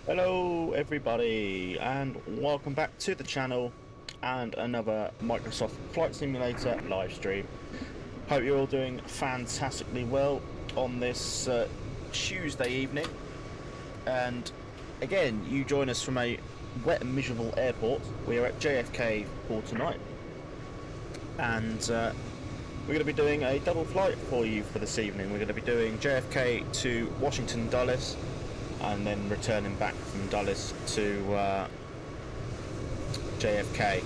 Hello everybody and welcome back to the channel and another Microsoft Flight Simulator live stream. Hope you're all doing fantastically well on this Tuesday evening, and again you join us from a wet and miserable airport. We are at JFK for tonight, and we're going to be doing a double flight for you for this evening. We're going to be doing JFK to Washington Dulles and then returning back from Dulles to JFK.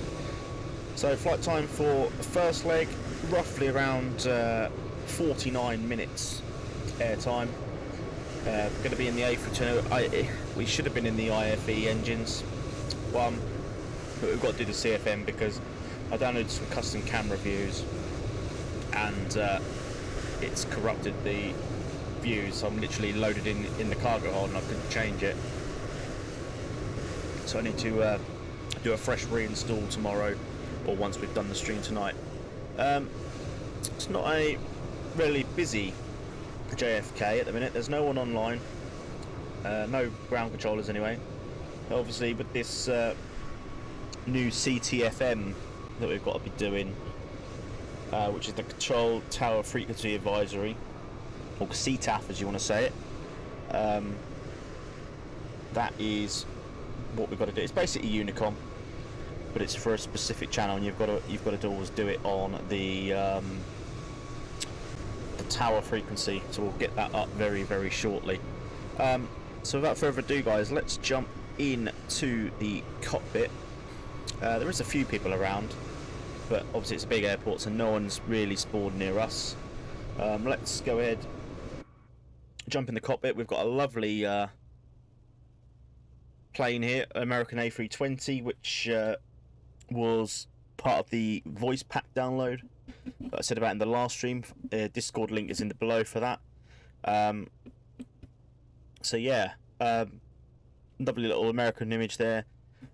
So flight time for the first leg, roughly around 49 minutes air time. Going to be in the A320. We should have been in the IFE engines one, but we've got to do the CFM because I downloaded some custom camera views and it's corrupted the views, so I'm literally loaded in the cargo hold and I couldn't change it, so I need to do a fresh reinstall tomorrow or once we've done the stream tonight. It's not a really busy JFK at the minute. There's no one online, no ground controllers anyway. Obviously with this new CTFM that we've got to be doing, which is the Control Tower Frequency Advisory, or CTAF as you want to say it, that is what we've got to do. It's basically Unicom, but it's for a specific channel, and you've got to always do it on the tower frequency. So we'll get that up very, very shortly. So without further ado, guys, let's jump in to the cockpit. There is a few people around, but obviously it's a big airport, so no one's really spawned near us. Let's go ahead, jump in the cockpit. We've got a lovely plane here, American A320, which was part of the voice pack download that I said about in the last stream. Discord link is in the below for that. So yeah, lovely little American image there.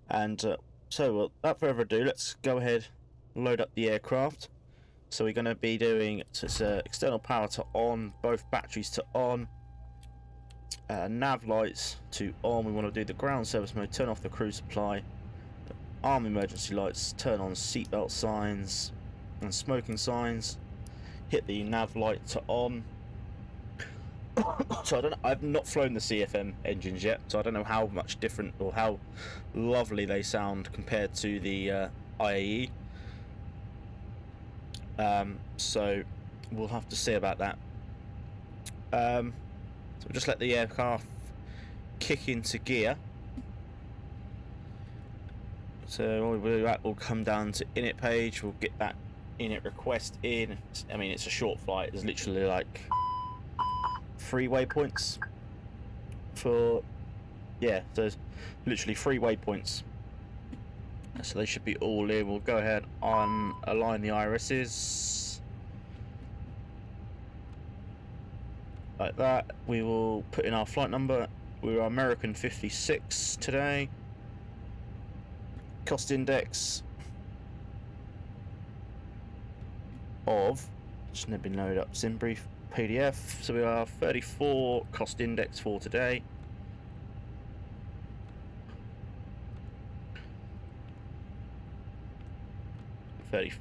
And so without further ado, let's go ahead and load up the aircraft. So we're going to be doing, so it's external power to on, both batteries to on, nav lights to on. We want to do the ground service mode, turn off the crew supply, arm emergency lights, turn on seatbelt signs and smoking signs, hit the nav light to on. So I don't know, I've not flown the CFM engines yet, so I don't know how much different or how lovely they sound compared to the IAE. So we'll have to see about that. So we'll just let the aircraft kick into gear. So we'll come down to init page. We'll get that init request in. I mean, it's a short flight. There's literally like 3 waypoints for, yeah, there's literally 3 waypoints. So they should be all in. We'll go ahead and align the irises like that. We will put in our flight number. We're American 56 today. Cost index of, just let me load up SimBrief PDF. So we are 34 cost index for today.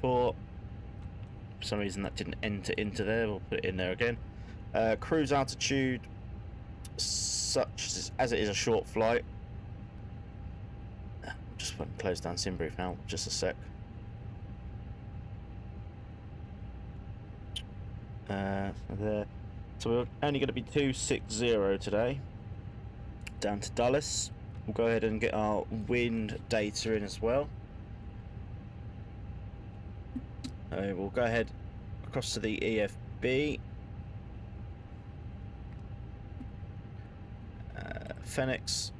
For some reason that didn't enter into there. We'll put it in there again. Cruise altitude, such as it is a short flight. Just want to close down SimBrief now, just a sec. There. So we're only going to be 260 today, down to Dulles. We'll go ahead and get our wind data in as well. We'll go ahead across to the EFB. Fenix.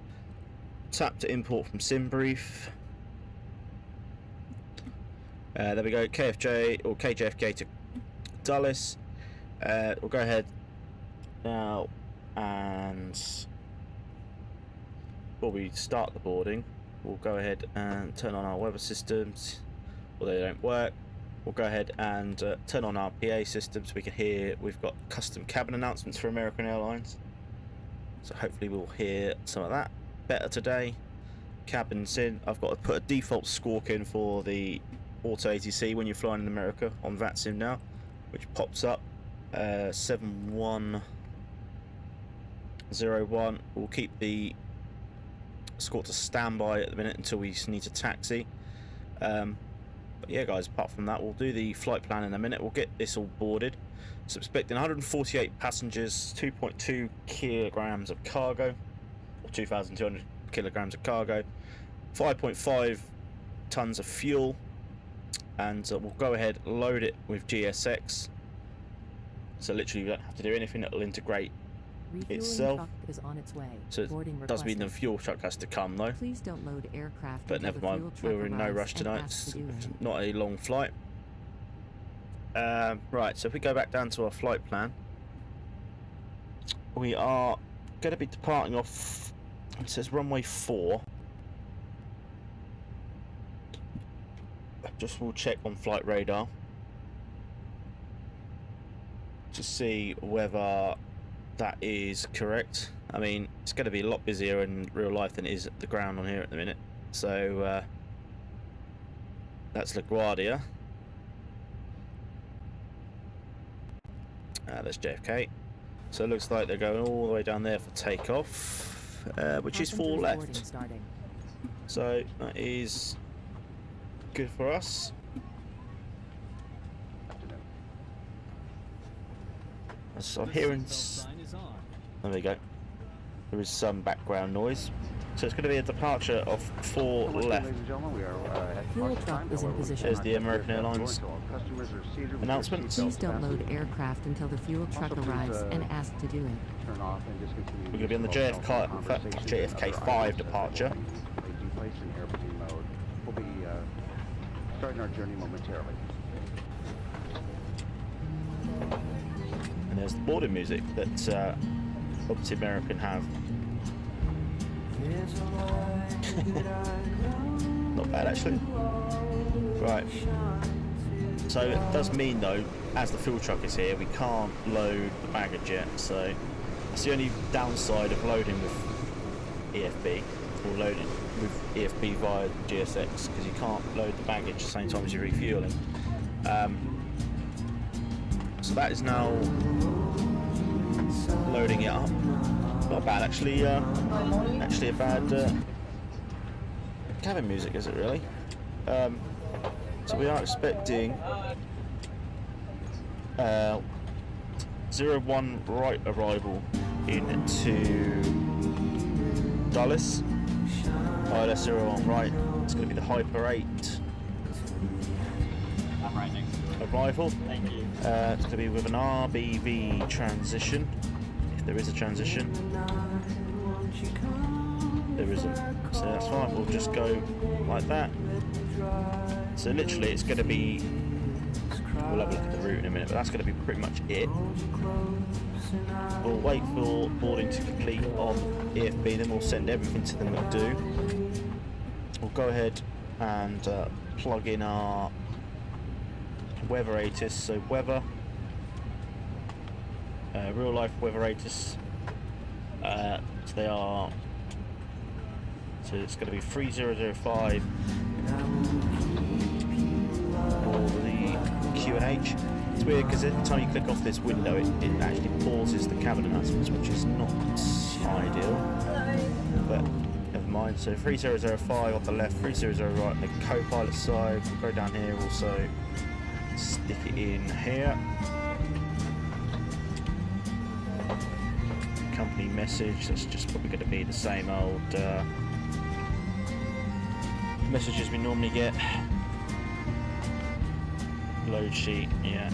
Tap to import from SimBrief. There we go. KFJ or KJFK to Dulles. We'll go ahead now, and before we start the boarding, we'll go ahead and turn on our weather systems. Well, they don't work. We'll go ahead and turn on our PA system so we can hear. We've got custom cabin announcements for American Airlines, so hopefully we'll hear some of that. better today. Cabin's in. I've got to put a default squawk in for the auto ATC when you're flying in America on Vatsim now, which pops up 7101. We'll keep the squawk to standby at the minute until we need to taxi. But yeah, guys, apart from that, we'll do the flight plan in a minute. We'll get this all boarded. So expecting 148 passengers, 2.2 kilograms of cargo, or 2,200 kilograms of cargo, 5.5 tons of fuel, and we'll go ahead, load it with GSX. So literally we don't have to do anything, it'll integrate itself. Truck is on its way. So it does mean the fuel truck has to come though. Please don't load aircraft. But never mind, we're in no rush tonight. It's not a long flight. Right, so if we go back down to our flight plan, we are going to be departing off, it says runway 4. Just we'll check on flight radar to see whether that is correct. I mean, it's going to be a lot busier in real life than it is at the ground on here at the minute. So that's LaGuardia. That's JFK. So it looks like they're going all the way down there for takeoff, which is 4 left. So that is good for us. So I'm hearing. There we go. There is some background noise. So it's going to be a departure of 4 left. Fuel truck is in position. There's the American Airlines announcement. Please don't load aircraft until the fuel truck arrives and ask to do it. We're going to be on the Kjfk-Kiad-Kjfk departure. We'll be starting our journey momentarily. And there's the boarding music that obviously American have. Not bad actually. Right. So it does mean though, as the fuel truck is here, we can't load the baggage yet. So that's the only downside of loading with EFB, or loading with EFB via GSX, because you can't load the baggage at the same time as you're refueling. So that is now loading it up. Not bad actually. Actually a bad cabin music, is it really? So we are expecting 01 right arrival into Dulles. ILS 01 right. It's going to be the Hyper 8. I'm right next to it. Arrival. Thank you. It's going to be with an RBV transition, if there is a transition. There isn't, so that's fine. We'll just go like that. So literally, it's going to be. We'll have a look at the route in a minute, but that's going to be pretty much it. We'll wait for boarding to complete on EFB, then we'll send everything to them at do. We'll go ahead and plug in our weather ATIS, so weather, real life weather ATIS. So they are. So it's going to be 3005 for the Q&H. It's weird because every time you click off this window, it actually pauses the cabin announcements, which is not ideal. But never mind. So 3005 off the left, 30 right on the co-pilot side. We'll go down here also. Stick it in here. Company message, that's just probably going to be the same old messages we normally get. Load sheet, yeah.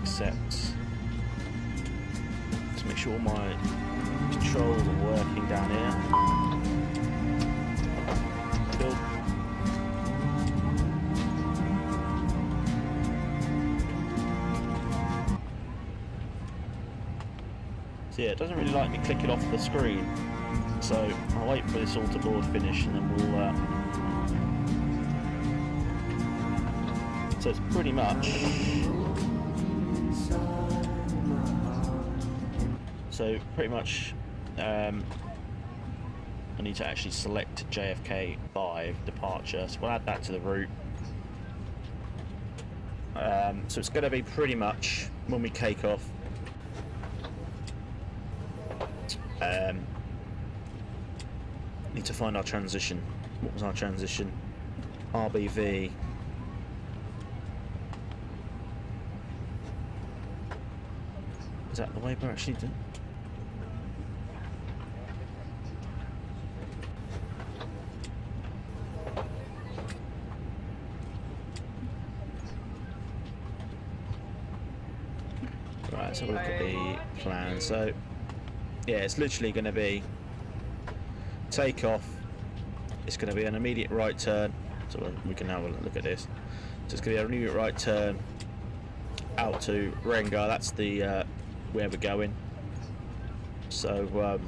Accept. Let's make sure all my controls are working down here. Cool. So yeah, it doesn't really like me clicking off the screen, so I'll wait for this all to board finish and then we'll so it's pretty much I need to actually select JFK5 departure, so we'll add that to the route. So it's going to be pretty much when we take off. Need to find our transition. What was our transition? RBV. Is that the way we're actually doing? Right, let's have a look at the plan. So, yeah, it's literally going to be take off. It's going to be an immediate right turn. So we can have a look at this. So it's going to be an immediate right turn out to Renga. That's the where we're going. So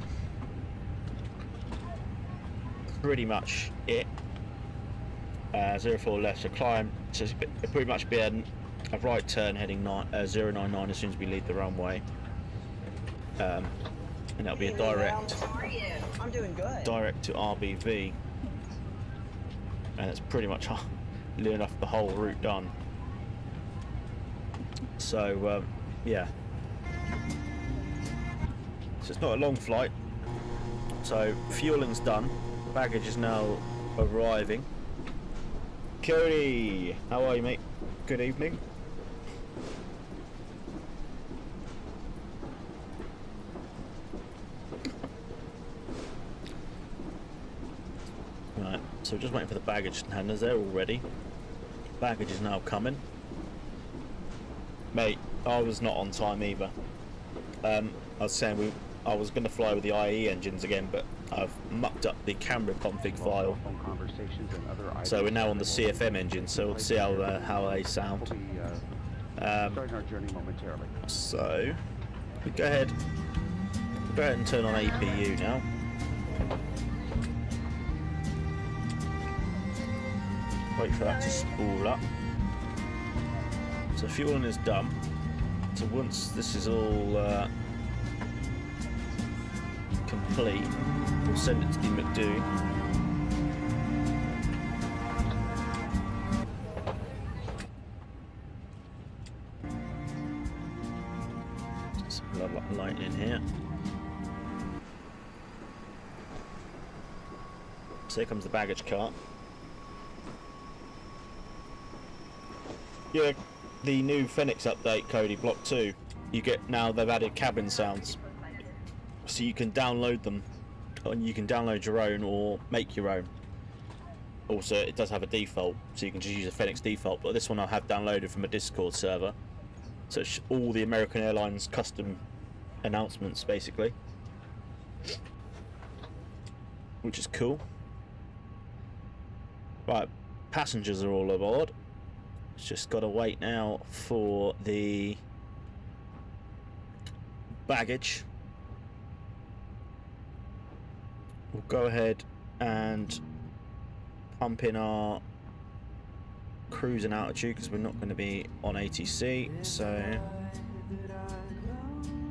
pretty much it. 04 left. So climb. So it'll pretty much be a right turn heading 099 as soon as we leave the runway. And that'll be a direct. I'm doing good. Direct to RBV. And it's pretty much near enough the whole route done. So yeah. So it's not a long flight. So fueling's done. Baggage is now arriving. Cody, how are you, mate? Good evening. Right, so we're just waiting for the baggage handlers. They're all ready. Baggage is now coming. Mate, I was not on time either. I was saying I was going to fly with the IE engines again, but I've mucked up the camera config file. So we're now on the CFM engine, so we'll see how they sound. Starting our journey momentarily. So we go ahead and turn on APU now. Wait for that to spool up. So fueling is done. So once this is all complete, we'll send it to the McDo. Just a lot of light in here. So here comes the baggage cart. Yeah, the new Fenix update, Cody, Block 2, you get now, they've added cabin sounds. So you can download them, and you can download your own or make your own. Also, it does have a default, so you can just use a Fenix default, but this one I have downloaded from a Discord server. So it's all the American Airlines custom announcements, basically. Which is cool. Right, passengers are all aboard. Just got to wait now for the baggage. We'll go ahead and pump in our cruising altitude because we're not going to be on ATC. So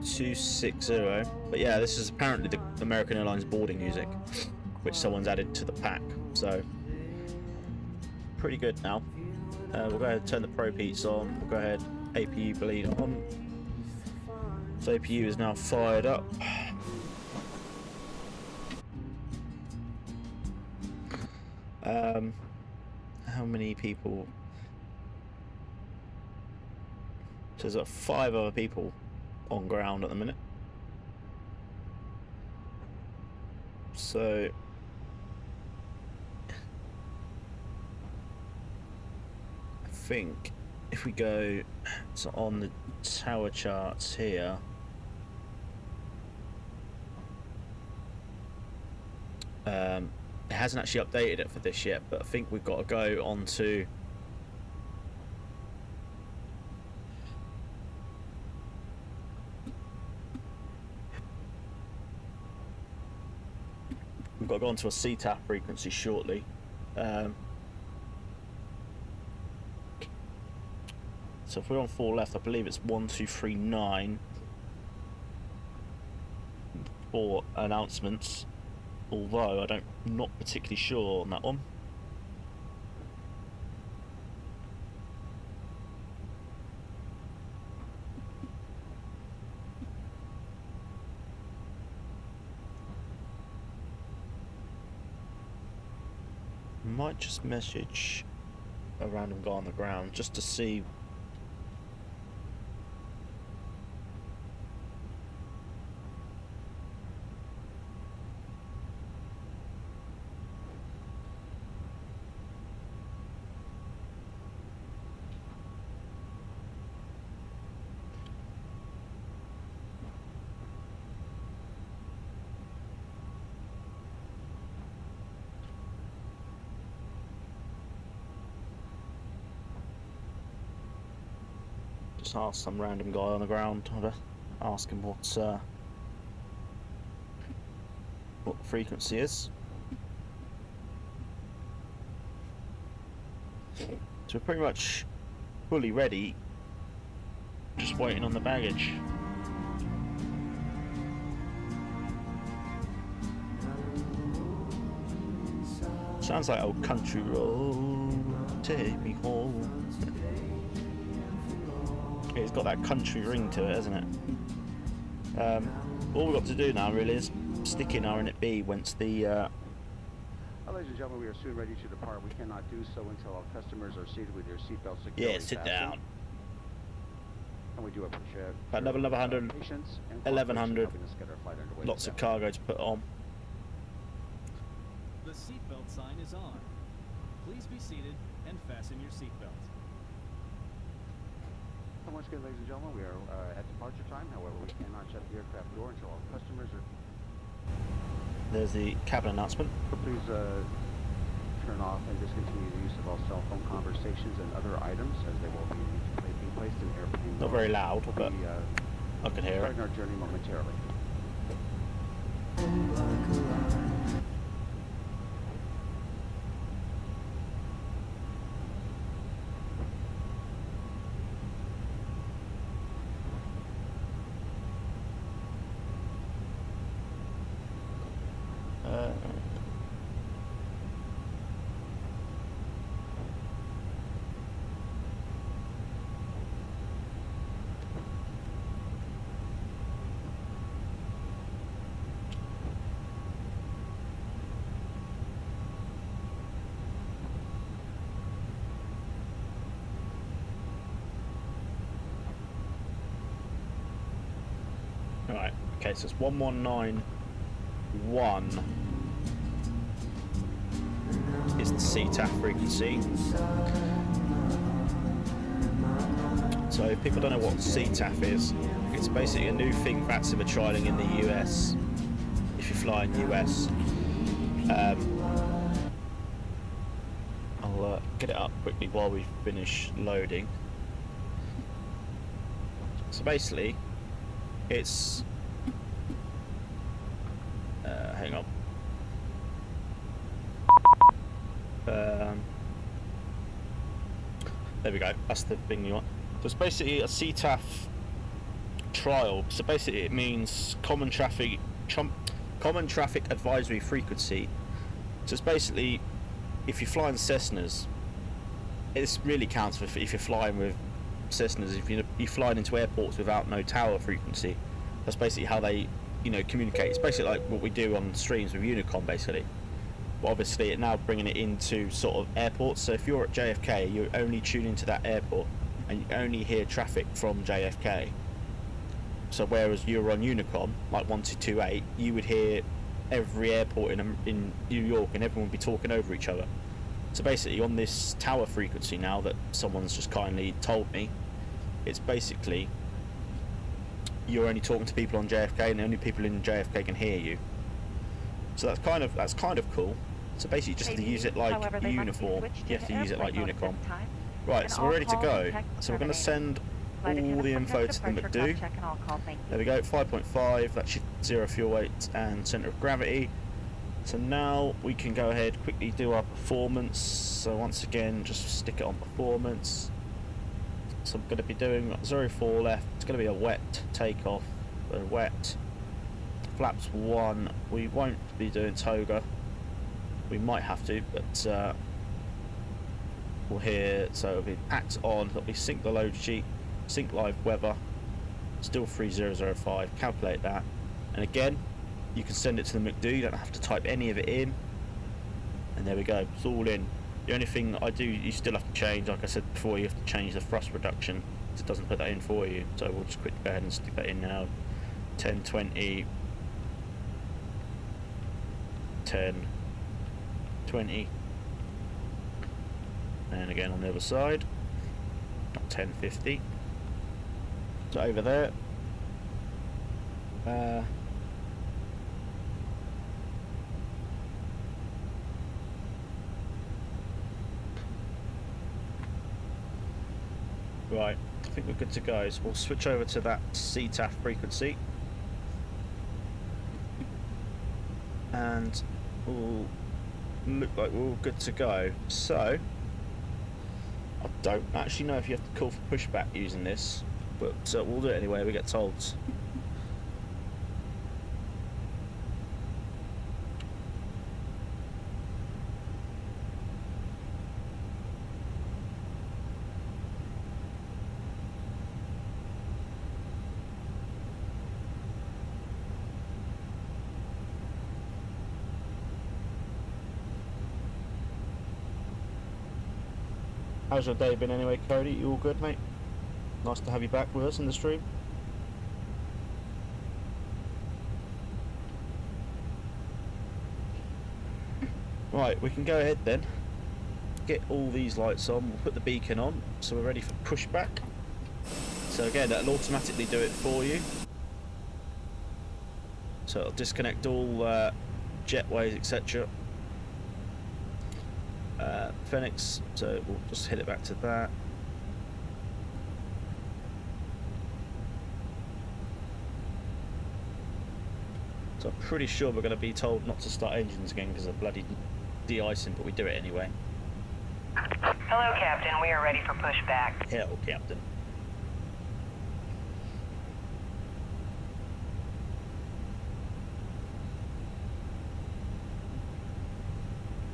260. But yeah, this is apparently the American Airlines boarding music, which someone's added to the pack. So pretty good now. We'll go ahead and turn the probe heats on. We'll go ahead, APU bleed on. So APU is now fired up. How many people? So there's 5 other people on ground at the minute. So I think if we go so on the tower charts here, it hasn't actually updated it for this yet, but I think we've got to go on to we've got to go onto a CTAF frequency shortly. So if we're on 4 left, I believe it's 1239 for announcements. although I'm not particularly sure on that one. Might just message a random guy on the ground just to see. Just ask some random guy on the ground. Ask him what the frequency is. So we're pretty much fully ready. Just waiting on the baggage. Sounds like old country road, take me home. It's got that country ring to it, hasn't it? All we've got to do now really is stick in our init B once the Ladies and gentlemen, we are soon ready to depart. We cannot do so until our customers are seated with their seatbelts securely yeah, sit fastened. down. And we do appreciate About another 100, patience and 1100. helping us get our flight underway. Lots of cargo to put on. The seatbelt sign is on. Please be seated and fasten your seatbelt. So once again, ladies and gentlemen, we are at departure time. However, we cannot shut the aircraft door until all customers are... There's the cabin announcement. So please turn off and discontinue the use of all cell phone conversations and other items, as they will be being placed in airplane Not mode. very loud, We'll but be, I can hear it. starting our journey momentarily. Right, okay, so it's 1191 is the CTAF frequency. So if people don't know what CTAF is, it's basically a new thing Vatsim are trialling in the US, if you fly in the US. I'll get it up quickly while we finish loading. So basically, it's hang on. There we go. That's the thing you want. So it's basically a CTAF trial. So basically, it means common traffic advisory frequency. So it's basically, if you're flying Cessnas, this really counts for if you're flying with Cessnas. If you're flying into airports without no tower frequency, that's basically how they, communicate. It's basically like what we do on streams with Unicom, basically. But obviously, it's now bringing it into sort of airports. So if you're at JFK, you only tune into that airport, and you only hear traffic from JFK. So whereas you're on Unicom, like 1228, you would hear every airport in New York, and everyone would be talking over each other. So basically, on this tower frequency now that someone's just kindly told me, it's basically you're only talking to people on JFK, and the only people in JFK can hear you. So that's kind of cool. So basically, just to use it like uniform, you have to use it like Unicom. Right, so we're ready to go. So we're going to send all the info to the McDo. There we go, 5.5. That's your 0 fuel weight and centre of gravity. So now we can go ahead, quickly do our performance. So once again, just stick it on performance. So I'm going to be doing 0.4 left. It's going to be a wet takeoff, a wet flaps 1, we won't be doing toga. We might have to, but we'll hear, so it'll be act on, it'll be sync the load sheet, sync live weather, still 3005, calculate that. And again, you can send it to the McDo, you don't have to type any of it in. And there we go, it's all in. The only thing I do, you still have to change, like I said before, you have to change the thrust reduction. It doesn't put that in for you, so we'll just quickly go ahead and stick that in now. 10, 20, 10, 20, and again on the other side, 10, 50. So over there, right, I think we're good to go. So we'll switch over to that CTAF frequency, and we'll look like we're all good to go. So I don't actually know if you have to call for pushback using this, but we'll do it anyway, we get told. How's your day been anyway, Cody? You all good, mate? Nice to have you back with us in the stream. Right, we can go ahead then. Get all these lights on, we'll put the beacon on, so we're ready for pushback. So again, that'll automatically do it for you. So it'll disconnect all jetways, etc. Fenix, so we'll just hit it back to that. So I'm pretty sure we're going to be told not to start engines again because of bloody de-icing, but we do it anyway. Hello, Captain. We are ready for pushback. Hello, Captain.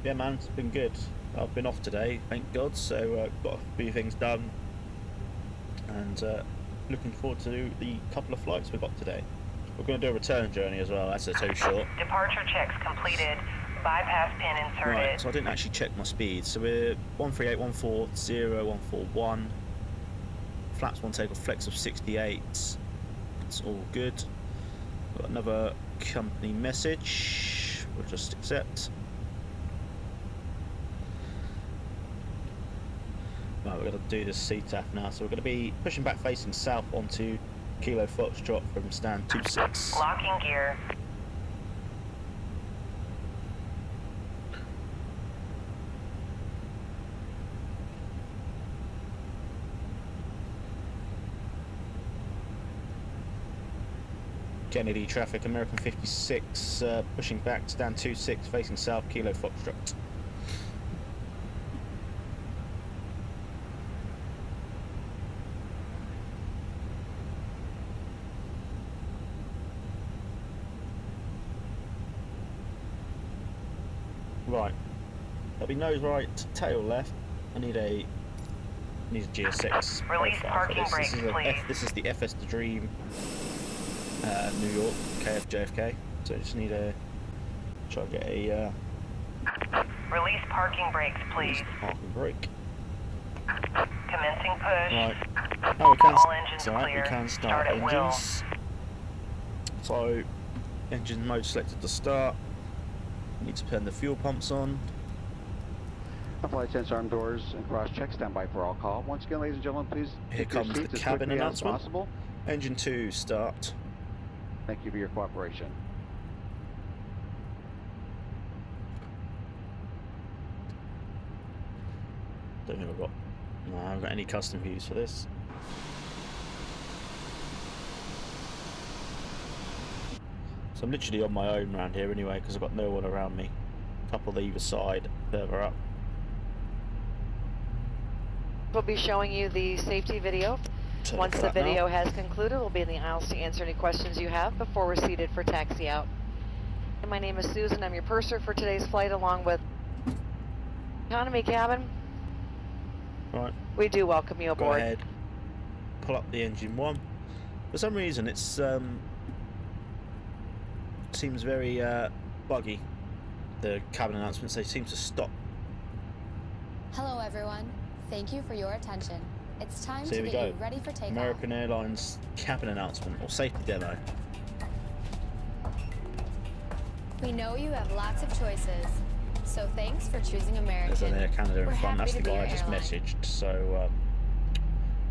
Yeah, man, it's been good. I've been off today, thank God, so got a few things done, and looking forward to the couple of flights we've got today. We're going to do a return journey as well, that's too short. Departure checks completed. Bypass pin inserted. Right, so I didn't actually check my speed. So we're 138.14, 141. Flaps 1 takeoff, flex of 68. It's all good. Got another company message. We'll just accept. Right, we're going to do this CTAF now. So we're going to be pushing back facing south onto Kilo Foxtrot from stand 26. Locking gear. Kennedy traffic, American 56, pushing back, stand 26, facing south, Kilo Foxtrot. Right, that'll be nose right, tail left. I need a GS6. Release parking brakes, please. This is the FS the Dream. New York, Kjfk-Kiad-Kjfk. So I just need to try to get a Release parking brakes, please. parking brake. Commencing push. Right. Oh, we can All engines start. clear. We can Start start at will. engines. So engine mode selected to start. Need to turn the fuel pumps on. Flight sensor arm doors and cross check. Stand by for all call. Once again, ladies and gentlemen, please Here take your comes seats the as cabin quickly as announcement. possible. Engine 2 start. Thank you for your cooperation. Don't think I've got. No, I haven't got any custom views for this. So I'm literally on my own around here anyway because I've got no one around me. A couple either side, further up. We'll be showing you the safety video Turn Once off the that now. video has concluded, we'll be in the aisles to answer any questions you have before we're seated for taxi out. And my name is Susan. I'm your purser for today's flight, along with economy cabin. Right. We do welcome you Go aboard. ahead. Pull up the engine one. For some reason, it's seems very buggy. The cabin announcements, they seem to stop. Hello everyone. Thank you for your attention. It's time So to here we get go. you ready for takeoff. American Airlines cabin announcement or safety demo. We know you have lots of choices, so thanks for choosing American. There's an Air Canada in We're front. happy That's the to be guy I your just airline. messaged. So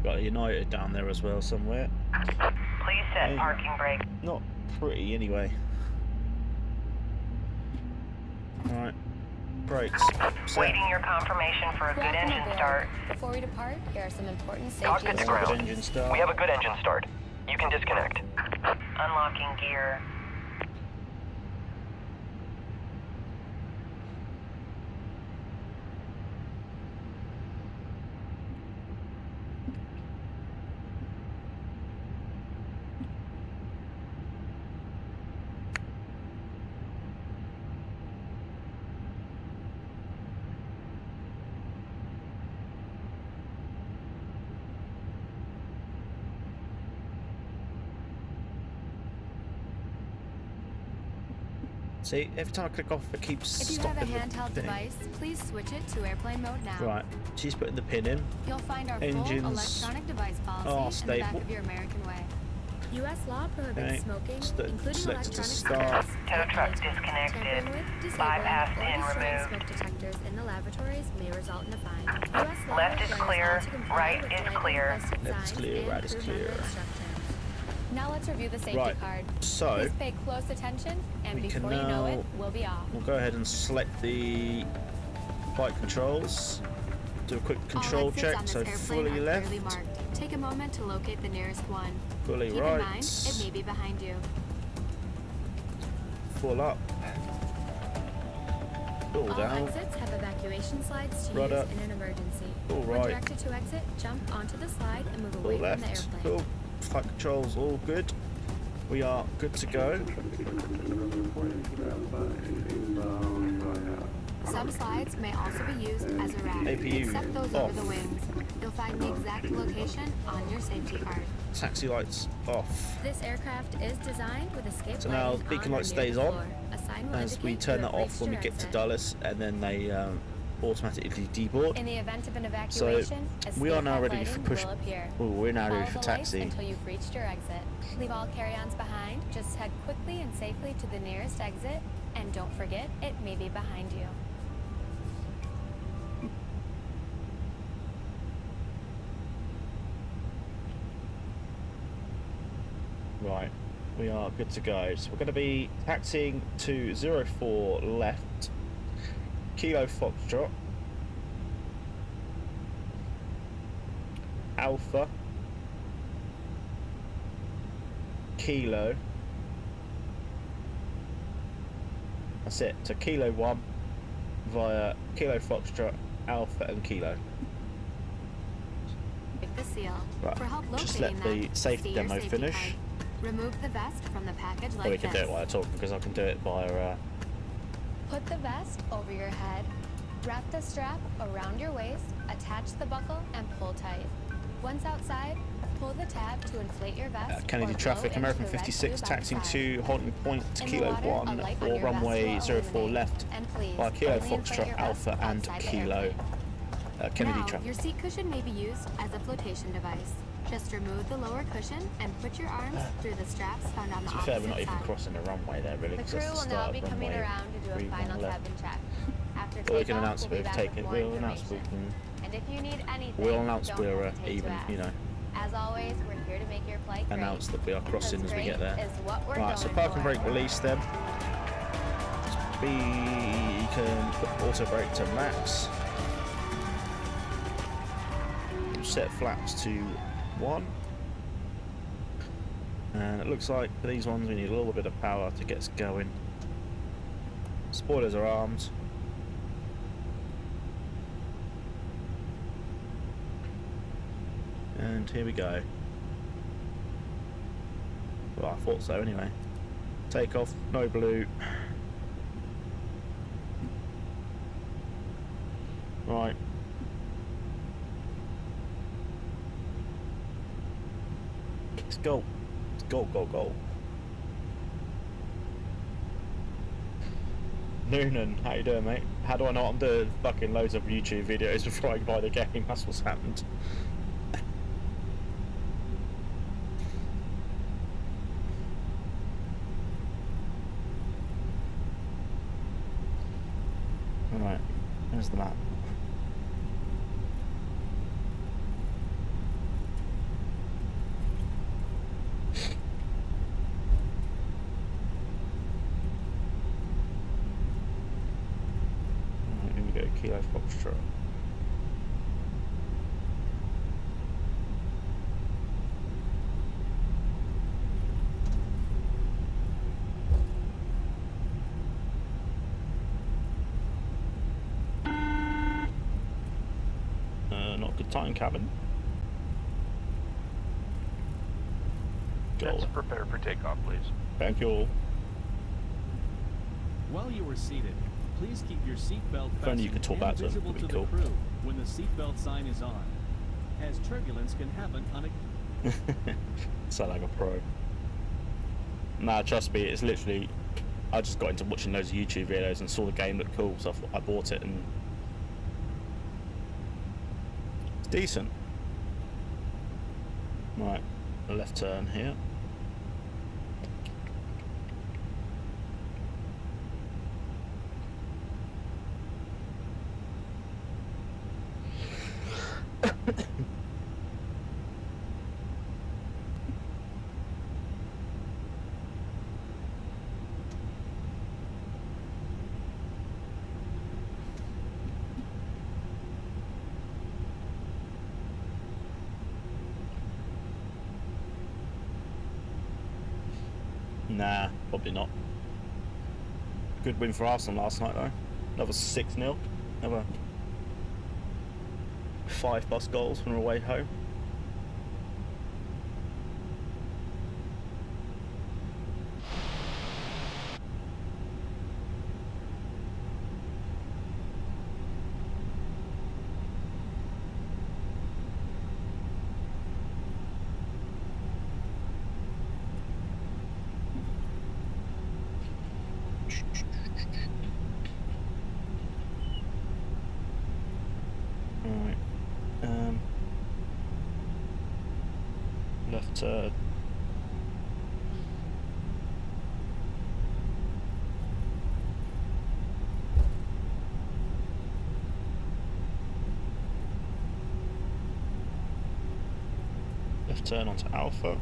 got a United down there as well somewhere. Please set Hey. parking brake. Not pretty anyway. Right. Brakes. Set. Waiting your confirmation for a good Welcome engine aboard. start. Before we depart, here are some important safety Cockpit to Good ground. engine start. We have a good engine start. You can disconnect. Unlocking gear. See, every time I click off, it keeps If you stopping have a the handheld thing. device, please switch it to airplane mode now. Right, she's putting the pin in. You'll find our Engines full electronic device policy are in the back stable. of your American Way. U.S. law prohibits Okay, smoking, including selected to electronic start. cigarettes. Tow truck Tampering disconnected. with, disabling, Bypass or pin destroying removed. smoke detectors in the laboratories may result in a fine. U.S. law Left is requires clear, all to comply right with is lightly clear. posted Left is signs clear, and right is crew member clear. instructions. Now let's review the safety Right, card. so Please pay close attention, and we can before you know it, now- we'll be off. we'll go ahead and select the flight controls. Do a quick control All exits check. on this So airplane fully are left, clearly marked. Take a moment to locate the nearest one. fully Keep right, in mind, it may be behind you. full up, full All down, exits have evacuation slides to Rudder. use in an emergency. full When right, directed to exit, jump onto the slide and move away full from the left. airplane. Cool. Flight controls all good. We are good to go. Some slides may also be used as a rack, APU except those off. over the wings. You'll find the exact location on your safety card. Taxi lights off. This aircraft is designed with escape So now lanes beacon on or light near stays the on floor. A sign will as we indicate turn you that have off when we reached get your to exit. Dulles, and then they automatically deboard. In the event of an So evacuation, we are now escape ready for lighting push. will appear. Oh, we're now ready Follow for the lights taxi. until you've reached your exit. Leave all carry-ons behind. Just head quickly and safely to the nearest exit, and don't forget, it may be behind you. Right, we are good to go. So we're going to be taxiing to 04 left, Kilo Foxtrot, Alpha, Kilo. That's it. So Kilo 1 via Kilo Foxtrot, Alpha and Kilo. Take the seal. Right, For help just locating let the them, safety see your demo safety finish. card. Remove the vest from the package Or like we can do this. it while I'm talking because I can do it via. Put the vest over your head. Wrap the strap around your waist, attach the buckle, and pull tight. Once outside, pull the tab to inflate your vest. Kennedy or traffic, blow American into the red 56, tube taxiing outside. to holding point In the Kilo water, 1 a light on for your vest runway will 04 illuminate. left And please, by Kilo only inflate Foxtrot, your Alpha vest and outside the Kilo. airplane. Kennedy Now, traffic. your seat cushion may be used as a flotation device. Just remove the lower cushion and put your arms through the straps found on the To be opposite fair, we're not even side. crossing the runway there, really. The 'cause crew that's will the now start be of coming runway around to do a 31 final left. cabin check. After Or we takeoff, can announce we'll be we've back taken. with more We'll announce we information. can. And if you need anything, We'll announce don't we're hesitate to even. ask. You know, As always, we're here to make your flight great. announce that we are crossing Because as we get great there. is what we're Right, so going park and for. brake release then. We can put auto brake to max. Set flaps to 1. And it looks like for these ones we need a little bit of power to get us going. Spoilers are armed. And here we go. Well, I thought so anyway. Take off, no blue. Right. Let's go. Let's go, go, go. Noonan, how you doing, mate? How do I know I'm doing fucking loads of YouTube videos before I buy the game? That's what's happened. Alright, there's the map. Alright, here we go, Kjfk-Kiad-Kjfk. Not good time, cabin. Let's prepare for takeoff, please. Thank you all. While you are seated, please keep your seatbelt If only you fastened could talk back and to them, visible it'd to be the cool. crew when the seatbelt sign is on, as turbulence can happen on a... Sound like a pro. Nah, trust me, it's literally... I just got into watching loads of YouTube videos and saw the game looked cool, so I bought it and... It's decent. Right, a left turn here. Nah, probably not. Good win for Arsenal last night though. Another 6-0. Another 5+ goals from away home. Right. Left turn. Left turn onto Alpha.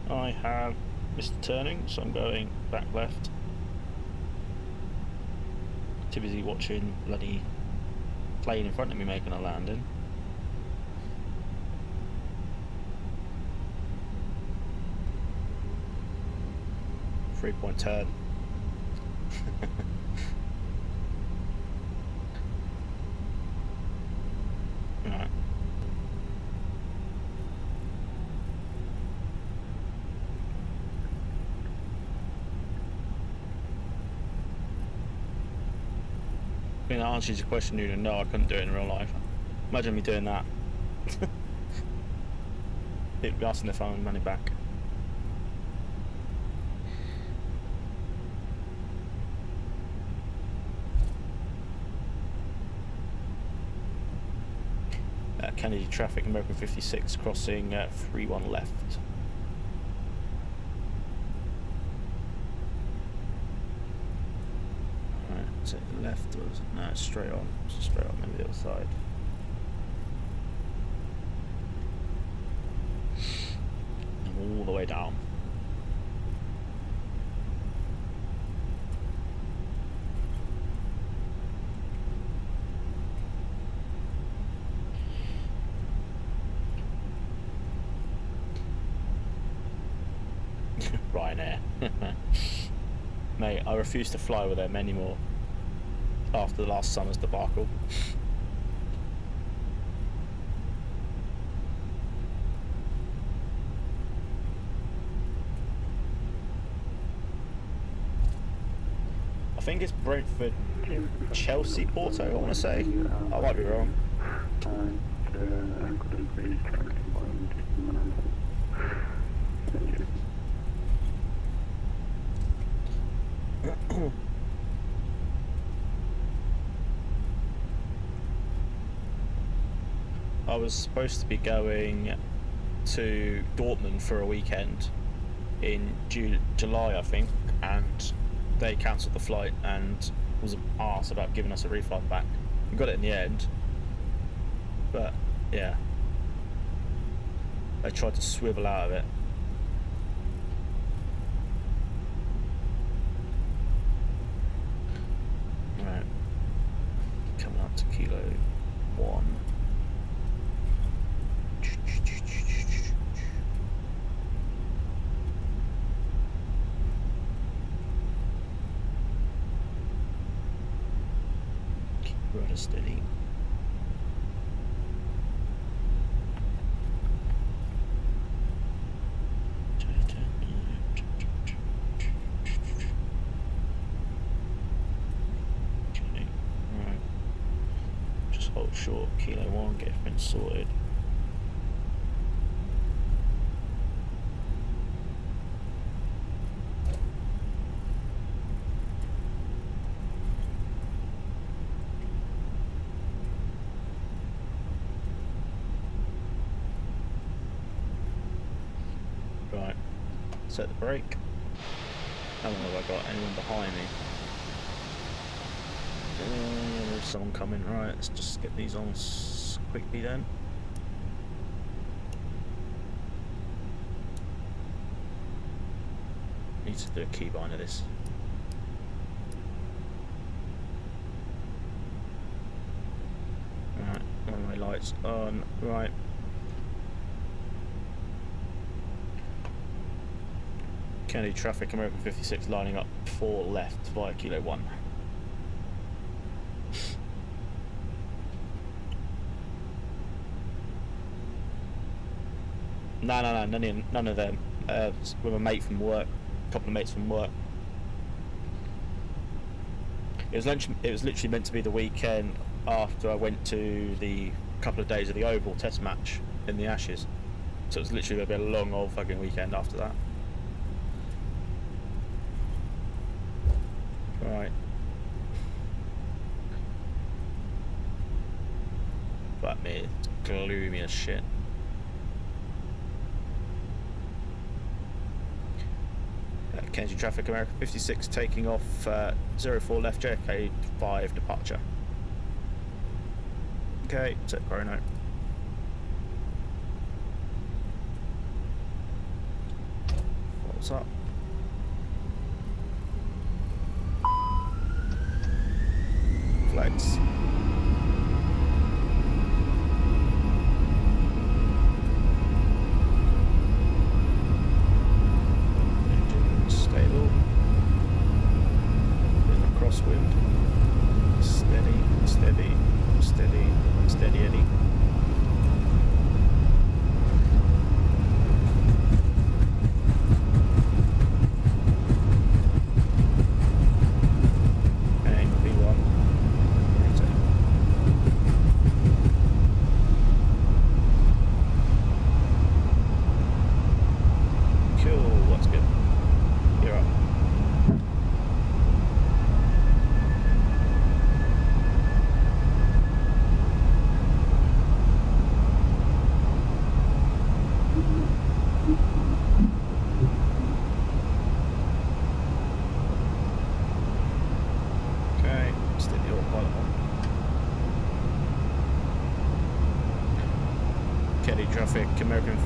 I have missed the turning, so I'm going back left. Too busy watching bloody plane in front of me making a landing. 3-point turn. Right. I mean, that answers your question, Nuna. No, I couldn't do it in real life. Imagine me doing that. It'd be asking if I want money back. Kennedy traffic, American 56 crossing 31 left. Alright, so left or no, it's straight on. It's straight on the other side. And all the way down. Ryanair. Mate, I refuse to fly with them anymore after the last summer's debacle. I think it's Brentford, Chelsea, Porto, I want to say. I might be wrong. I was supposed to be going to Dortmund for a weekend in July, I think, and they cancelled the flight and was an arse about giving us a refund back. We got it in the end, but yeah, they tried to swivel out of it. Right, coming up to Kilo 1. Keep rudder steady. Hold short, Kilo 1, get everything sorted. Right, set the brake. How long have I got? Anyone behind me? There's someone coming. Right, let's just get these on quickly then. Need to do a keybind of this. Right, one of my lights on. Right. Kennedy traffic, American 56 lining up 4 left via Kilo 1. No, none of them. With a mate from work, a couple of mates from work. It was literally meant to be the weekend after I went to the couple of days of the Oval Test match in the Ashes. So it was literally going to be a long old fucking weekend after that. Right. But me, it's gloomy as shit. Kennedy traffic, American 56 taking off 04 left, Kjfk-Kiad-Kjfk departure. Okay, set chrono. What's up? Flex. Stable. In a crosswind. Steady, steady, steady, steady Eddie.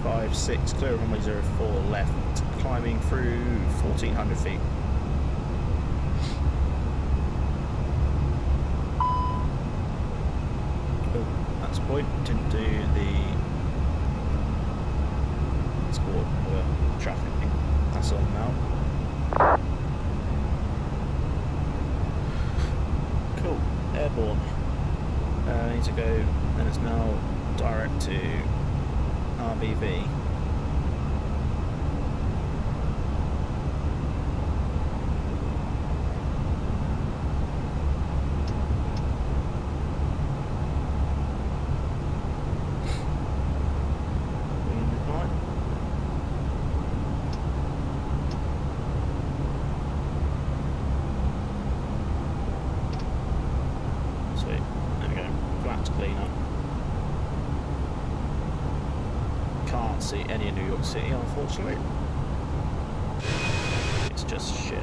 56, clear of runway 04 left, climbing through 1400 feet. Oh, that's a point. Didn't do the score traffic. That's on now. Cool. Airborne. I need to go, and it's now direct to RBV. Sweet. There we go. Flat to clean up. Can't see any in New York City, unfortunately. It's just shit.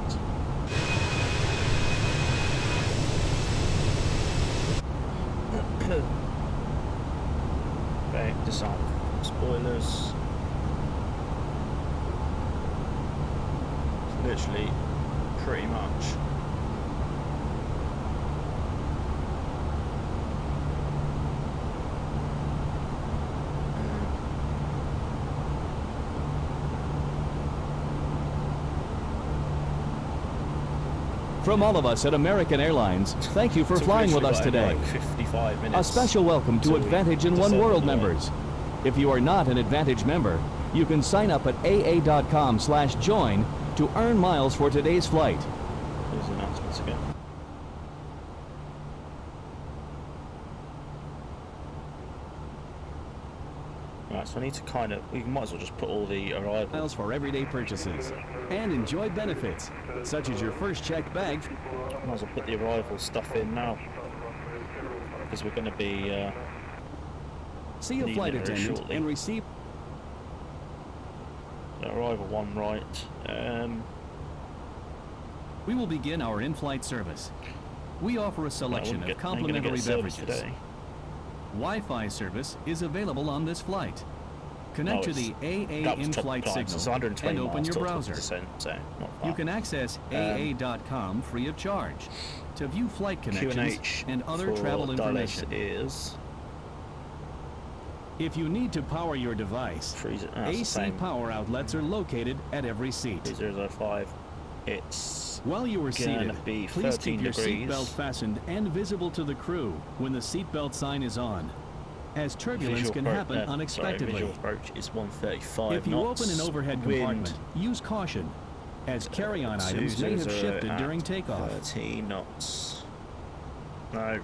Okay, disarm spoilers. Literally, pretty much. From all of us at American Airlines, thank you for flying with us today. Like 55 A minutes. special welcome to till we Advantage and One descend World on the way. members. If you are not an Advantage member, you can sign up at aa.com/join to earn miles for today's flight. There's announcements again. Right, so I need to kind of, we might as well just put all the arrival. Miles for everyday purchases. And enjoy benefits, such as your first checked bag. Might as well put the arrival stuff in now. Because we're going to be See a needing flight it very attendant shortly. and receive arrival one right. We will begin our in-flight service. We offer a selection of complimentary beverages. Today. Wi-Fi service is available on this flight. Connect to the AA That was top in-flight climb, so signal it's 120 and open miles your till browser. descent, so not far. You can access AA.com free of charge to view flight connections Q&H and other for travel Dallas information. is If you need to power your device, 30, that's the AC same. power outlets are located at every seat. 3005. It's While you are gonna seated, be please 13 keep your degrees. seatbelt fastened and visible to the crew when the seatbelt sign is on, as turbulence visual can happen unexpectedly. Visual approach is 135 If you knots. open an overhead Wind, compartment, use caution, as carry-on items may have 200 shifted at during takeoff. 13 knots. No.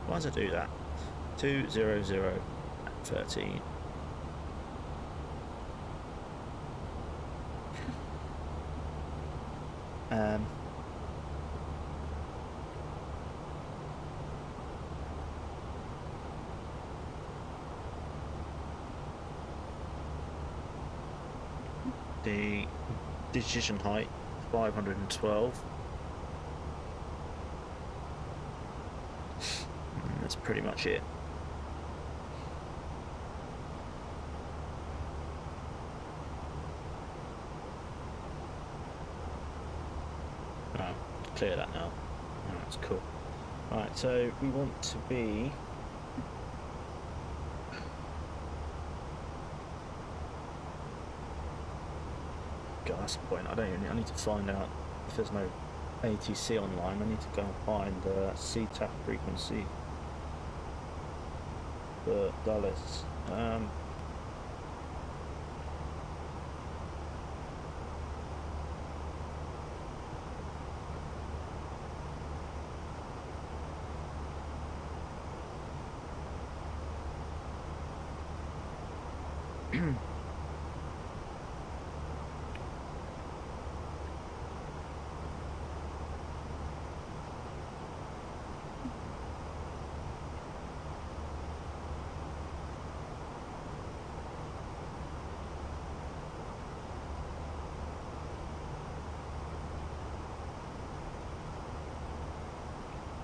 Why does it do that? 200 at 13. The decision height 512. That's pretty much it. Oh, clear that now. Oh, that's cool. Right, so we want to be God, that's the point. I need to find out if there's no ATC online. I need to go and find the CTAF frequency for Dallas.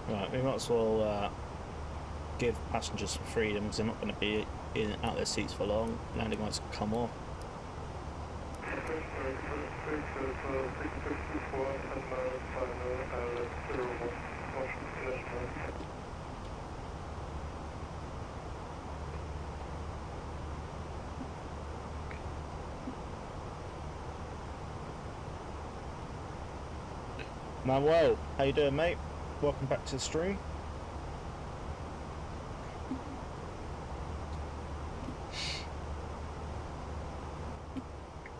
Right, we might as well give passengers some freedom because they're not going to be in out their seats for long. Landing lights come off. Manuel, how you doing, mate? Welcome back to the stream.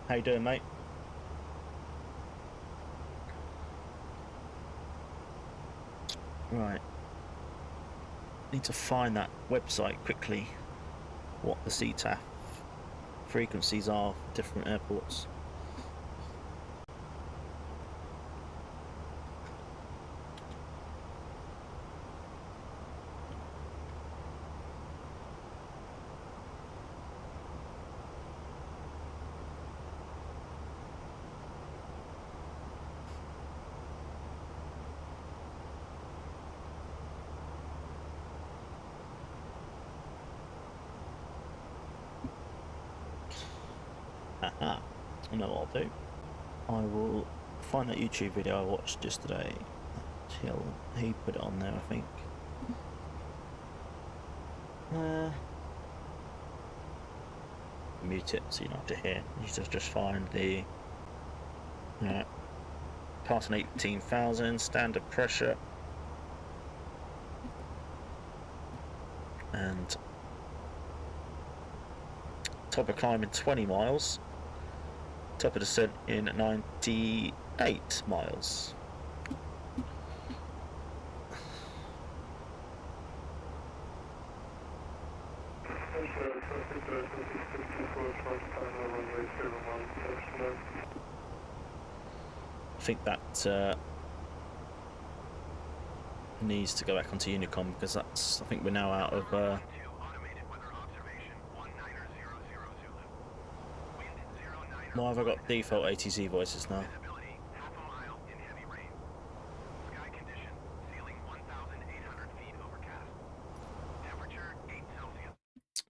How you doing, mate? Right. Need to find that website quickly. What the CTAF frequencies are for different airports. Haha, I know what I'll do. I will find that YouTube video I watched yesterday. He put it on there, I think. Mute it so you don't have to hear. You just find the passing 18,000 standard pressure and top of climb in 20 miles. Top of descent in 98 miles. I think that needs to go back onto Unicom because that's. I think we're now out of. Why have I got default ATC voices now?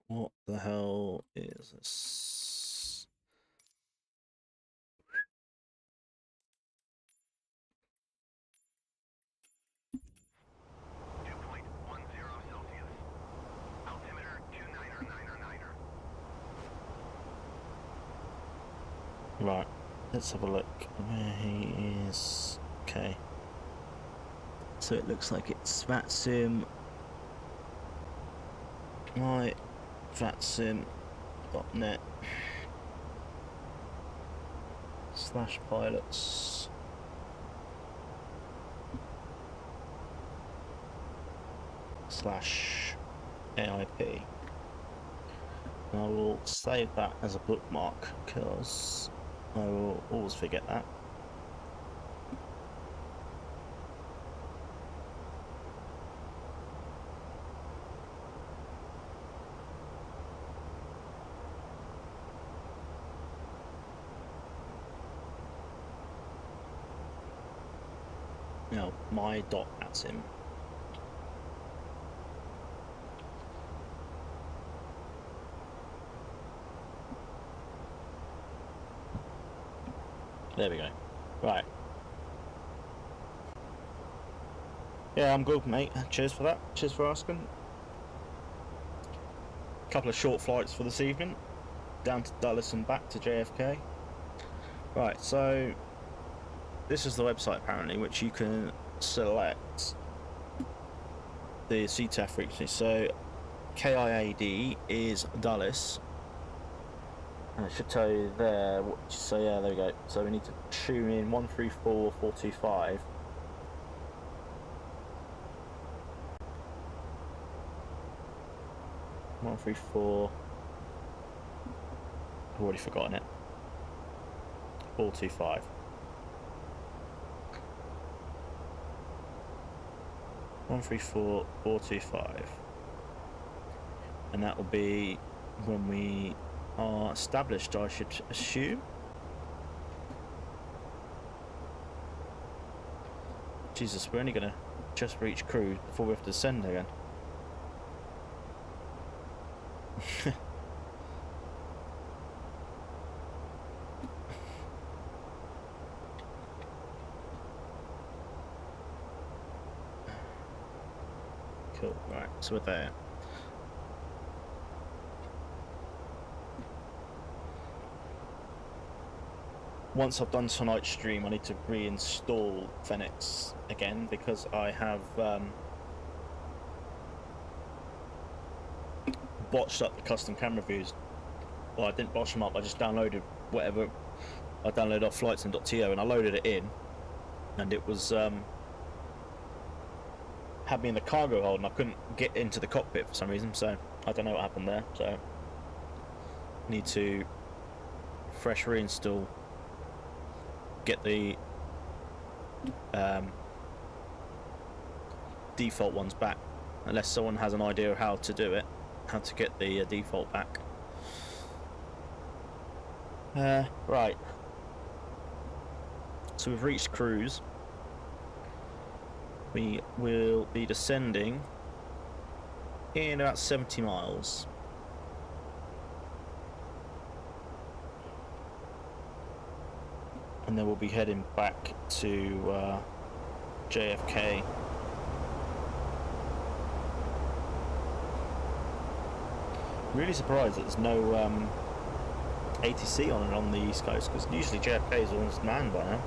What the hell is this? Right, let's have a look where he is. Okay, so it looks like it's Vatsim. Right, Vatsim.net /pilots /AIP. I will save that as a bookmark because I will always forget that. No, my dot Vatsim. There we go. Right. Yeah, I'm good, mate. Cheers for that. Cheers for asking. Couple of short flights for this evening. Down to Dulles and back to JFK. Right, so this is the website apparently, which you can select the CTAF frequency. So KIAD is Dulles. And it should tell you there, so yeah, there we go. So we need to tune in 134.425. I've already forgotten it. 425. 134.425. And that will be when we are established, I should assume. Jesus, we're only going to just reach cruise before we have to descend again. Cool, right, so we're there. Once I've done tonight's stream, I need to reinstall Fenix again because I have botched up the custom camera views. Well, I didn't botch them up, I just downloaded whatever. I downloaded off flightsim.to and I loaded it in, and it was had me in the cargo hold and I couldn't get into the cockpit for some reason, so I don't know what happened there. So need to fresh reinstall, get the default ones back, unless someone has an idea of how to do it, how to get the default back. Right, so we've reached cruise. We will be descending in about 70 miles. And then we'll be heading back to JFK. Really surprised that there's no ATC on the East Coast, because usually JFK is almost manned by now.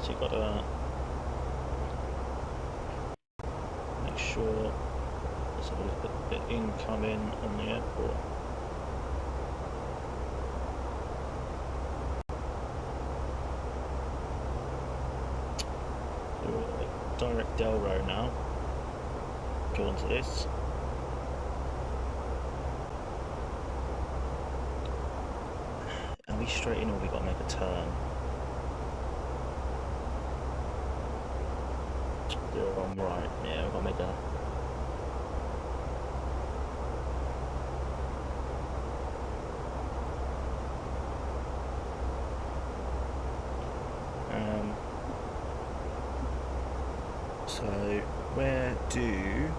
So you've got to make sure there's a little bit incoming on the airport. So direct Delro now. Go onto this. Are we straight in or have we got to make a turn? I'm right, yeah, we've got to make a... so, where do...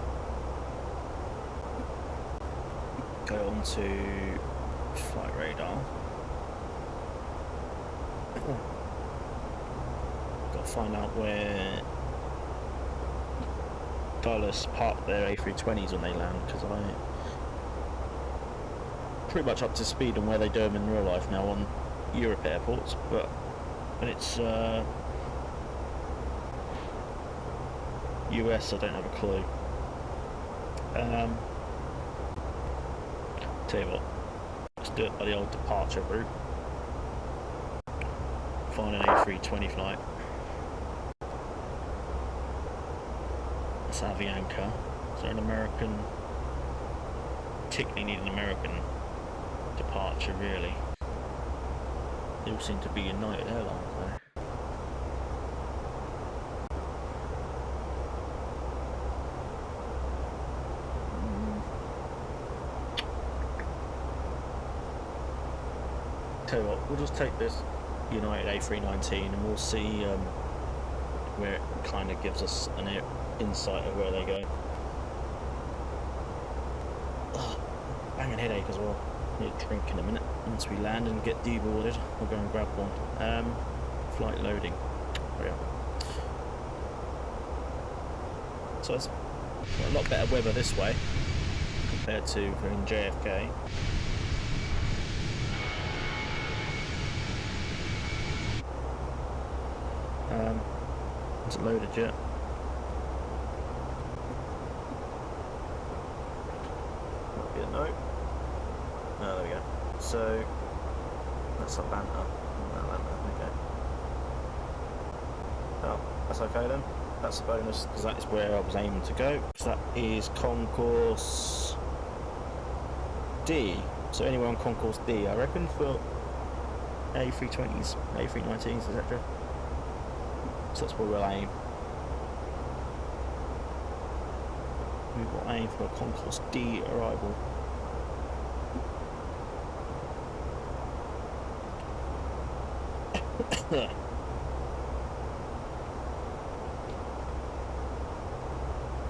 go on to flight radar. Got to find out where Dallas park their A320s when they land, because I'm pretty much up to speed on where they do them in real life now on Europe airports, but when it's US I don't have a clue. Tell you what, let's do it by the old departure route. Find an A320 flight. Avianca. Is there an American? Particularly need an American departure, really. They all seem to be United Airlines though. Tell you what, we'll just take this United A319 and we'll see where it kind of gives us an insight of where they go. Ugh, banging headache as well. Need a drink in a minute. Once we land and get deboarded, we'll go and grab one. Flight loading. There we go. So it's a lot better weather this way compared to in JFK. Is it loaded yet? No. No, there we go. So that's Atlanta. Okay. Oh, that's okay then. That's a bonus because that is where I was aiming to go. So that is concourse D. So anywhere on concourse D, I reckon, for A320s, A319s, etc. So that's where we'll aim. We will aim for a concourse D arrival. I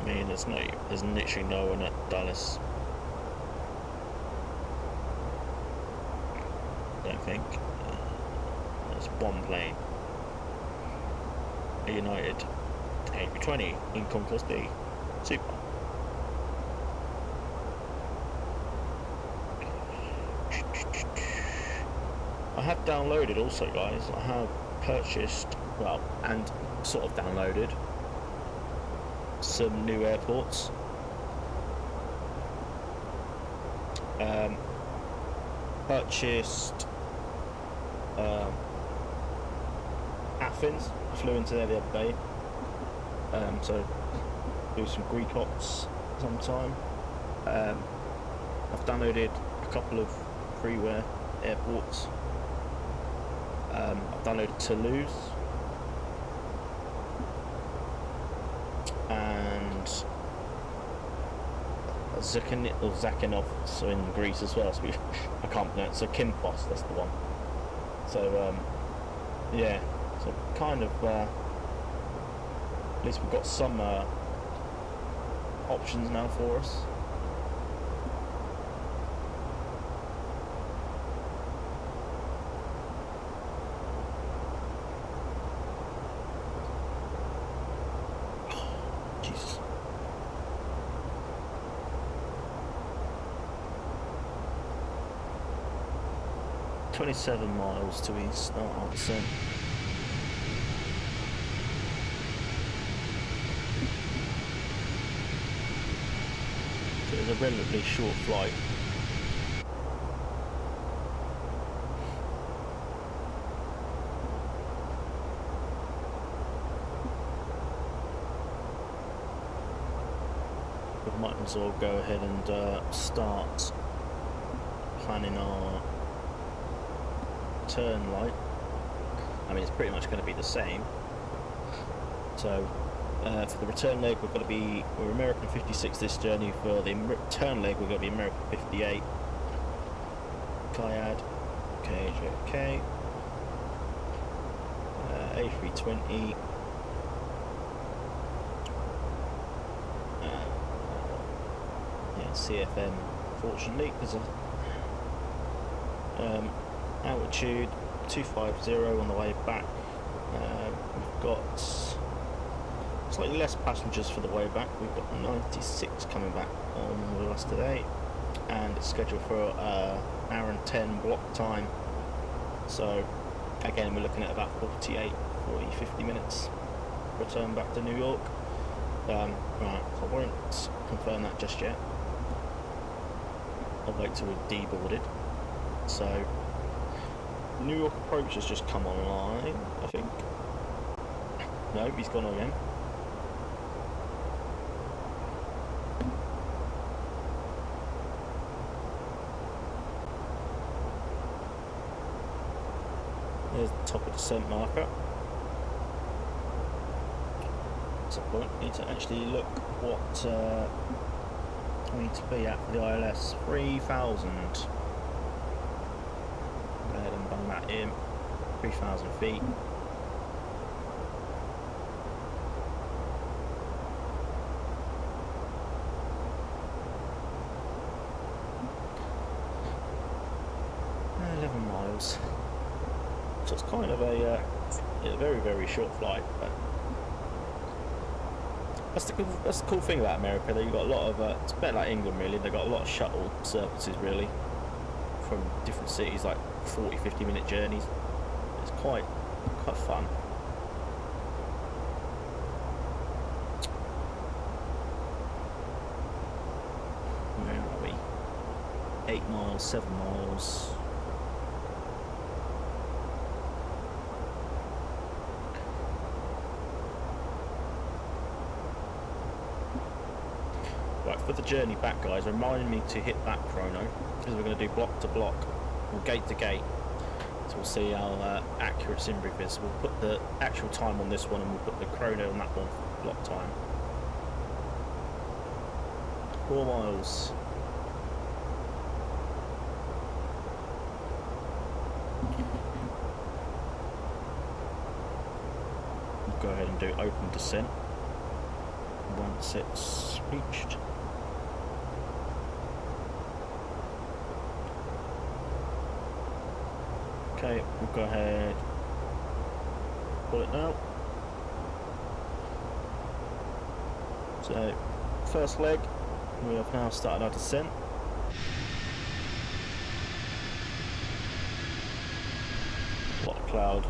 mean, there's literally no one at Dallas. I don't think. There's one plane. A United A320 in concourse D. Super. I have downloaded also, guys. I have purchased, well, and sort of downloaded some new airports. Purchased Athens. I flew into there the other day. So do some Greek ops sometime. I've downloaded a couple of freeware airports. I've downloaded Toulouse and Zakynthos, so in Greece as well. So I can't pronounce. So Kymphos, that's the one. So yeah, so kind of at least we've got some options now for us. Jesus. 27 miles to east, not answer. So it's a relatively short flight. We might as well go ahead and start planning our turn light. I mean, it's pretty much going to be the same. So for the return leg we're American 56 this journey. For the return leg we're going to be American 58. Kjfk-Kiad-Kjfk, A320, yeah, CFM fortunately, because of altitude 250 on the way back. We've got slightly less passengers for the way back. We've got 96 coming back on with us today, and it's scheduled for hour and 10 block time. So again, we're looking at about 50 minutes return back to New York. Right, so I won't confirm that just yet. I'll wait till we're deboarded. So New York approach has just come online, I think. No, he's gone again. There's the top of descent marker. So we need to actually look what we need to be at for the ILS. 3,000. Go ahead and bung that in. 3,000 feet. So it's kind of a very, very short flight, but that's the cool thing about America. That you've got a lot of it's better like England really. They've got a lot of shuttle services really from different cities, like 40-50 minute journeys. It's quite fun. Where are we? 8 miles, 7 miles. Right, for the journey back, guys, remind me to hit that chrono, because we're going to do block to block, or gate to gate. So we'll see how accurate Simbrief is. We'll put the actual time on this one, and we'll put the chrono on that one for block time. 4 miles. We'll go ahead and do open descent once it's reached. Okay, we'll go ahead, pull it now. So, first leg, we have now started our descent. A lot of cloud.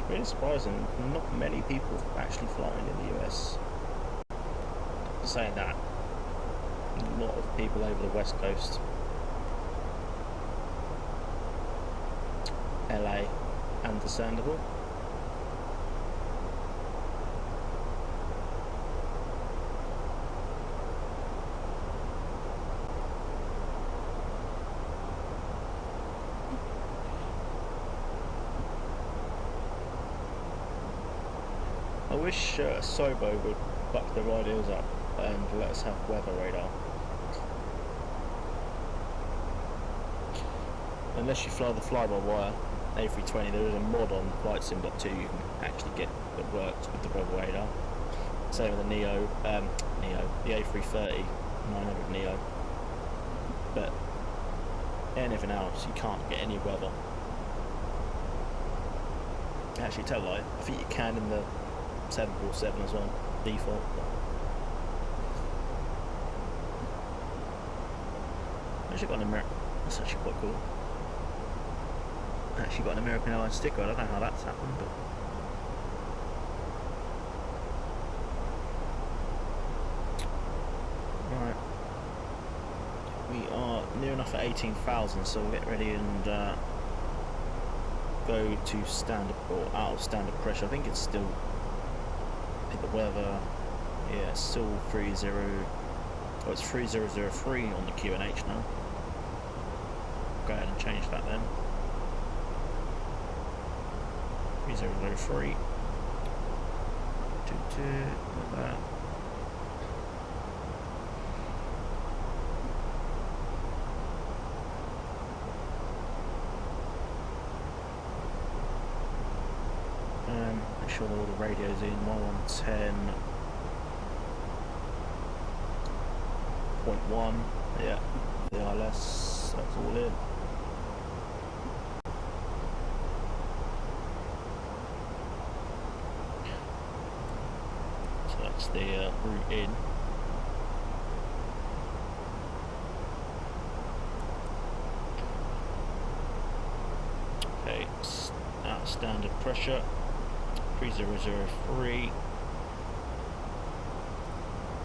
Really surprising, not many people actually flying in the US. Saying that, a lot of people over the west coast, LA, understandable. I wish Sobo would buck their ideas up and let us have weather radar. Unless you fly the fly-by-wire A320, there is a mod on Vatsim.2 you can actually get that works with the weather radar. Same with the the A330 900 Neo. But anything else, you can't get any weather. Actually, tell a lie, I think you can in the 747 as well, default. Actually got an American. That's actually quite cool. Actually got an American Airlines sticker. I don't know how that's happened, but right. We are near enough at 18,000, so we'll get ready and go to standard or out of standard pressure. I think it's still. I think the weather, yeah, it's still 30. Oh, it's 3003 on the QNH now. Go ahead and change that then. 3003. 22, like that. Make sure that all the radios in. 110.1. Yeah, the ILS, that's all in. So that's the route in. Okay, out of standard pressure. 3003.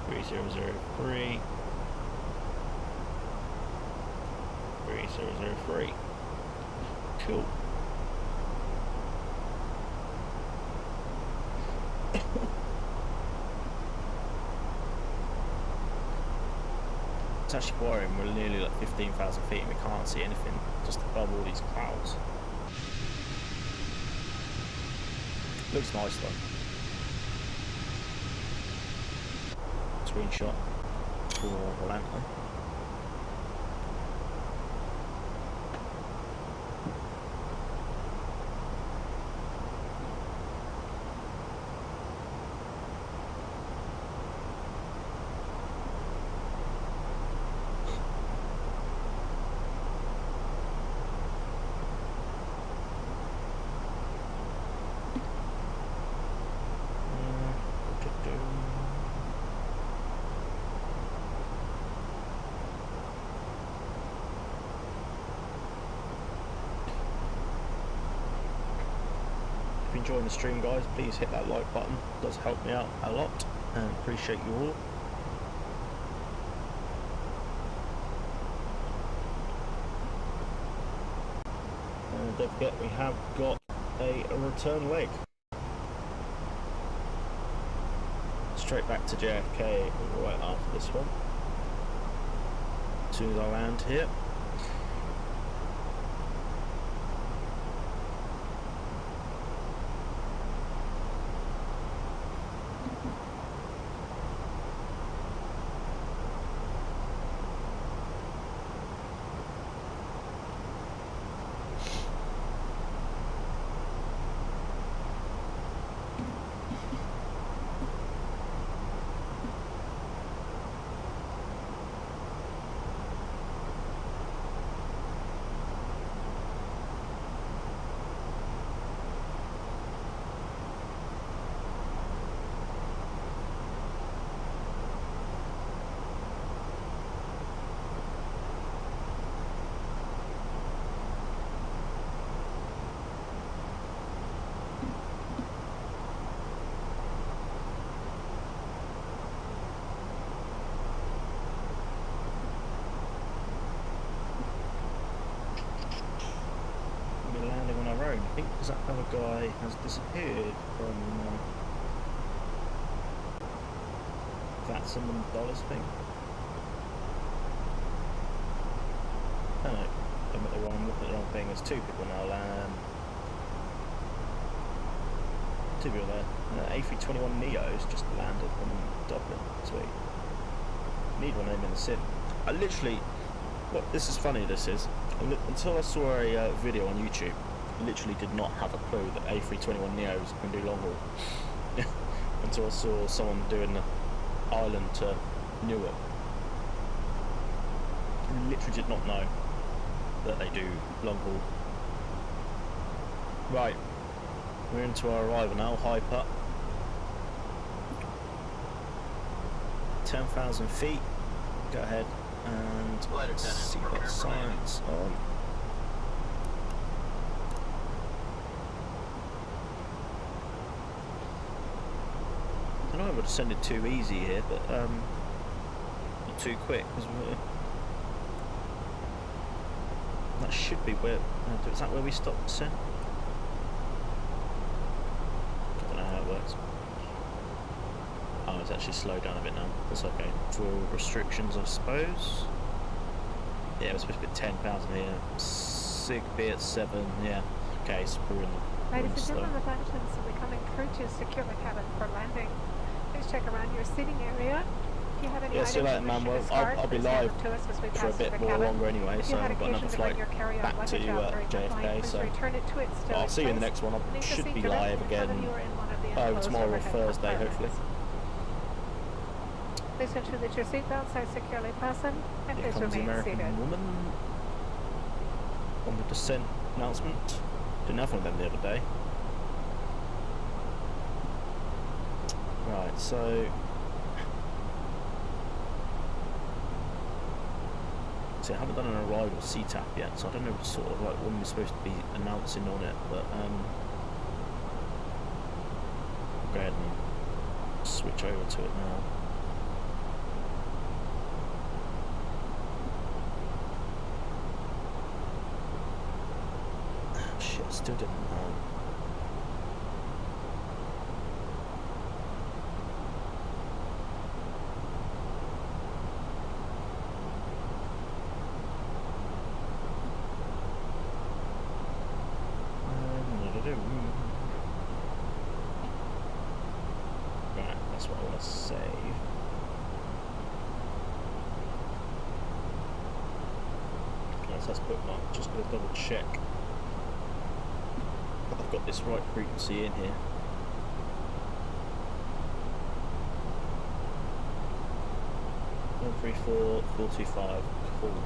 3003. 3003. Cool. It's actually worrying, we're nearly like 15,000 feet and we can't see anything just above all these clouds. Looks nice though. Screenshot for Orlando. enjoying the stream, guys, please hit that like button. It does help me out a lot, and appreciate you all. And don't forget, we have got a return leg. Straight back to JFK right after this one. As soon as I land here. I think because that other guy has disappeared from Vatsim and Dollars thing. Oh no, I'm looking at the wrong thing. There's two people now land. Two people there. A321 Neo's just landed from Dublin. Sweet. Need one of them in the sim. I literally, look, this is funny. This is until I saw a video on YouTube. Literally did not have a clue that A321 Neos can do long haul until I saw someone doing the Ireland to Newark. I literally did not know that they do long haul. Right, we're into our arrival now. Hyper 10,000 feet. Go ahead and see what science on. I don't know if I would send it too easy here, but not too quick, because that should be where. Is that where we stop the send? I don't know how it works. Oh, it's actually slowed down a bit now. That's okay. For restrictions, I suppose. Yeah, we're supposed to be at 10,000 here. Sig be at 7. Yeah. Okay, so we're in the. Ladies and gentlemen, the functions will be coming through to secure the cabin for landing. Please check around your seating area. If you have any see you later, man. Well, I'll be live for a bit more longer anyway, so I've got another flight back to JFK, so I'll see you in the next one. I should be live again tomorrow or Thursday, hopefully. Please ensure that your seatbelts are securely fastened, and Here please comes the remain American seated. woman on the descent announcement. Didn't have one of them the other day. Right, so I haven't done an arrival CTAP yet, so I don't know sort of like when we're supposed to be announcing on it, but I'll go ahead and switch over to it now. Shit, I still didn't know. Right, that's what I want to save. Okay, so that's bookmark. Just going to double check that I've got this right frequency in here. One 134 425. Cool.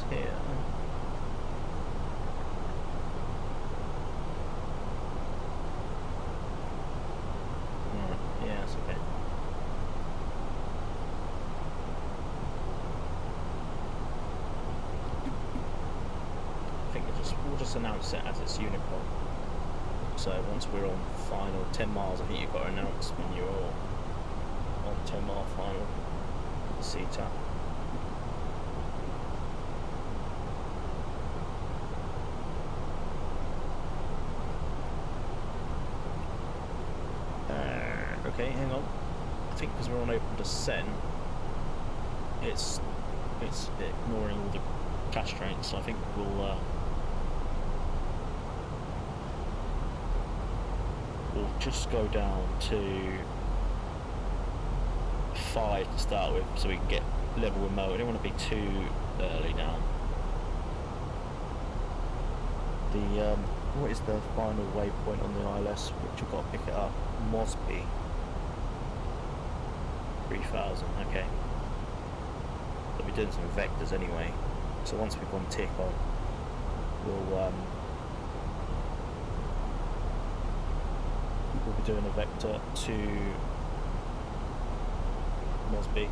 Here. Right, yeah, that's okay. think we'll just announce it as it's Unicorn. So once we're on final 10 miles, I think you've got to announce when you're on 10-mile final CTAP. Okay, hang on. I think because we're on open descent, it's ignoring all the constraints. So I think we'll just go down to 5 to start with, so we can get level with Mo. I don't want to be too early down. The what is the final waypoint on the ILS, which I've got to pick it up? Mosby. 3000, okay. But we're doing some vectors anyway, so once we've gone tick on, we'll be doing a vector to Mosby.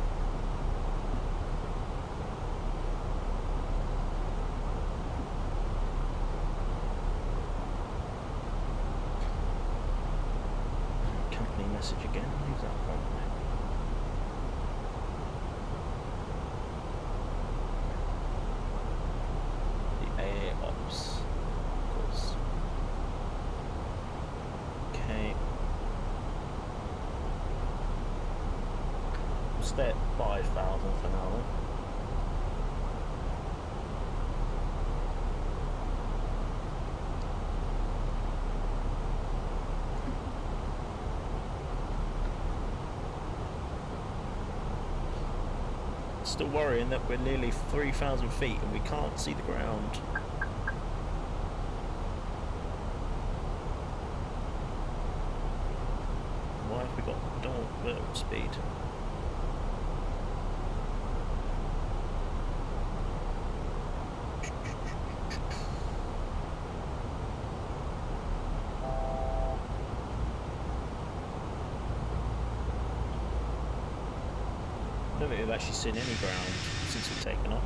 Company message again, leave that one. Ops, of course. Okay. We'll stay at 5,000 for now then. Still worrying that we're nearly 3,000 feet and we can't see the ground. Why have we got don't speed? I don't think we've actually seen any ground since we've taken off.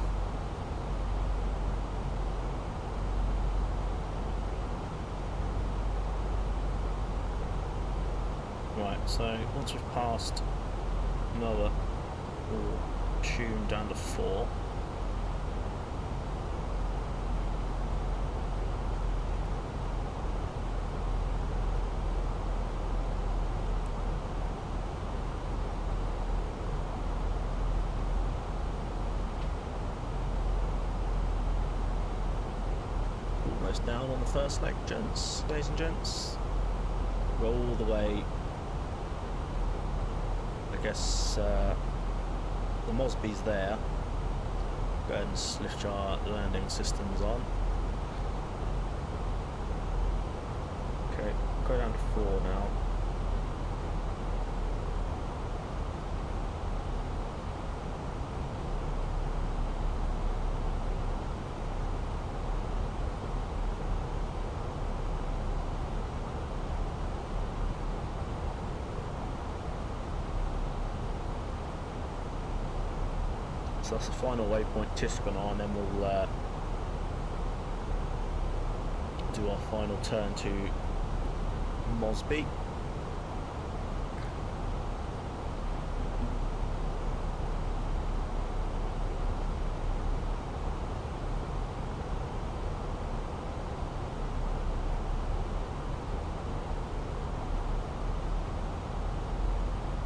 Right, so once we've passed another, we'll tune down to 4. Almost down on the first leg, gents, ladies and gents. We're all the way. I guess the Mosby's there. Go ahead and switch our landing systems on. Okay, go down to 4 now. So that's the final waypoint, Kjfk-Kiad-Kjfk, and then we'll do our final turn to Mosby.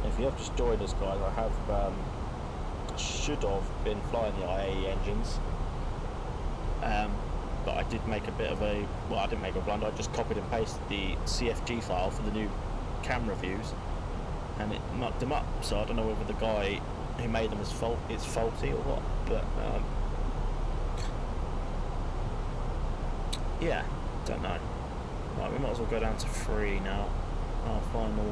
If you have just joined us, guys, I have should have been flying the IAE engines, but I did make a bit of a, well, I didn't make a blunder, I just copied and pasted the CFG file for the new camera views and it mucked them up, so I don't know whether the guy who made them is faulty or what, but yeah, don't know. Right, we might as well go down to 3 now, our final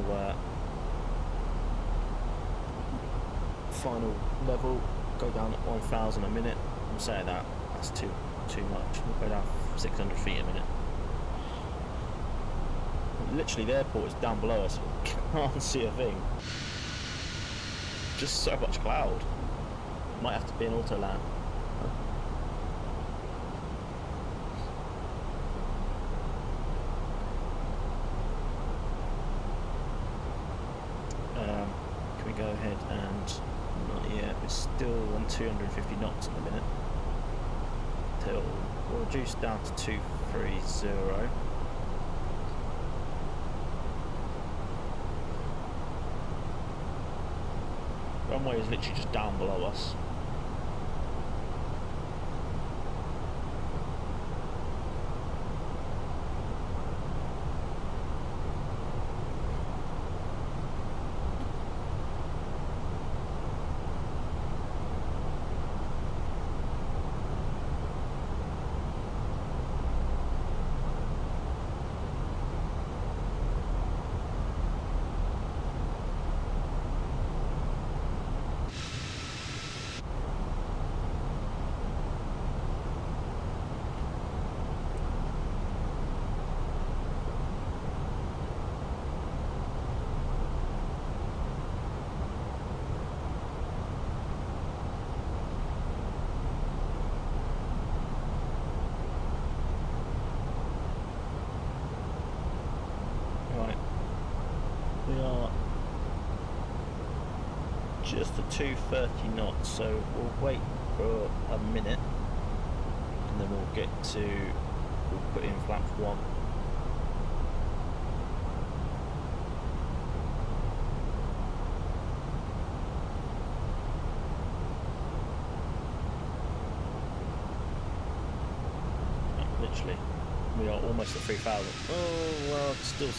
level, go down at 1,000 a minute. I'm saying that's too much. We'll go down 600 feet a minute. Literally the airport is down below us, we can't see a thing. Just so much cloud. Might have to be an auto land. still on 250 knots at the minute. Till we'll reduce down to 230. Runway is literally just down below us. We are just at 230 knots, so we'll wait for a minute and then we'll put in flaps 1. Literally, we are almost at 3,000. Oh, well, it's still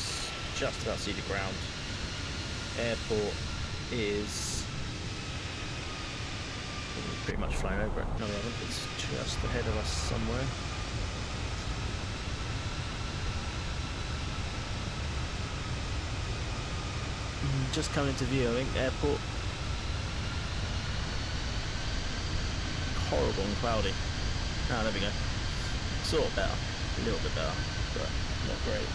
just about to see the ground. Airport is pretty much flown over it. No, we haven't. It's just ahead of us somewhere. Just coming into view, I think. Airport. Horrible and cloudy. Ah, there we go. Sort of better. A little bit better, but not great.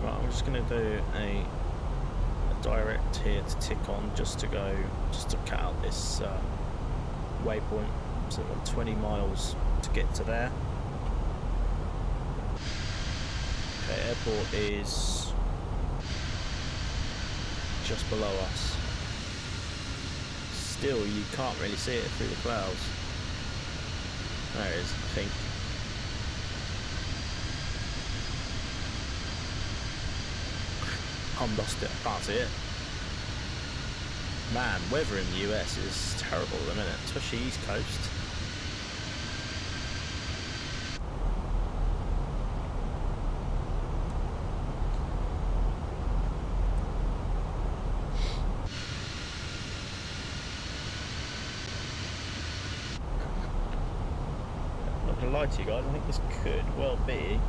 I'm just going to do a direct here to tick on just to cut out this waypoint. So I've got 20 miles to get to there. Okay, airport is just below us. Still, you can't really see it through the clouds. There it is, I think. I've lost it, I can't see it. Man, weather in the US is terrible at the minute, especially East Coast. Not gonna lie to you guys, I think this could well be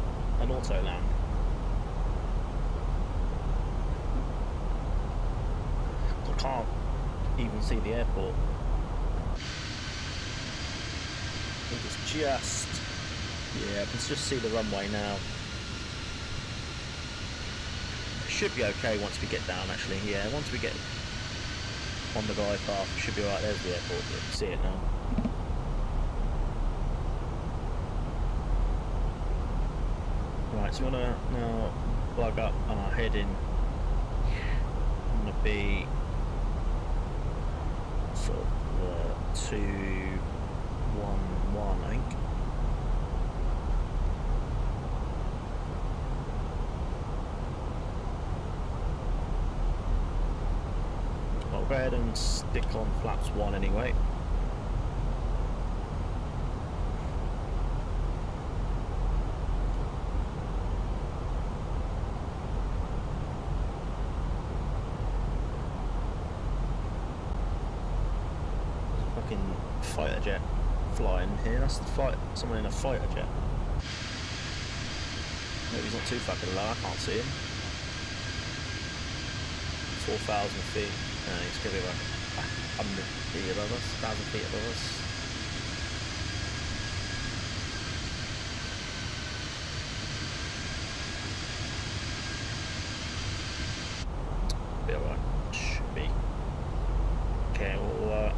an auto land. Can't even see the airport. I think it's just, yeah, I can just see the runway now. It should be okay once we get down, actually. Yeah, once we get on the glide path, it should be alright. There's the airport, you can see it now. Right, so we're gonna now plug up on our heading. I'm gonna be sort of 211, I think. I'll go ahead and stick on flaps 1 anyway. Fighter jet flying here. That's the fight. Someone in a fighter jet. No, he's not too fucking low. I can't see him. 4,000 feet. No, he's gonna be like 100 feet above us, 1,000 feet above us. Be alright. Should be. Okay, we'll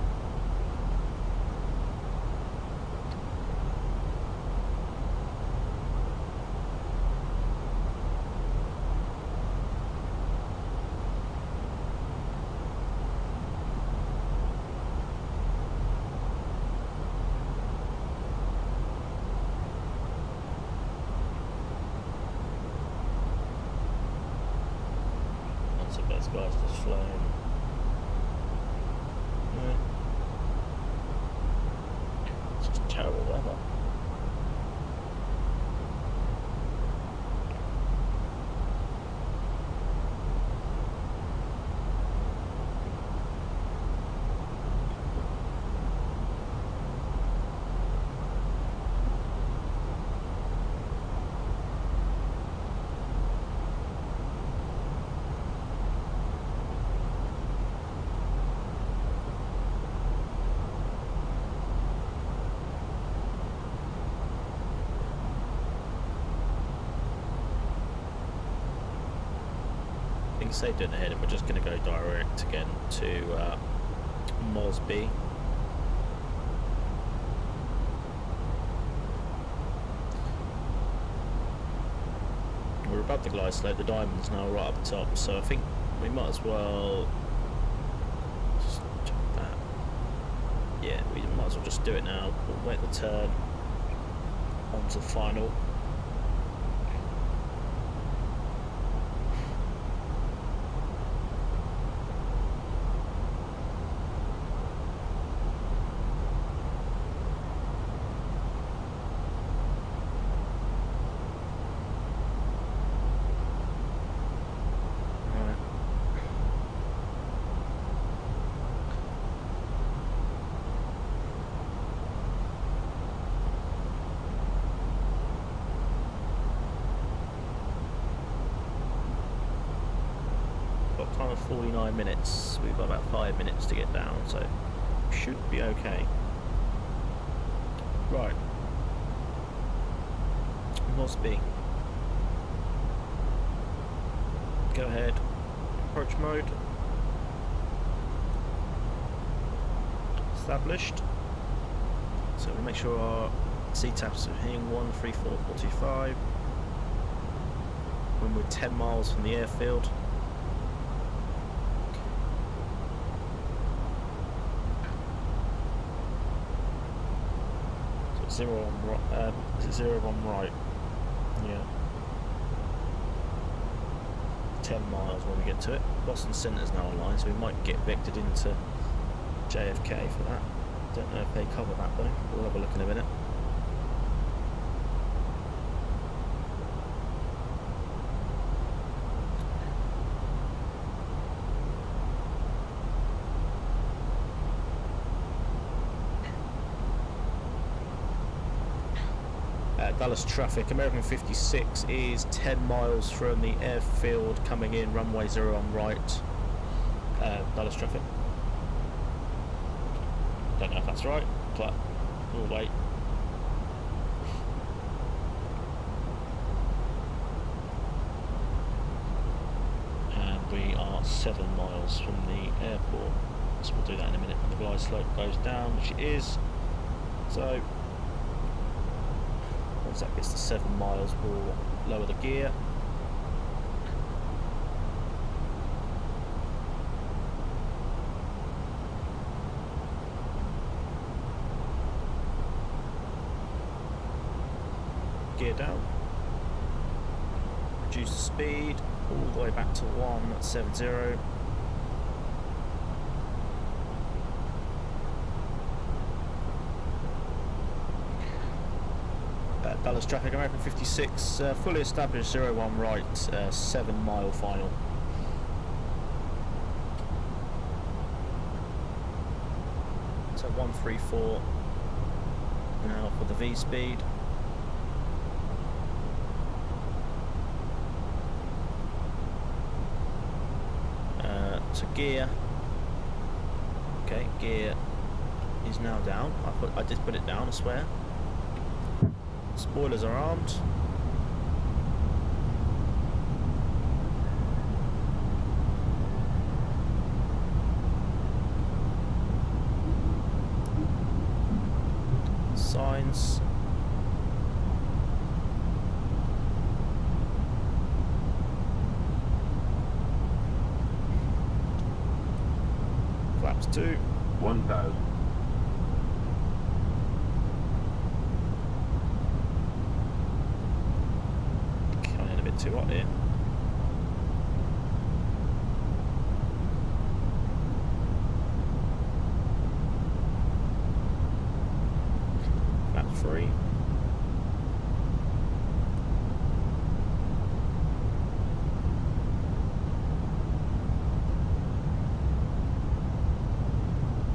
guy's just flown. Yeah. It's just terrible weather. Saved it ahead, and we're just going to go direct again to Msfs. We're above the glide slope, the diamond's now right up the top, so I think we might as well just check that. Yeah, we might as well just do it now. We'll make the turn onto the final. Time of 49 minutes. We've got about 5 minutes to get down, so should be okay. Right. Msfs. Go ahead. Approach mode. Established. So we make sure our CTAPs are hitting 134.45 when we're 10 miles from the airfield. Zero on right. Is it 0 on right? Yeah. 10 miles when we get to it. Boston Centre's now online, so we might get vectored into JFK for that. Don't know if they cover that though. We'll have a look in a minute. Dallas traffic, American 56 is 10 miles from the airfield coming in, runway 0 on right. Dallas traffic. Don't know if that's right, but we'll wait. And we are 7 miles from the airport, so we'll do that in a minute when the glide slope goes down, which it is. So once that gets to 7 miles, we'll lower the gear. Gear down. Reduce the speed all the way back to 170. Dallas traffic, American 56, fully established 01 right, 7 mile final. So 134 now for the V speed. So gear, okay, gear is now down. I just put it down, I swear. Spoilers are armed. Signs. Flaps 2. 1,000. Coming in a bit too hot here. 3.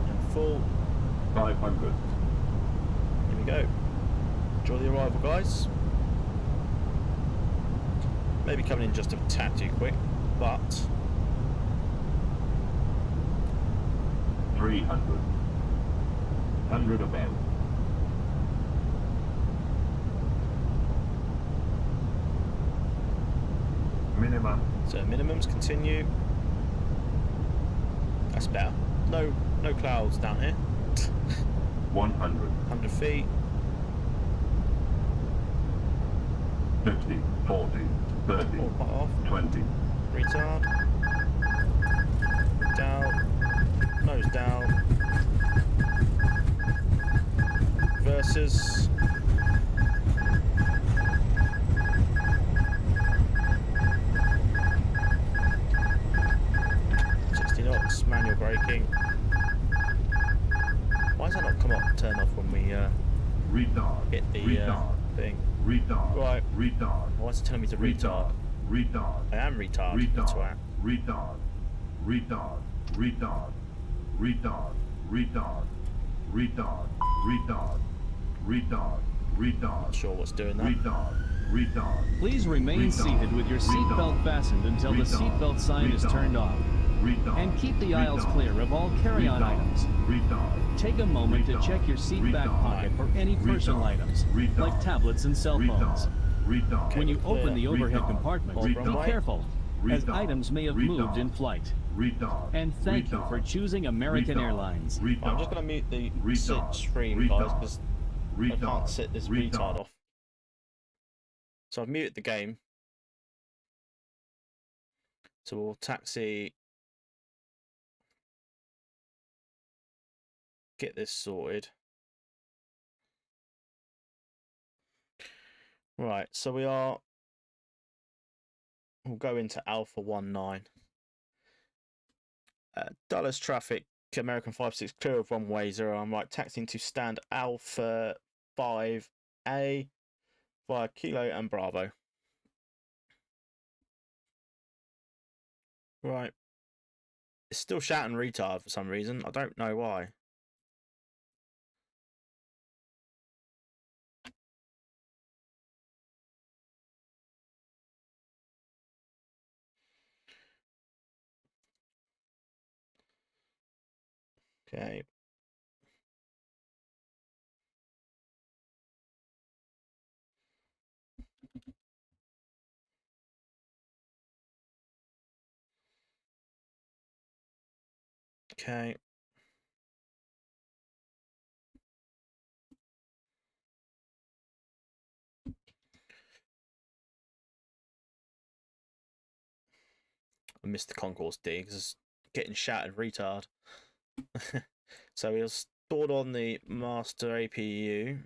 And full. 500. Here we go. Enjoy the arrival, guys. Maybe coming in just a tad too quick, but 300. 100 above. Minimum. so minimums continue. That's better. No clouds down here. 100. 100 feet. 50. 40. 30. All quite off. 20. Retard. Down. Nose down. Versus. Knots, manual braking. Why does that not come up, turn off when we Retard. hit the Retard. thing? Retard. Right. Retard. Why is it telling me to retard? Retard. I am retard. That's why. Retard. Retard. Retard. Retard. Retard. Retard. Retard. Retard. Retard. Not sure what's doing that. Retard. Retard. Please remain Retard. seated with your seatbelt Retard. fastened until the Retard. seatbelt sign is Retard. turned off. Retard. And keep the aisles Retard. clear of all carry-on Retard. items. Retard. Take a moment to Retard. check your seat back Retard. pocket for any personal Retard. items, Retard. like tablets and cell phones. Retard. When you Clear. open the overhead Retard. compartment, Retard. be careful, as Retard. items may have moved in flight. Retard. And thank you Retard. for choosing American Retard. Airlines. Retard. I'm just going to mute the Retard. sit stream, guys, Retard. because I Retard. can't sit this retard Retard. off. So I've muted the game. So we'll taxi. Get this sorted. Right, so we'll go into Alpha 19. Dallas traffic, American 56, clear of runway 0. I'm right, taxiing to stand Alpha 5A via Kilo and Bravo. Right. It's still shouting retard for some reason. I don't know why. Okay. Okay. I missed the concourse D because it's getting shattered retard. So we'll stored on the master APU.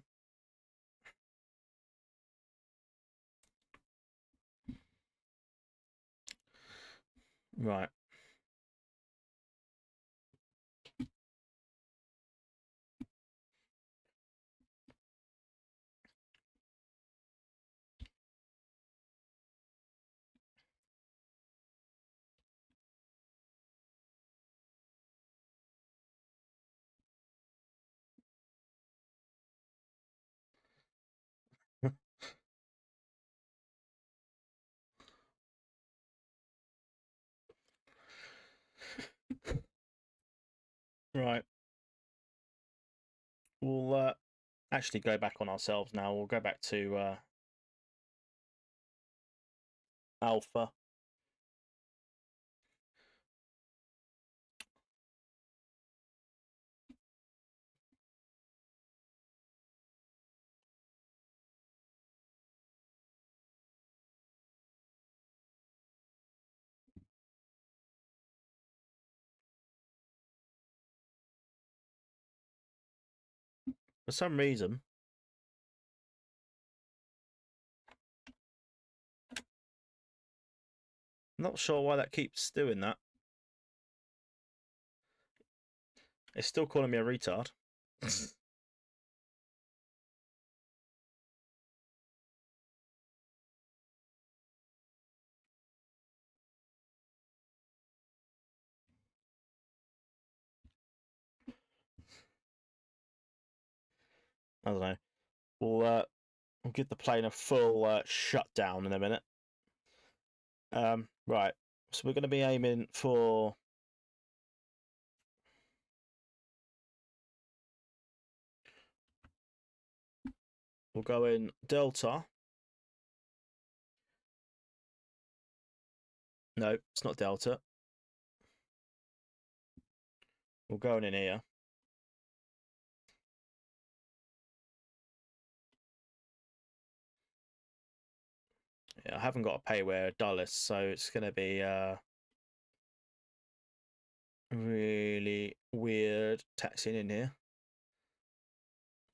Right. Right. We'll actually go back on ourselves now. We'll go back to Alpha. For some reason, not sure why that keeps doing that. It's still calling me a retard. I don't know. We'll give the plane a full shutdown in a minute. Right, so we're going to be aiming for we'll go in Delta. No, it's not Delta. We'll go in here. Yeah, I haven't got a payware Dulles, so it's going to be really weird taxiing in here.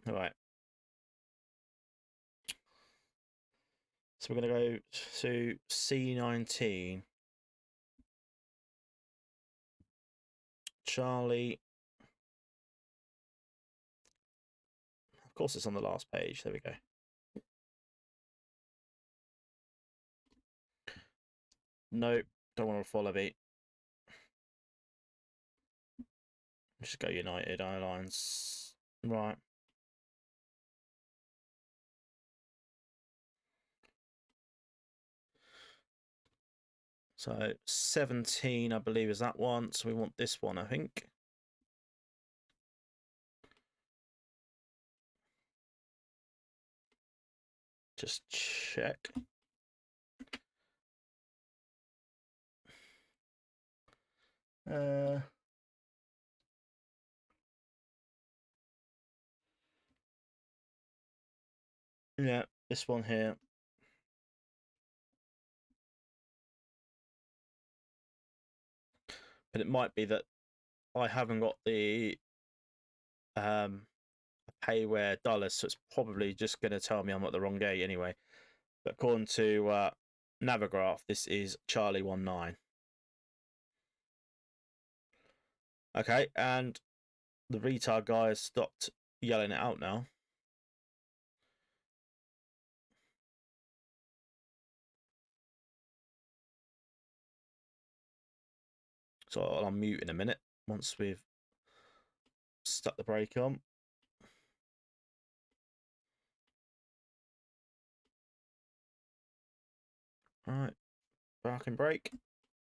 All right. So we're going to go to C19. Charlie. Of course, it's on the last page. There we go. Nope, don't want to follow beat. Just go United Airlines. Right. So 17, I believe, is that one. So we want this one, I think. Just check. Yeah, this one here. But it might be that I haven't got the payware Dulles, so it's probably just going to tell me I'm at the wrong gate anyway. But according to Navigraph, this is Charlie 19. Okay, and the retard guy has stopped yelling it out now. So I'll unmute in a minute once we've stuck the brake on. All right, parking brake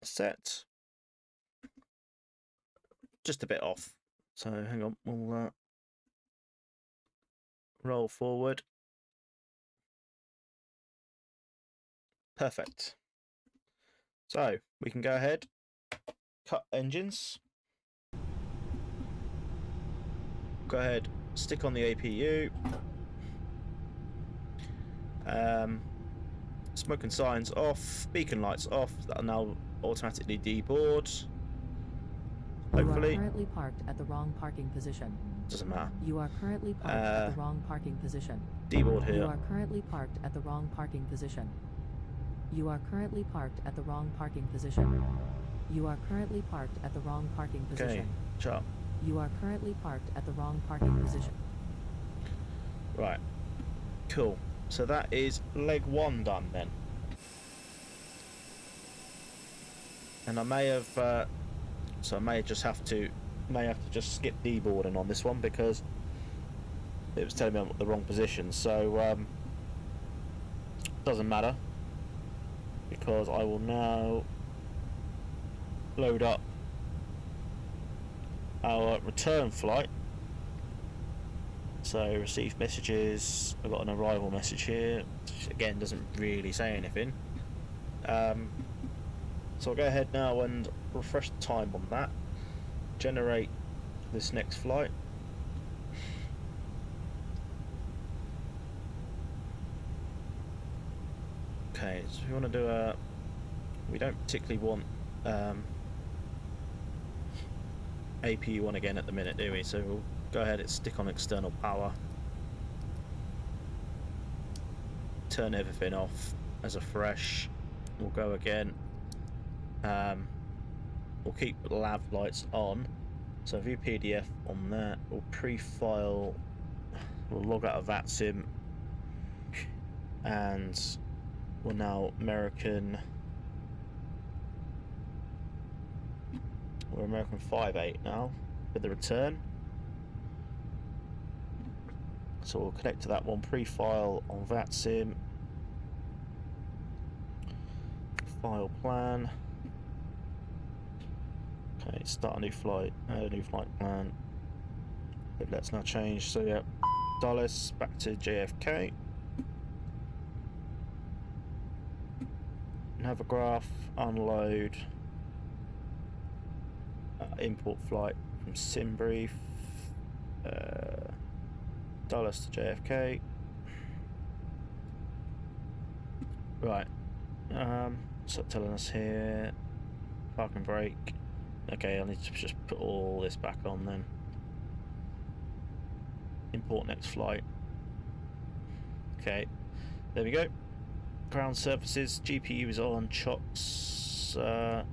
set. Just a bit off. So hang on, we'll roll forward. Perfect. So we can go ahead, cut engines. Go ahead, stick on the APU. Smoke and signs off, beacon lights off. That'll now automatically deboard. Hopefully. You are currently parked at the wrong parking position. Doesn't matter. You are currently parked at the wrong parking position. Deboard here. You are currently parked at the wrong parking position. You are currently parked at the wrong parking position. You are currently parked at the wrong parking position. Okay, sharp. You are currently parked at the wrong parking position. Right. Cool. So that is leg one done then. And I may have so I may just have to just skip deboarding on this one because it was telling me I'm at the wrong position. So doesn't matter because I will now load up our return flight. So receive messages. I've got an arrival message here, which again doesn't really say anything. So I'll go ahead now and refresh the time on that. Generate this next flight. Okay, so we want to do a. We don't particularly want APU1 again at the minute, do we? So we'll go ahead and stick on external power. Turn everything off as a fresh. We'll go again. We'll keep the lav lights on. So view PDF on that. We'll pre-file. We'll log out of Vatsim. And we're now American. We're American 58 now with the return. So we'll connect to that one, pre-file on Vatsim. File plan. Okay, start a new flight, add a new flight plan. But let's now change, so yeah, Dallas back to JFK. Navigraph, unload. Import flight from Simbrief. Dallas to JFK. Right. So telling us here, park and brake. Okay, I need to just put all this back on then. Import next flight. Okay, there we go. Ground surfaces, GPU is on, chocks. Right.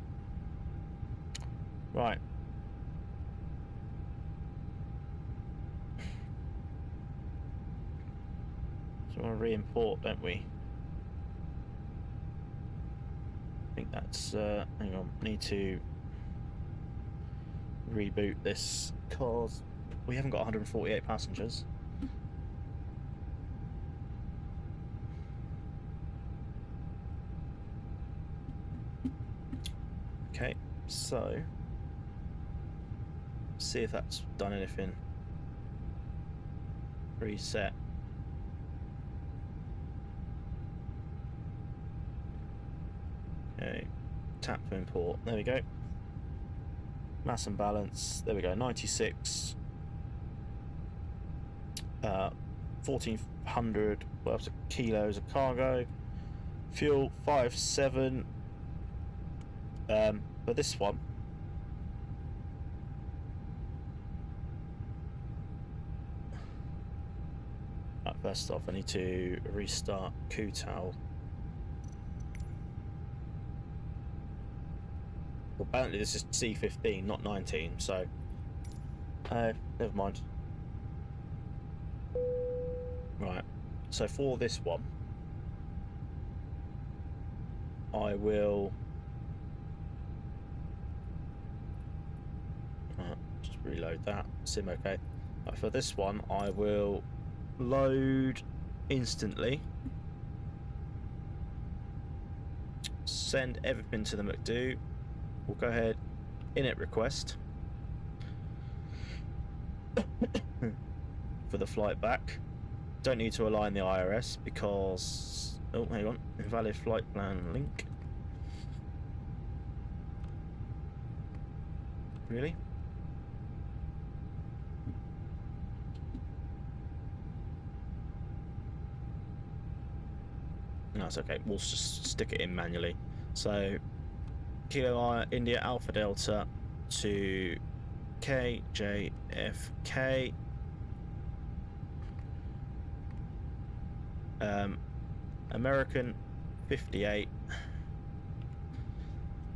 So we want to re-import, don't we? I think that's, hang on, need to reboot this because we haven't got 148 passengers. Okay, so see if that's done anything. Reset. Okay, tap to import. There we go. Mass and balance. There we go. 96. 1,400 kilos of cargo. Fuel 57. But this one. Right, first off, I need to restart Kjfk-Kiad-Kjfk. Well, apparently this is C15, not 19, so never mind. Right, so for this one, I will just reload that. Sim okay. Right, for this one, I will load instantly. Send everything to the McDo. We'll go ahead, init request for the flight back. Don't need to align the IRS because, oh, hang on, invalid flight plan link. Really? No, it's okay. We'll just stick it in manually. So, Kilo India Alpha Delta to Kjfk. American 58.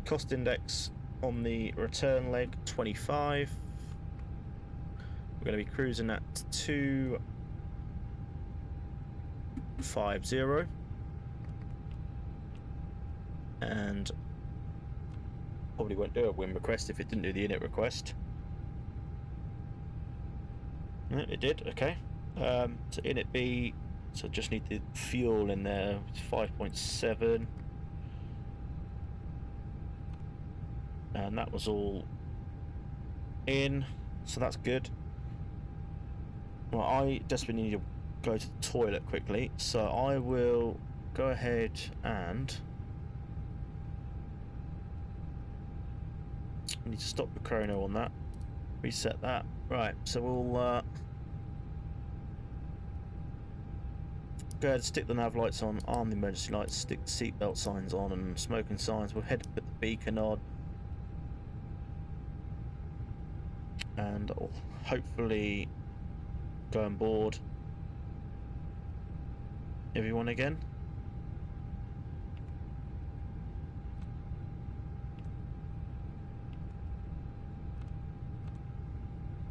Cost index on the return leg 25. We're going to be cruising at 250. And probably won't do a win request if it didn't do the init request. No, it did, okay. So init B, so just need the fuel in there, it's 5.7. And that was all in, so that's good. Well, I desperately need to go to the toilet quickly, so I will go ahead and I need to stop the chrono on that, reset that. Right, so we'll go ahead and stick the nav lights on, arm the emergency lights, stick the seatbelt signs on and smoking signs. We'll head put the beacon on and I'll hopefully go on board everyone again.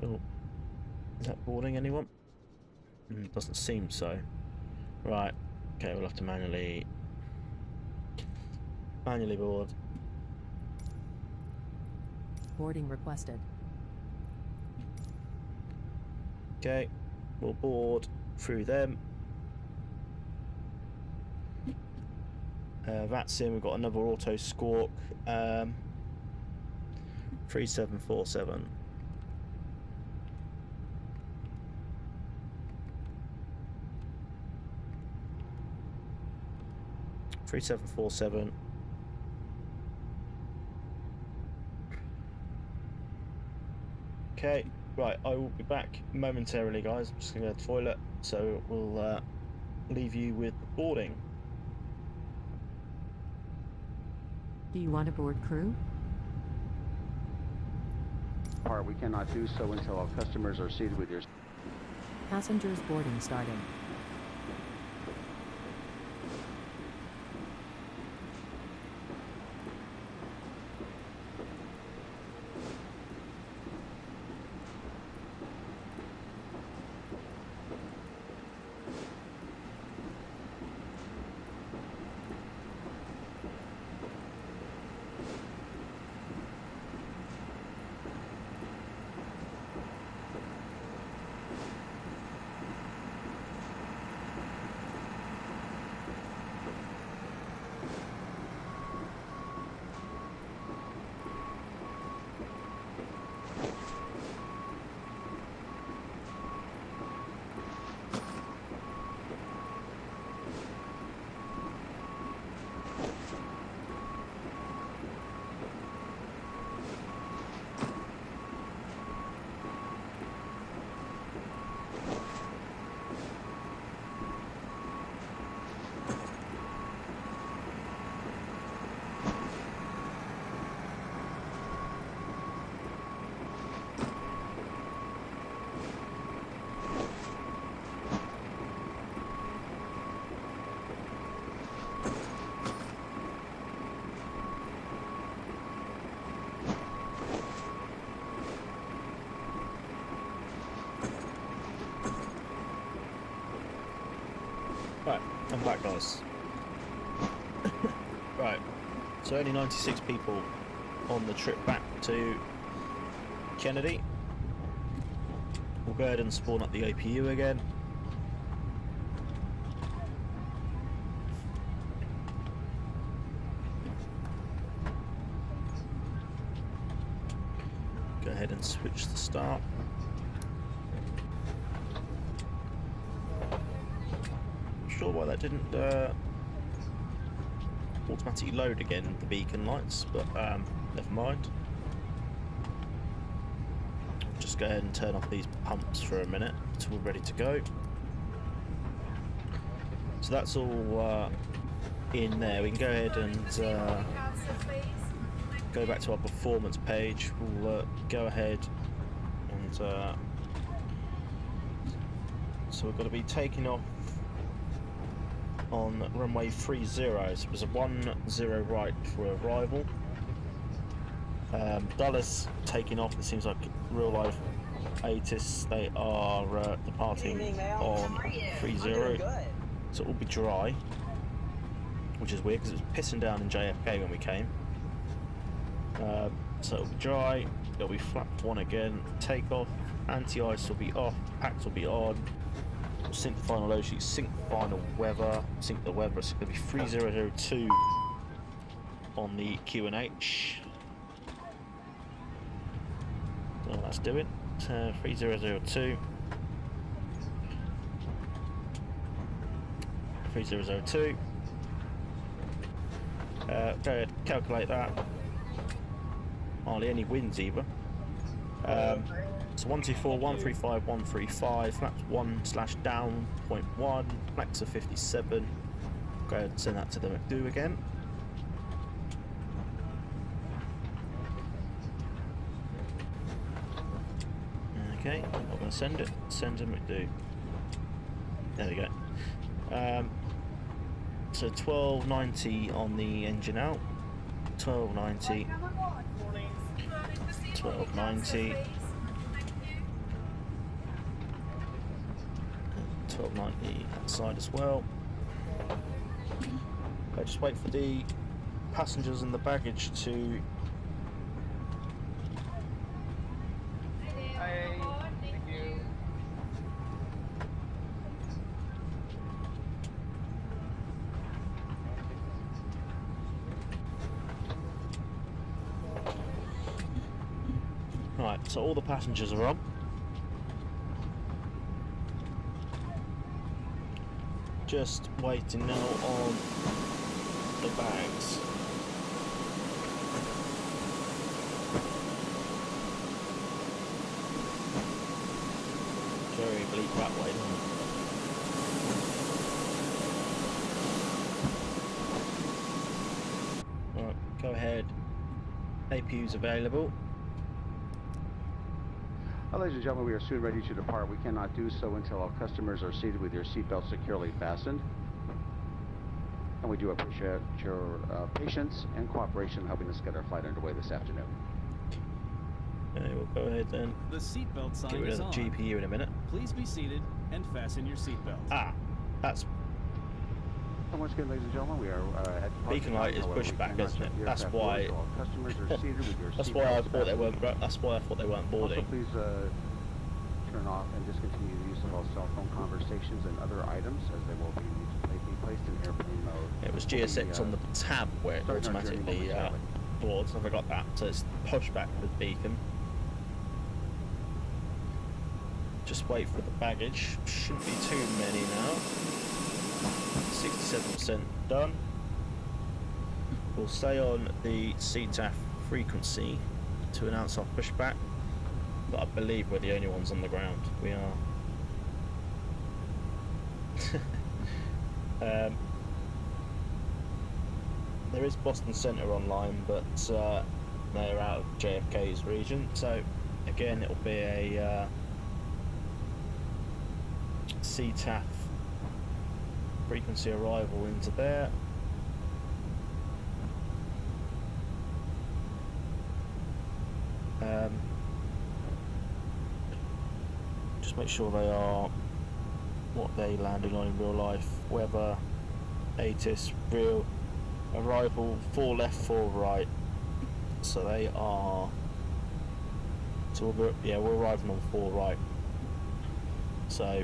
Oh, is that boarding anyone? Doesn't seem so. Right, okay, we'll have to manually board. Boarding requested. Okay, we'll board through them. Vatsim, we've got another auto squawk. 3747. Okay, right, I will be back momentarily, guys. I'm just going to go to the toilet, so we'll leave you with boarding. Do you want to board crew? We cannot do so until all customers are seated with your... Passengers boarding starting. Right, I'm back, guys. Right, so only 96 people on the trip back to Kennedy. We'll go ahead and spawn up the APU again. Go ahead and switch the start. Sure why that didn't automatically load again, the beacon lights, but never mind. Just go ahead and turn off these pumps for a minute until we're ready to go. So that's all in there. We can go ahead and go back to our performance page. We'll go ahead and so we're going to be taking off on runway 30, so it was a 10 right for arrival. Dulles taking off. It seems like real life ATIS. They are departing on 30, so it will be dry, which is weird because it was pissing down in JFK when we came. So it'll be dry. It'll be flap 1 again. Takeoff. Anti-ice will be off. Packs will be on. Sync the final load sheet, sync the final weather, sync the weather. It's going to be 3002 on the QNH. Don't know what that's doing. 3002. 3002. Go ahead, calculate that. Hardly any winds either. So 124, 135, 135, flaps 1/down 0.1, flex of 57. Go ahead and send that to the McDo again. Okay, I'm not going to send it. Send to McDo. There we go. So 1290 on the engine out. 1290. 1290. 1290 that side as well. I just wait for the passengers and the baggage to Right, so all the passengers are on. Just waiting now on the bags. Very bleak that way, isn't it? Right, go ahead. APU's available. Ladies and gentlemen, we are soon ready to depart. We cannot do so until all customers are seated with your seatbelts securely fastened. And we do appreciate your patience and cooperation in helping us get our flight underway this afternoon. Okay, we'll go ahead then. The seatbelt Get sign rid is of the on. GPU in a minute. Please be seated and fasten your seatbelt. Ah, that's And once again, ladies and gentlemen, we are at beacon light is pushed back, isn't it? That's why. All customers are seated with your That's why I seatbelts thought they fastened. weren't. That's why I thought they weren't Also, boarding. please turn off and discontinue the use of all cell phone conversations and other items, as they will be placed in airplane mode. It was We'll be, GSX on the tab where it starting our journey automatically momentarily. boards. I forgot that, so it's pushed back with beacon. Just wait for the baggage. Shouldn't be too many now. 67% done. We'll stay on the CTAF frequency to announce our pushback, but I believe we're the only ones on the ground. We are. There is Boston Center online, but they're out of JFK's region, so again it'll be a CTAF frequency arrival into there. Just make sure they are what they landing on in real life. Weather, ATIS, real arrival, 4 left, 4 right. So they are. So we're arriving on 4 right. So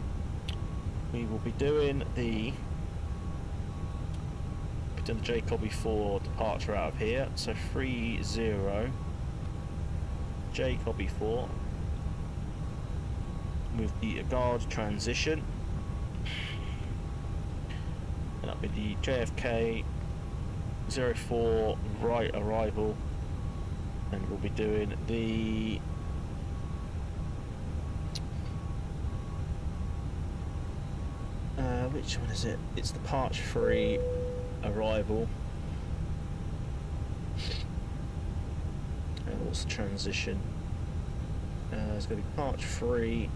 we will be doing the J-Copy-4 departure out of here. So 30 J-Copy-4 with the guard transition. And that'll be the JFK-04 right arrival, and we'll be doing the which one is it? It's the departure 3 arrival. And what's the transition? It's going to be departure 3.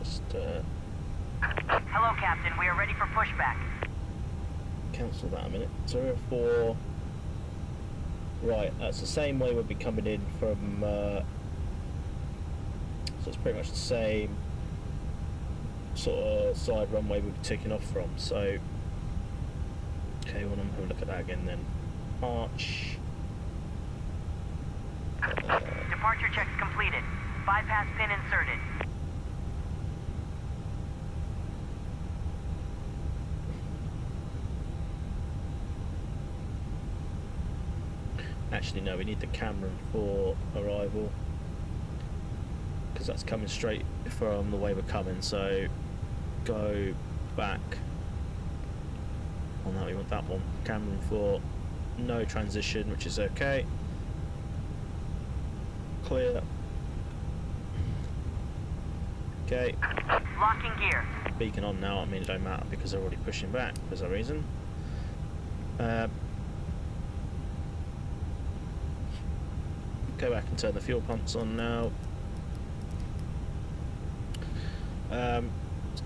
Just Hello, Captain. We are ready for pushback. cancel that a minute. 04. Right, that's the same way we'll be coming in from. So it's pretty much the same sort of side runway we'll be taking off from. So, okay, we'll have a look at that again then. March. Departure checks completed. Bypass pin inserted. Actually, no, we need the Cameron for arrival, because that's coming straight from the way we're coming. So go back on that. We want that one. Cameron for no transition, which is okay. Clear. Okay. Locking gear. Beacon on now. I mean, it don't matter because they're already pushing back for some reason. Go back and turn the fuel pumps on now.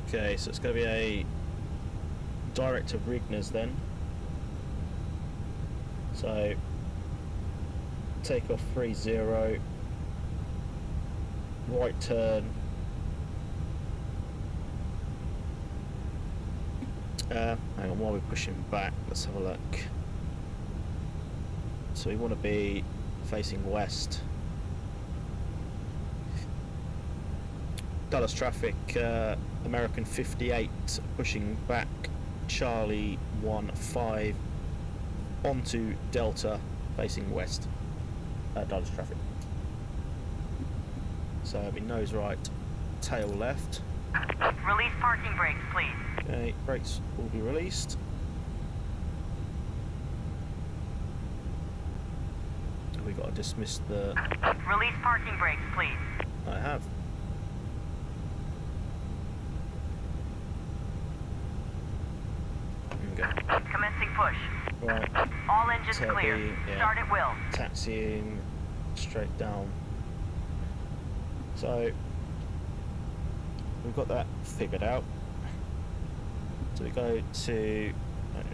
Okay, so it's going to be a direct to Rigners then. So take off 30, right turn. Hang on, while we're pushing back, let's have a look. So we want to be facing west. Dallas traffic, American 58 pushing back, Charlie 15 onto Delta facing west, Dulles traffic. So it'll be nose right, tail left. Release parking brakes, please. Okay, brakes will be released. We've got to dismiss the... Release parking brakes, please. I have. There we go. Commencing push. Right. All engines So clear. yeah, Start at will. taxiing straight down. So we've got that figured out. So we go to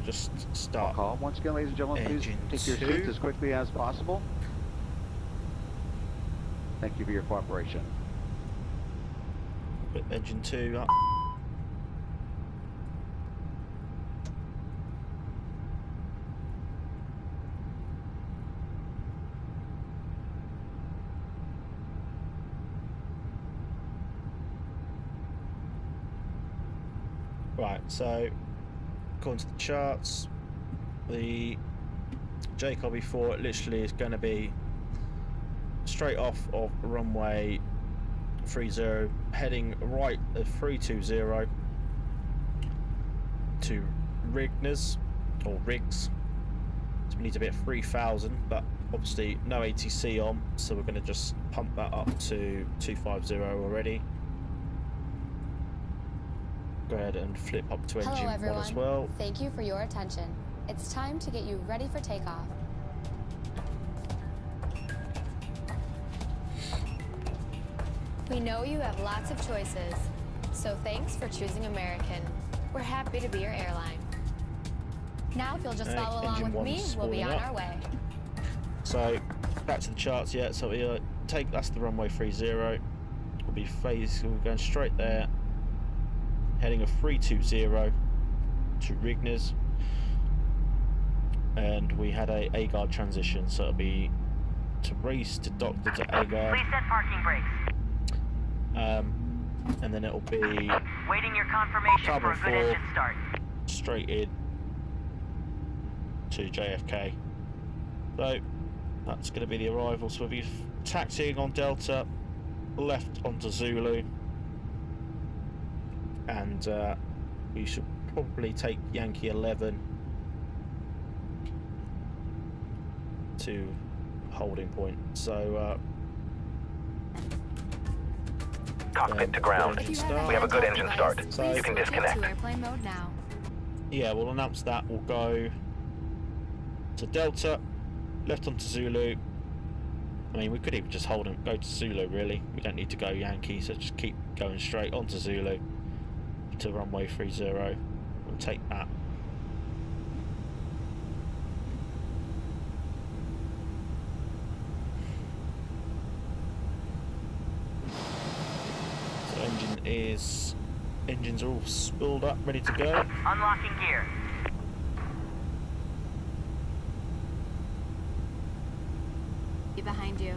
just start. Call. Once again, ladies and gentlemen, please Engine take your 2. seats as quickly as possible. Thank you for your cooperation. Put engine 2 up. Right, so according to the charts, the Kjfk-Kiad-Kjfk literally is going to be straight off of runway 30, heading right at 320 to Rignes or Riggs. So we need to be at 3000, but obviously no ATC on, so we're going to just pump that up to 250 already. Go ahead and flip up to engine 1 as well. Thank you for your attention. It's time to get you ready for takeoff. We know you have lots of choices, so thanks for choosing American. We're happy to be your airline. Now, if you'll just follow along with me, we'll be on our way. So, back to the charts, yeah. So we that's the runway 30. We'll be we're going straight there, heading a 320 to Rignes, and we had a A-guard transition, so it'll be to race to doctor to A-guard. Please set parking brakes. And then it'll be Waiting your confirmation for a good engine start. straight in to JFK. So that's going to be the arrival. So we'll be taxiing on Delta, left onto Zulu, and we should probably take Yankee 11 to holding point. So cockpit to ground. We have a good engine start. So You can disconnect. To airplane mode now. yeah, we'll announce that. We'll go to Delta, left onto Zulu. I mean, we could even just hold and go to Zulu, really. We don't need to go Yankee, so just keep going straight onto Zulu to runway 30. We'll take that. So engines are all spooled up, ready to go. Unlocking gear. Behind you.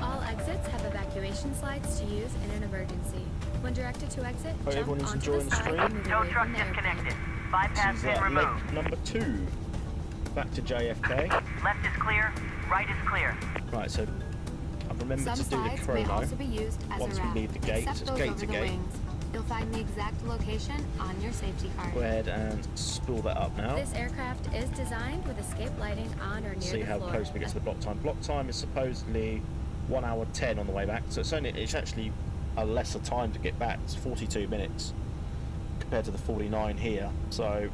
All exits have evacuation slides to use in an emergency. When directed to exit, Hope jump everyone is onto enjoying the the side stream. and move No away truck from the airplane. disconnected. Bypass This is pin removed. leg number 2. Back to JFK. Left is clear. Right is clear. Right, so I've remembered Some to do the slides may chrono also be used as once a we wrap, leave the gate. except It's those gate over to the gate. wings. You'll find the exact location on your safety card. Go ahead and spool that up now. This aircraft is designed with escape lighting on or near See the how floor. close we get to the block time. Block time is supposedly 1 hour 10 on the way back, so it's actually a lesser time to get back. It's 42 minutes compared to the 49 here. So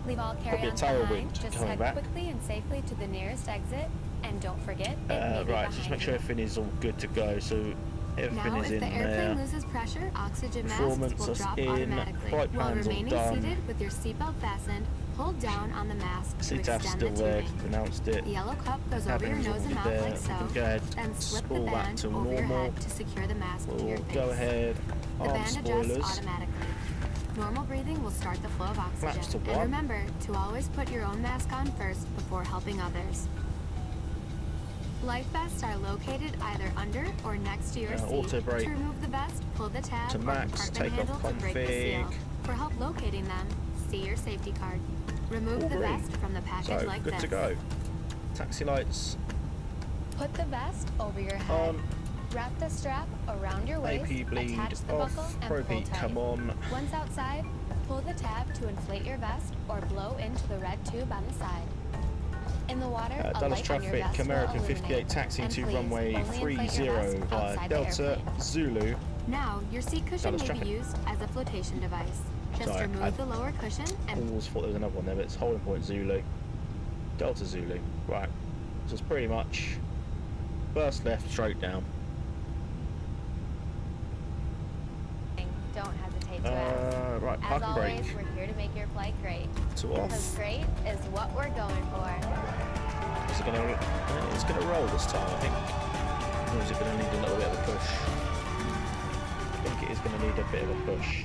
Leave all probably a carry-ons behind. tailwind Just coming head back. quickly and safely to the nearest exit, and don't forget it may be Right, just behind make sure you. everything is all good to go. So everything Now, is if in the airplane there. loses pressure, oxygen masks Performance will is drop in, automatically. flight While plans all remaining done. seated with your seatbelt fastened, hold down on the mask to CTAF's extend still the there, tubing. announced it. The yellow cup goes over your Cabin's nose and already mouth there. like We so. can go ahead Then slip the spool that band to over your normal. head to secure the mask to your We'll face. go ahead, The arm band adjusts spoilers. automatically. Normal breathing will start the flow of Flaps to oxygen. And one. remember to always put your own mask on first before helping others. Life vests are located either under or next to your seat. auto brake To remove the vest, pull the tab to or max, compartment take handle off to break the seal. config. For help locating them, see your safety card. Remove All the green. vest from the package So, like good this. to go. Taxi lights Put the vest over your head. on. Wrap the strap around your waist, AP bleed attach the off. buckle, and Pro pull beat, tight. come on. Once outside, pull the tab to inflate your vest or blow into the red tube on the side. In the water, a Dallas light on your traffic, vest American will 58 illuminate. taxiing And to please, runway only inflate 30 your vest via outside the Delta airplane. Zulu. Now, your seat cushion Dallas may traffic. be used as a flotation device. Just Sorry, remove I the lower cushion and always thought there was another one there, but it's holding point Zulu. Delta Zulu. Right. So it's pretty much first left, straight down. don't hesitate to ask. Right, As park and always, brake. we're here to make your flight great. To Because off. great is what we're going for. Is it gonna? It's gonna roll this time, I think. Or is it gonna need a little bit of a push? I think it is gonna need a bit of a push.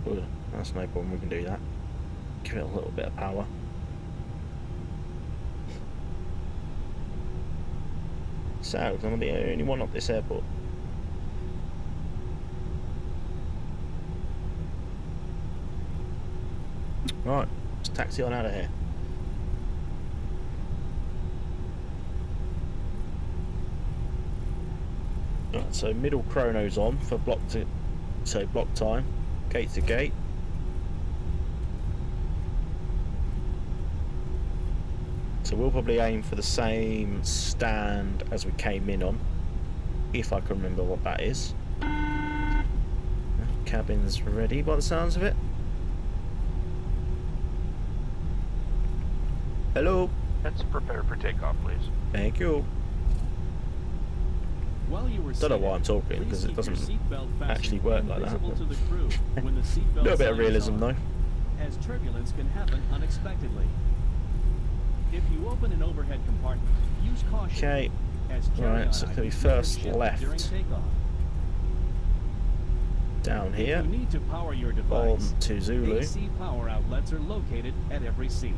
Ooh, that's no problem. We can do that. Give it a little bit of power. So, I'm the only one at this airport. Right, let's taxi on out of here. Right, so middle chrono's on for block time, gate to gate. So we'll probably aim for the same stand as we came in on, if I can remember what that is. Cabin's ready by the sounds of it. Hello. Let's prepare for takeoff, please. Thank you. While you were Don't know seated, why I'm talking, please because it keep your doesn't seatbelt fastened actually work and like that. visible to the crew when the A seatbelt little bit of sign is realism on, though. as turbulence can happen unexpectedly. If you open an overhead compartment, use caution. Okay. As Right, so it's gonna be first during left takeoff. down here. If you need to power your On device, to Zulu. AC power outlets are located at every seat.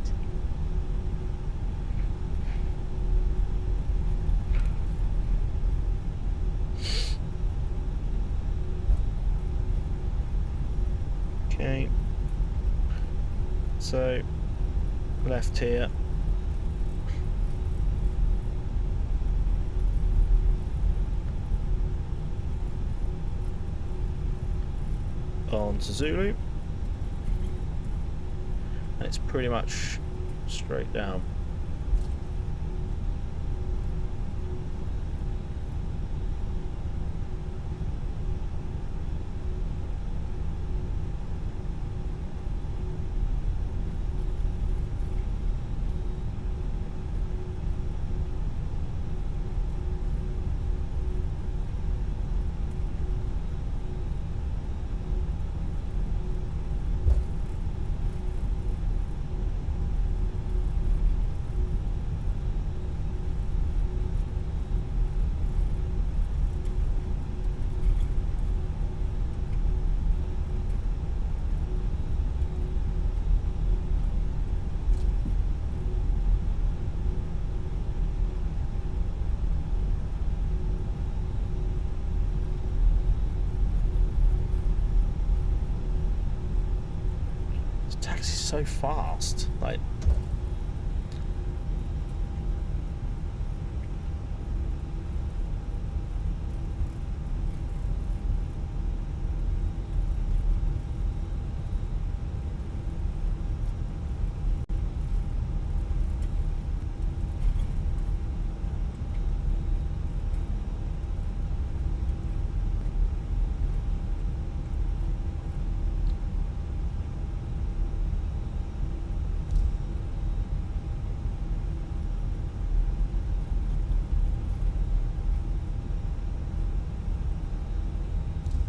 Okay. So left here. On to Zulu. And it's pretty much straight down. This taxi's so fast. Like,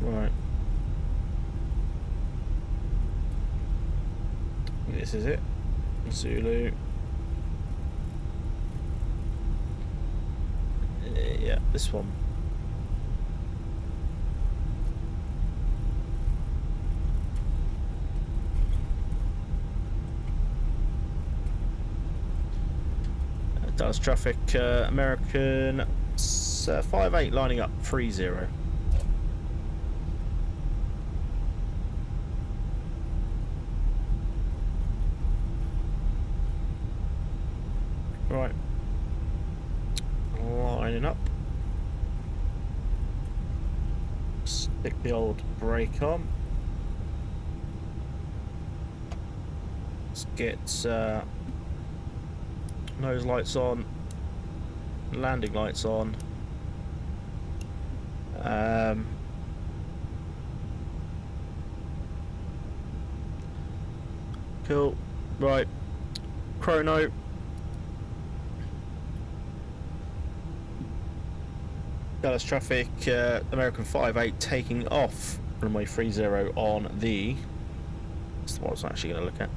right. This is it. Zulu. Yeah, this one. Dallas traffic, American 58 lining up 30. Stick the old brake on. Let's get nose lights on, landing lights on. Cool. Right. Chrono. Dallas traffic, American 58 taking off runway 30 on the, that's what I was actually going to look at,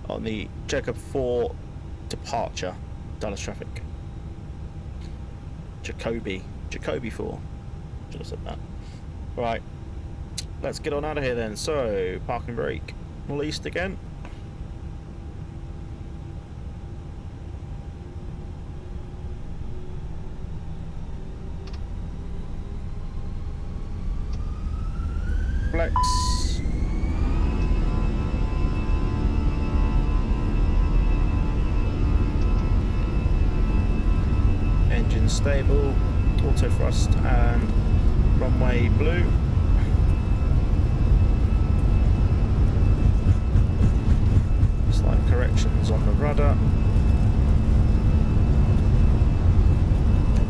on the Jacob 4 departure. Dallas traffic. Jacoby 4. Should have said that. Right, let's get on out of here then. So, parking brake released again. Flex. Engine stable, auto thrust and runway blue. Slight corrections on the rudder.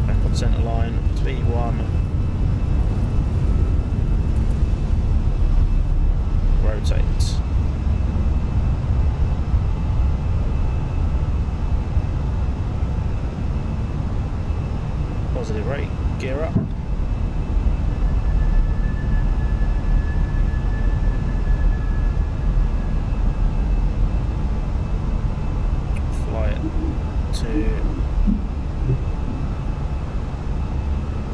Back on centre line, V1. Rotate. Positive rate, gear up. Fly it to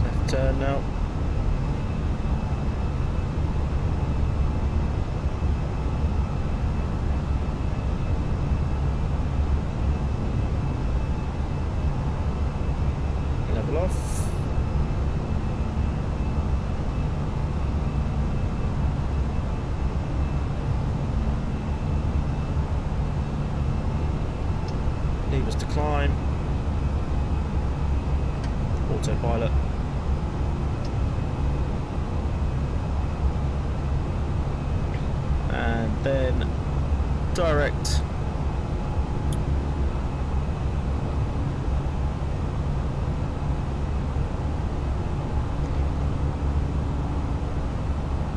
left turn now. Off. Levers to climb. Autopilot. And then direct.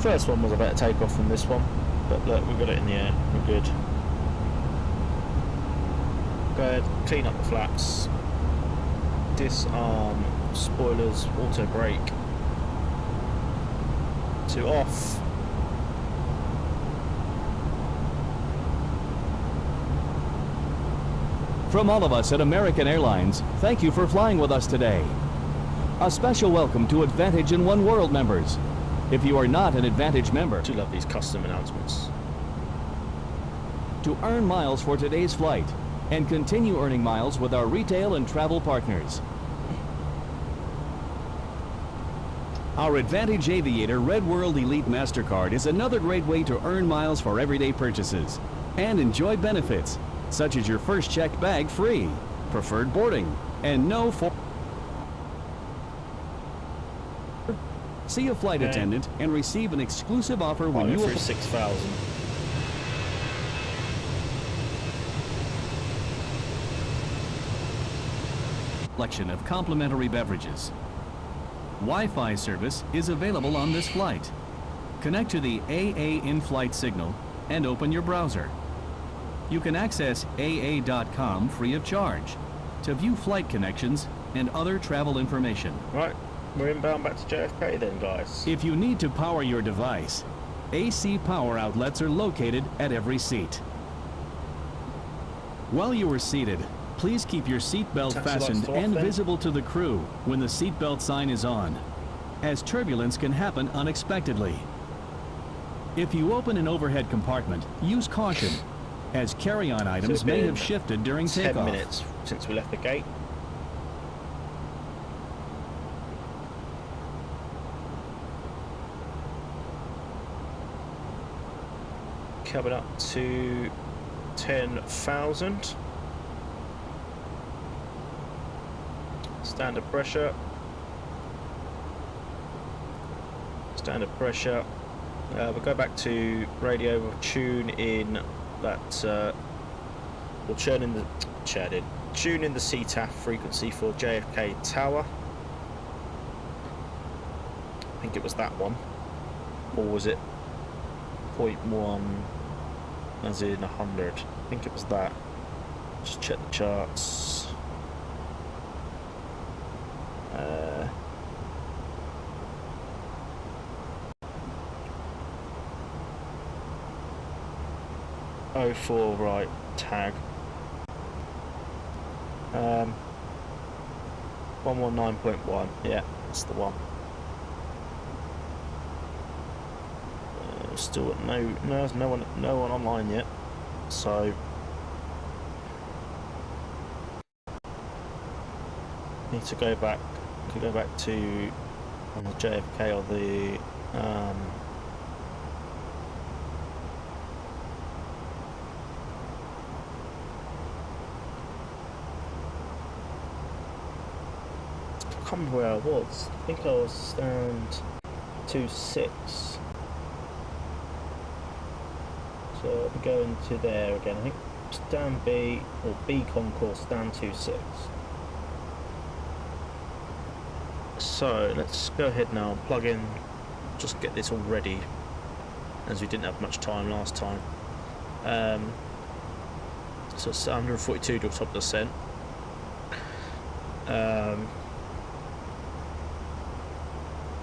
First one was a better takeoff than this one, but look, we got it in the air, we're good. Go ahead, clean up the flaps, disarm spoilers, auto brake to off. From all of us at American Airlines, thank you for flying with us today. A special welcome to Advantage and One World members. If you are not an Advantage member, I do love these custom announcements. To earn miles for today's flight and continue earning miles with our retail and travel partners. Our Advantage Aviator Red World Elite MasterCard is another great way to earn miles for everyday purchases and enjoy benefits such as your first checked bag free, preferred boarding, and no for. See a flight attendant and receive an exclusive offer when you through 6,000. Selection of complimentary beverages. Wi-Fi service is available on this flight. Connect to the AA in-flight signal and open your browser. You can access AA.com free of charge to view flight connections and other travel information. Right. We're inbound back to JFK then, guys. If you need to power your device, AC power outlets are located at every seat. While you are seated, please keep your seatbelt fastened and visible to the crew when the seatbelt sign is on, as turbulence can happen unexpectedly. If you open an overhead compartment, use caution, as carry-on items may have shifted during takeoff. 10 minutes since we left the gate. Coming up to 10,000. Standard pressure. standard pressure. We'll go back to radio. We'll tune in that. We'll tune in the CTAF frequency for JFK Tower. I think it was that one, or was it 0.1 as in 100? I think it was that. Just check the charts. 04, right, tag. 119.1, yeah, that's the one. Still no one online yet, so need to go back. Could go back to on the JFK or the I can't remember where I was. I think I was stand 26. So I'll be going to there again. I think stand B or B concourse stand 26. So let's go ahead now and plug in, just get this all ready, as we didn't have much time last time. So it's 142 to the top of the descent.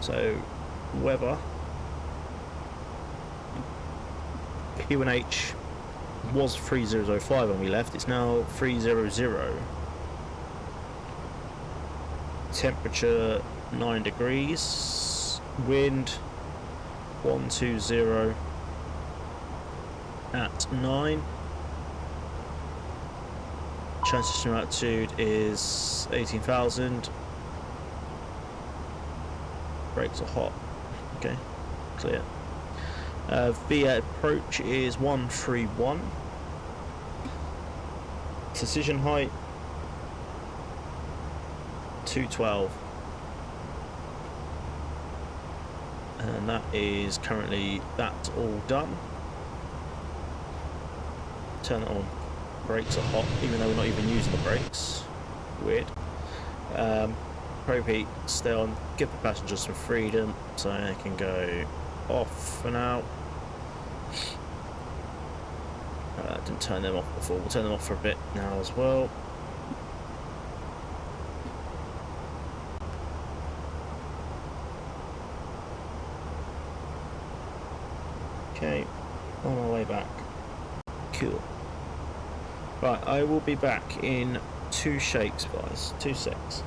So weather, QNH was 3005 when we left, it's now 300. Temperature 9 degrees, wind 120 at 9. Transition altitude is 18,000. Brakes are hot. Okay, clear. VIA approach is 131. Decision height 212. And that is currently, that's all done. Turn it on. Brakes are hot, even though we're not even using the brakes. Weird. Probe heat, stay on. Give the passengers some freedom so they can go off for now. Didn't turn them off before. We'll turn them off for a bit now as well. Okay, on our way back. Cool. Right, I will be back in 2 shakes, guys. 2 secs.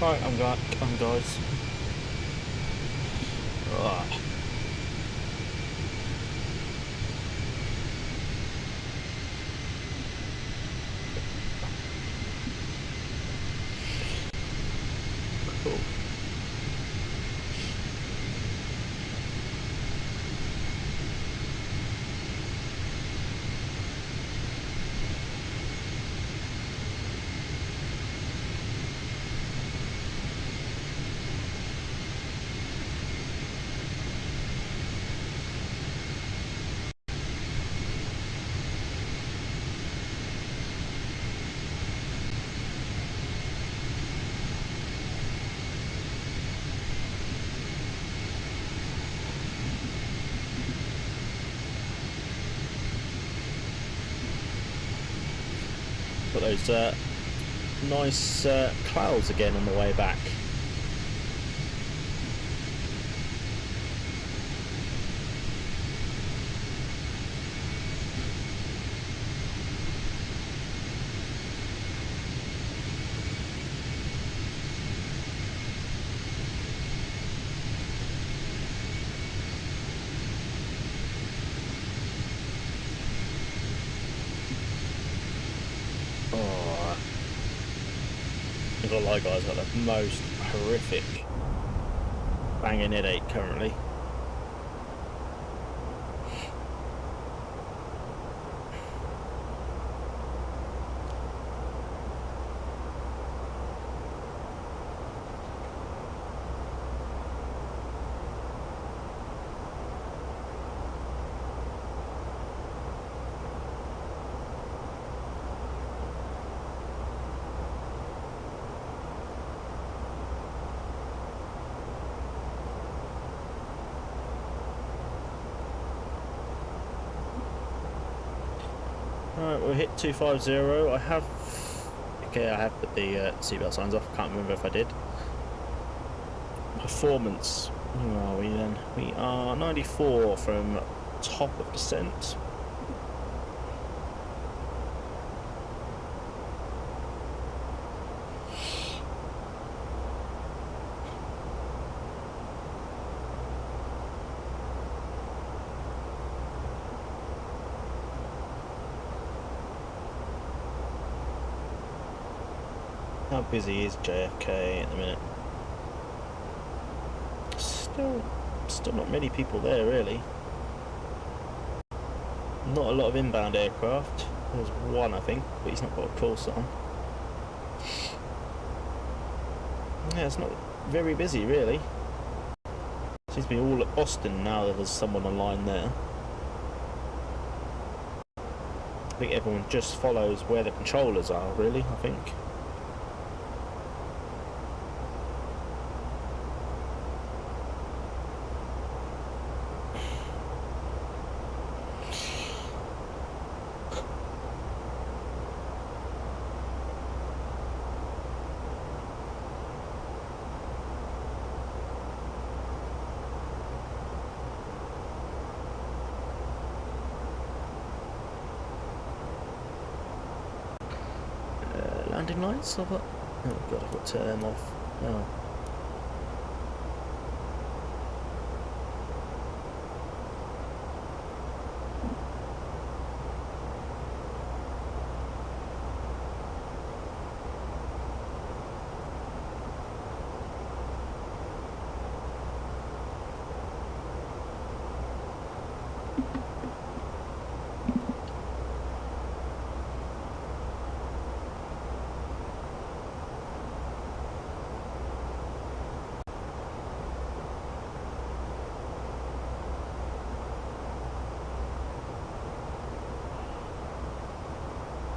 Right, I'm guys. Ugh. Cool. Got those nice clouds again on the way back. Oh, I'm not gonna lie, guys, I've got the most horrific banging headache currently. Alright, we'll hit 250. I have put the seatbelt signs off. Can't remember if I did. Performance. Where are we then? We are 94 from top of descent. How busy is JFK at the minute? Still not many people there, really. Not a lot of inbound aircraft. There's one, I think, but he's not got a course on. Yeah, it's not very busy, really. Seems to be all at Boston now that there's someone online there. I think everyone just follows where the controllers are, really, I think. Landing lights? Oh god, I've got to turn them off. Oh.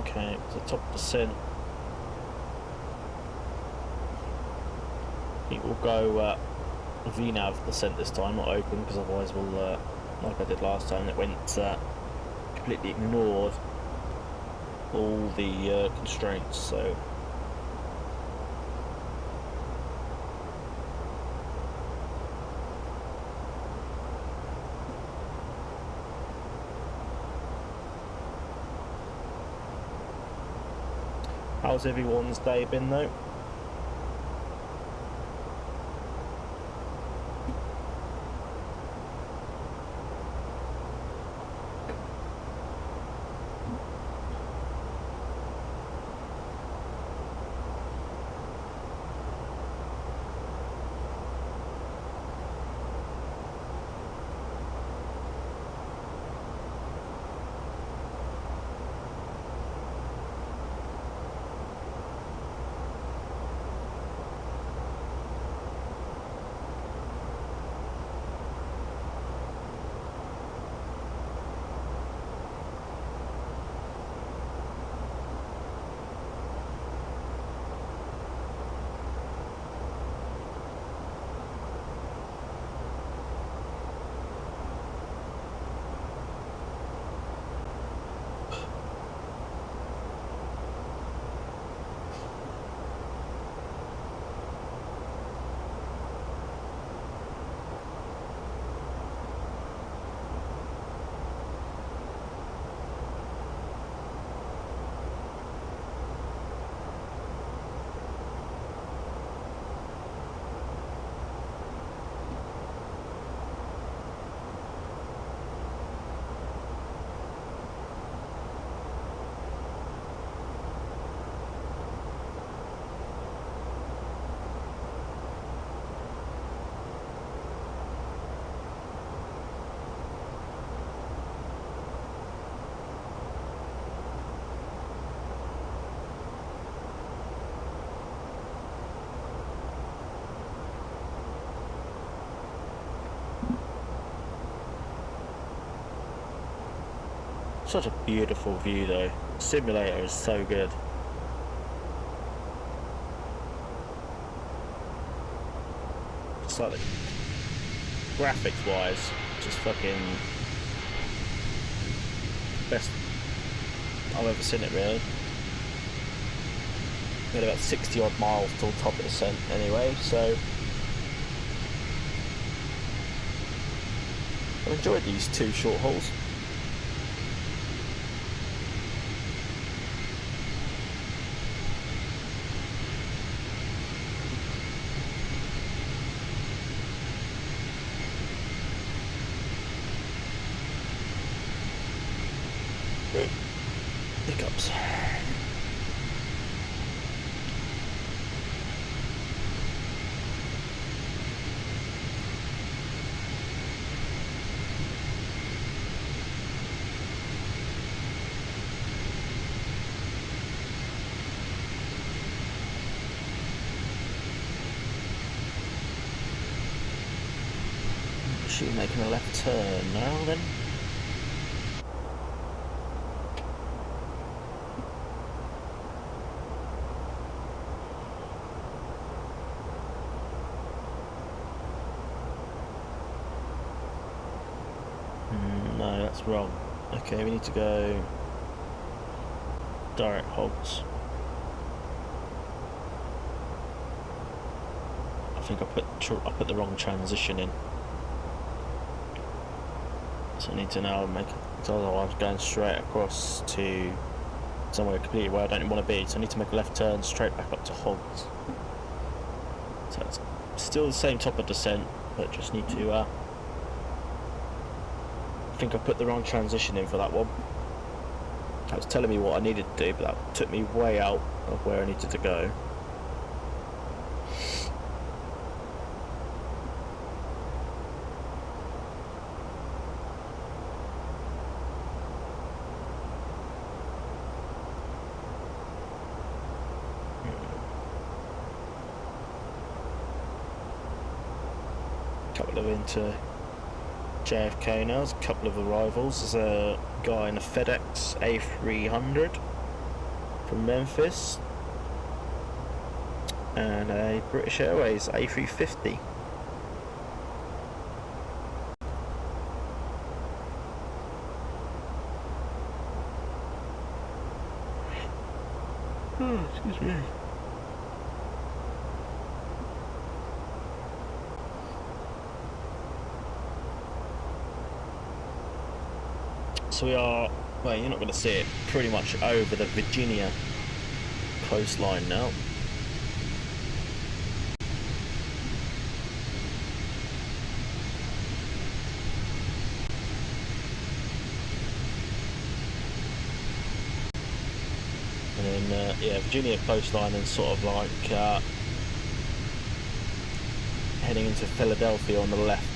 Okay, to the top descent. I think we'll go VNAV descent this time, not open, because otherwise we'll, like I did last time, it went completely ignored all the constraints, so. How's everyone's day been though? Such a beautiful view though. Simulator is so good. It's like graphics wise, just fucking best I've ever seen it really. Got about 60 odd miles till top of the descent anyway, so I've enjoyed these 2 short hauls. Hiccups. She's making a left turn now then. No, that's wrong. Okay, we need to go direct hogs. I think I put the wrong transition in. So I need to now make, because otherwise I'm going straight across to somewhere completely where I don't want to be. So I need to make a left turn straight back up to hogs. So it's still the same top of descent, but just need to. I think I put the wrong transition in for that one. That was telling me what I needed to do, but that took me way out of where I needed to go. Couple of into JFK now. There's a couple of arrivals. There's a guy in a FedEx A300 from Memphis and a British Airways A350. Oh, excuse me. So we are, well, you're not going to see it, pretty much over the Virginia coastline now. And then, yeah, Virginia coastline and sort of like heading into Philadelphia on the left.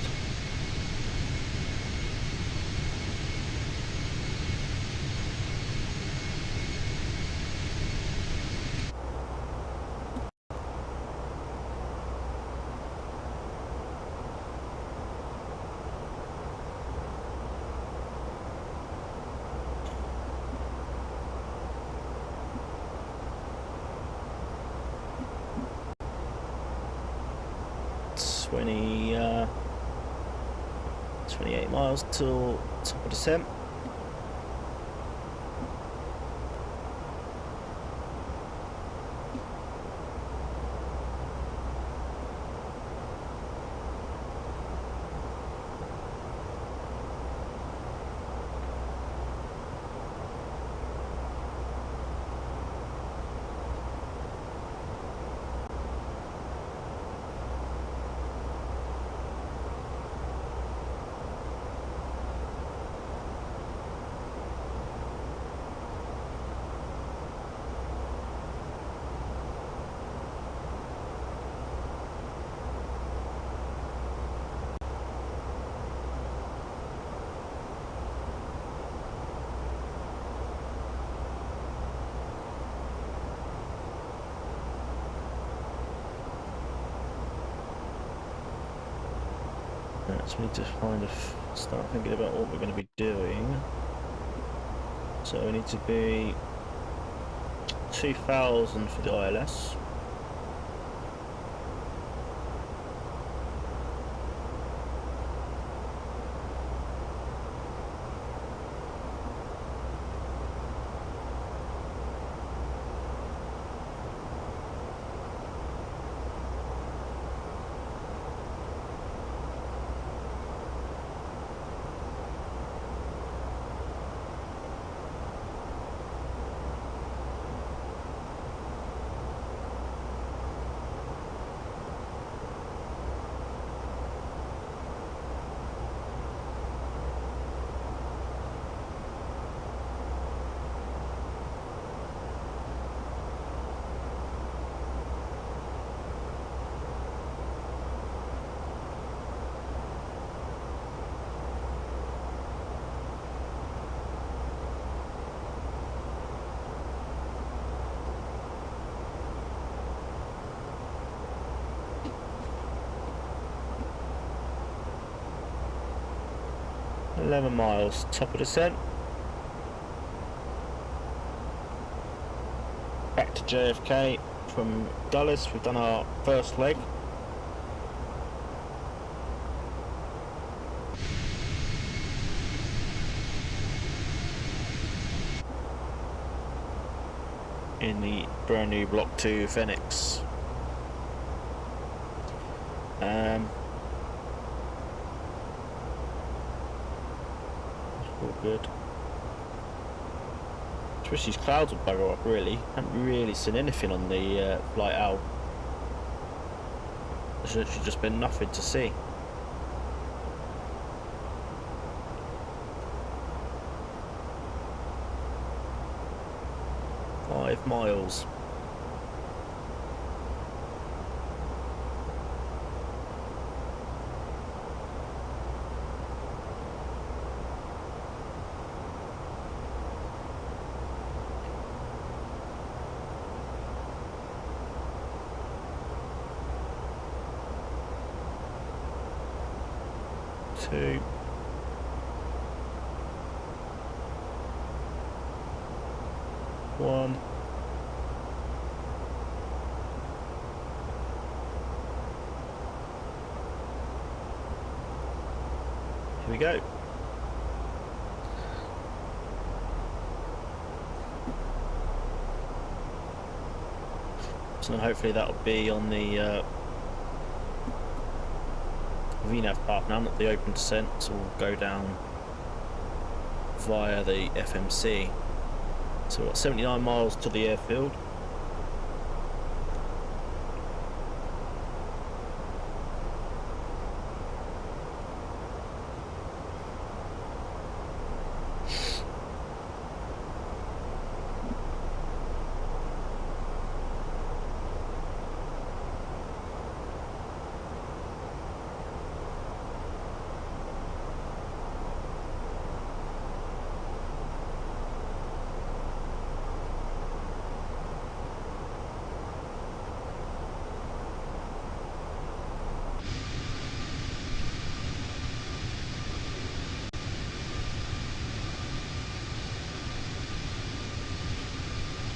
Uh, 28 miles till top of descent. So we need to start thinking about what we're going to be doing. So we need to be 2000 for the ILS. $11 miles, top of descent. Back to JFK from Dulles. We've done our first leg. In the brand new Block 2 Fenix. All good. I wish these clouds would bugger up really. Haven't really seen anything on the flight out. There's literally just been nothing to see. $5 miles. Two. One. Here we go. So hopefully that'll be on the VNAV path now, not the open descent, so we'll go down via the FMC. So we've got 79 miles to the airfield.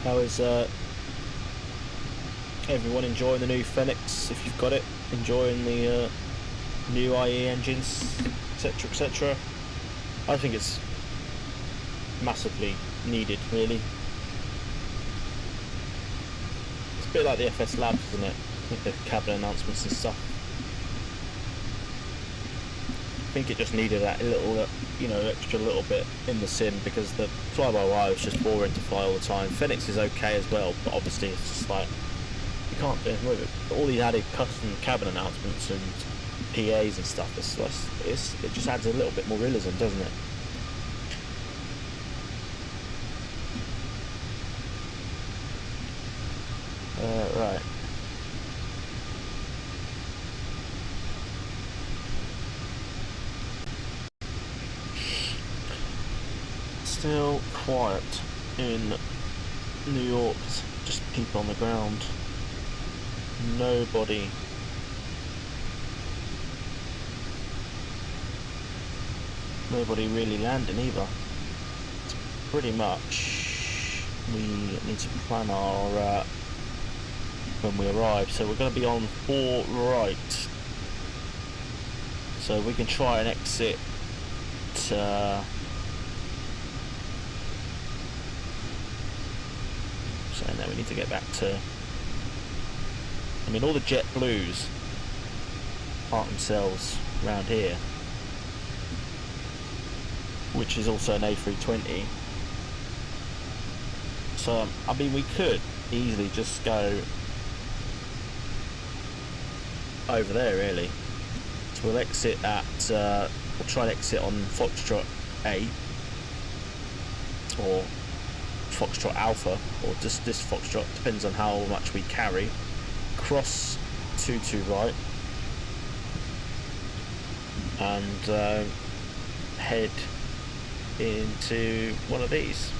How is everyone enjoying the new Fenix, if you've got it? Enjoying the new IE engines, etc, etc? I think it's massively needed, really. It's a bit like the FS Labs, isn't it? With the cabin announcements and stuff. I think it just needed that little, you know, extra little bit in the sim, because the fly-by-wire was just boring to fly all the time. Fenix is okay as well, but obviously it's just like, you can't do anything with it. All these added custom cabin announcements and PAs and stuff, it just adds a little bit more realism, doesn't it? Right. Still quiet in New York, just people on the ground. Nobody. Nobody really landing either. pretty much we need to plan our when we arrive. So we're going to be on 4 right. So we can try and exit. So now we need to get back to. I mean, all the jet blues park themselves around here, which is also an A320. So I mean, we could easily just go over there, really. So we'll exit at. We'll try and exit on Foxtrot 8 or Foxtrot Alpha, or just this Foxtrot, depends on how much we carry. Cross 22 right and head into one of these.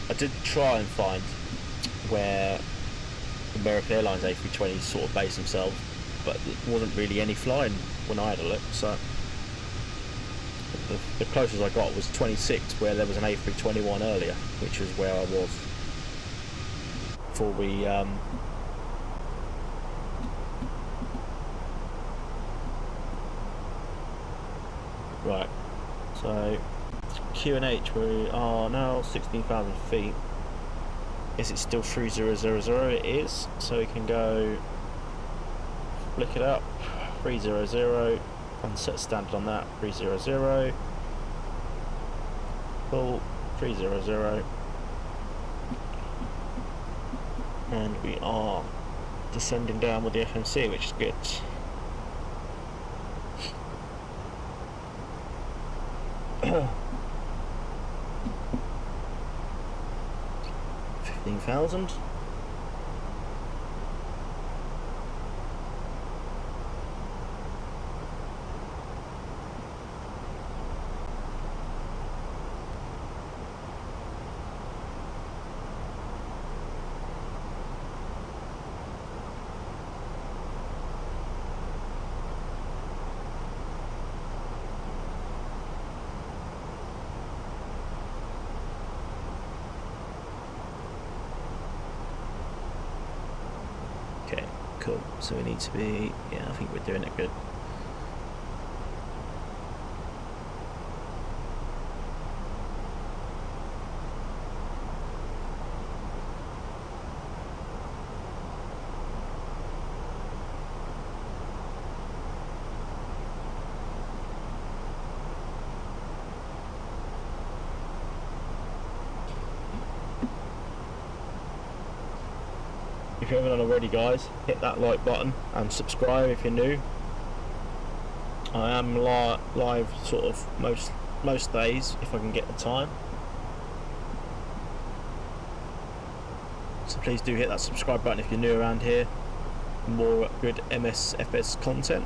I did try and find where American Airlines A320s sort of base themselves, but there wasn't really any flying when I had a look, so the closest I got was 26, where there was an A321 earlier, which was where I was before we right. So QNH, we are now 16,000 feet. Is it still 3000? It is. So we can go flick it up 300 and set standard on that 300. Full 300, and we are descending down with the FMC, which is good. $15,000. Okay, cool. So we need to be, yeah, I think we're doing it good. If you haven't done already, guys, hit that like button and subscribe if you're new. I am live sort of most days if I can get the time. So please do hit that subscribe button if you're new around here. More good Msfs content.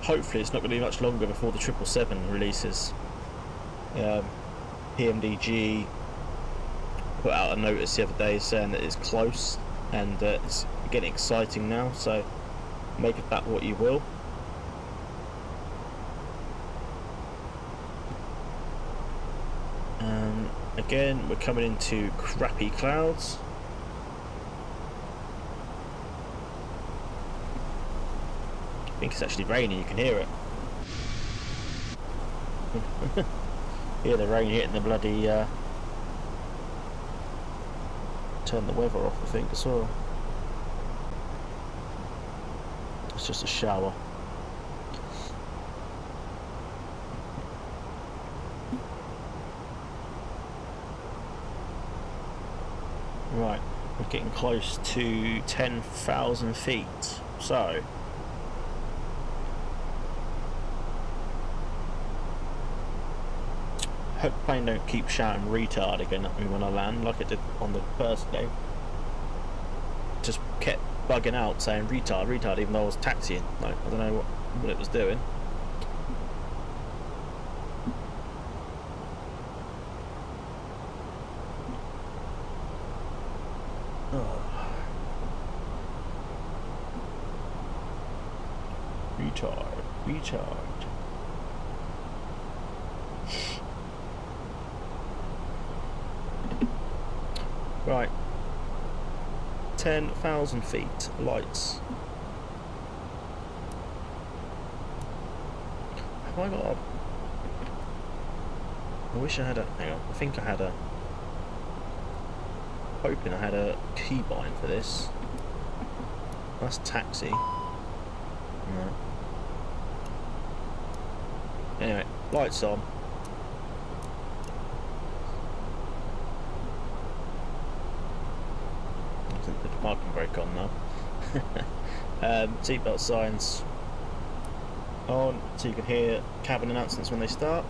Hopefully it's not going to be much longer before the 777 releases. PMDG put out a notice the other day saying that it's close and it's getting exciting now, so make of that what you will. Again, we're coming into crappy clouds. I think it's actually raining, you can hear it. Hear the rain hitting the bloody turn the weather off, I think, as well. It's just a shower. Right, we're getting close to 10,000 feet, so hope the plane don't keep shouting retard again at me when I land, like it did on the first day. Just kept bugging out saying retard, retard, even though I was taxiing. Like, I don't know what it was doing. Retard. Right. 10,000 feet. Lights. Have I got a... I wish I had a... Hang on. I think I had a... Hoping I had a keybind for this. That's taxi. No. Anyway, lights on. The parking brake on now. Seatbelt signs on, so you can hear cabin announcements when they start.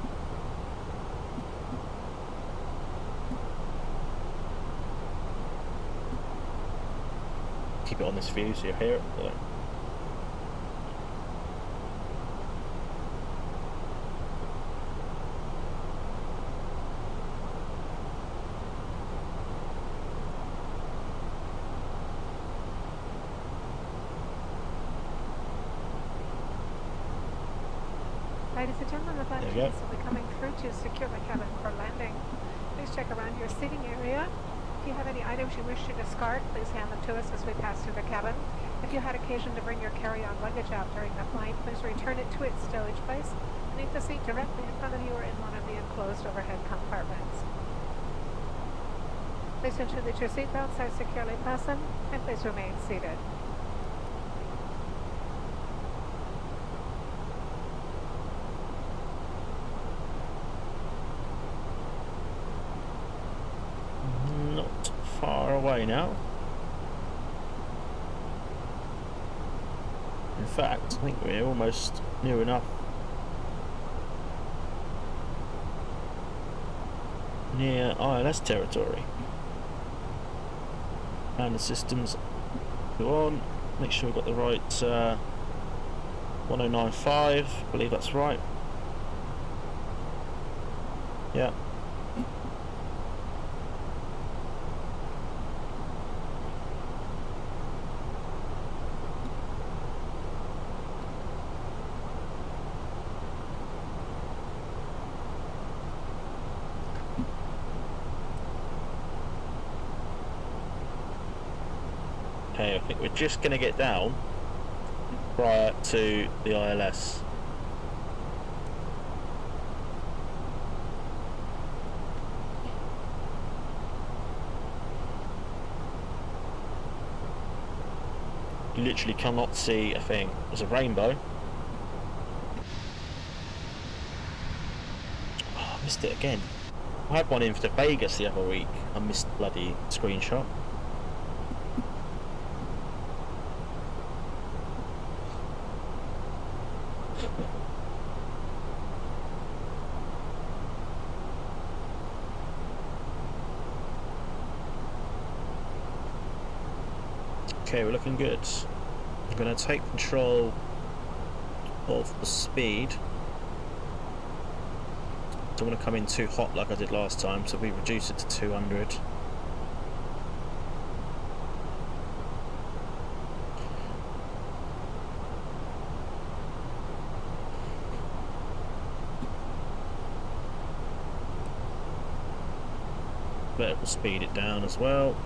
Keep it on this view so you hear it. Ladies and gentlemen, the flight attendants will be coming through to secure the cabin for landing. Please check around your seating area. If you have any items you wish to discard, please hand them to us as we pass through the cabin. If you had occasion to bring your carry-on luggage out during the flight, please return it to its stowage place beneath the seat directly in front of you or in one of the enclosed overhead compartments. Please ensure that your seatbelts are securely fastened and please remain seated. Not far away now. In fact, I think we're almost near enough. Near INS territory. And the systems go on. Make sure we've got the right 1095. I believe that's right. Yeah. Okay, I think we're just going to get down prior to the ILS. You literally cannot see a thing. There's a rainbow. Oh, I missed it again. I had one in for Vegas the other week. I missed the bloody screenshot. Okay, we're looking good. I'm going to take control of the speed. Don't want to come in too hot like I did last time, so we reduce it to 200. But we'll speed it down as well.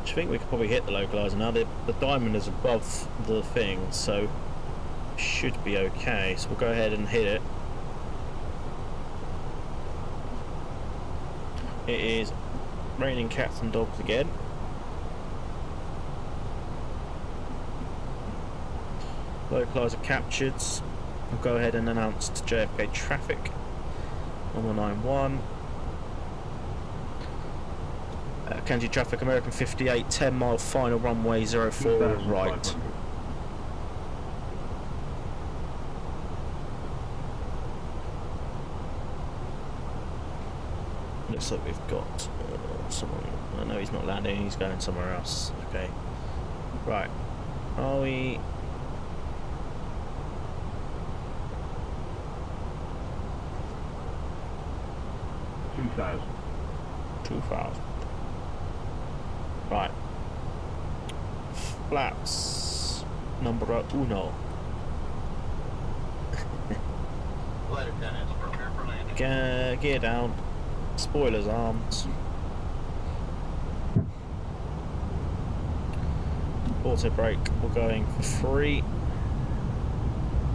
I think we could probably hit the localizer now. The diamond is above the thing, so should be okay. So we'll go ahead and hit it. It is raining cats and dogs again. Localizer captured. We'll go ahead and announce to JFK traffic on the 91. Kjfk-Kiad-Kjfk traffic, American 58, 10 mile final runway 04 right. Looks like we've got someone. I know he's not landing, he's going somewhere else. Okay. Right. Are we... $2,000. Right. Flaps numero uno. Gear down. Spoilers armed. Auto brake. We're going for 3.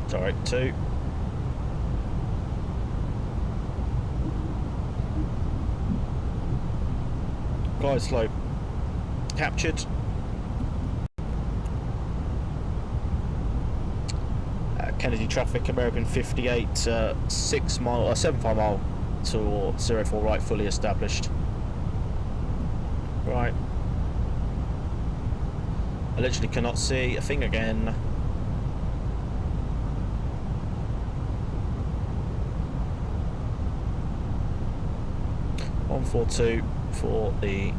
Sorry, 2. Glide slope captured. Kennedy traffic, American 58, 6 mile or 75 mile to 04 right, fully established. Right. I literally cannot see a thing again. .142 for the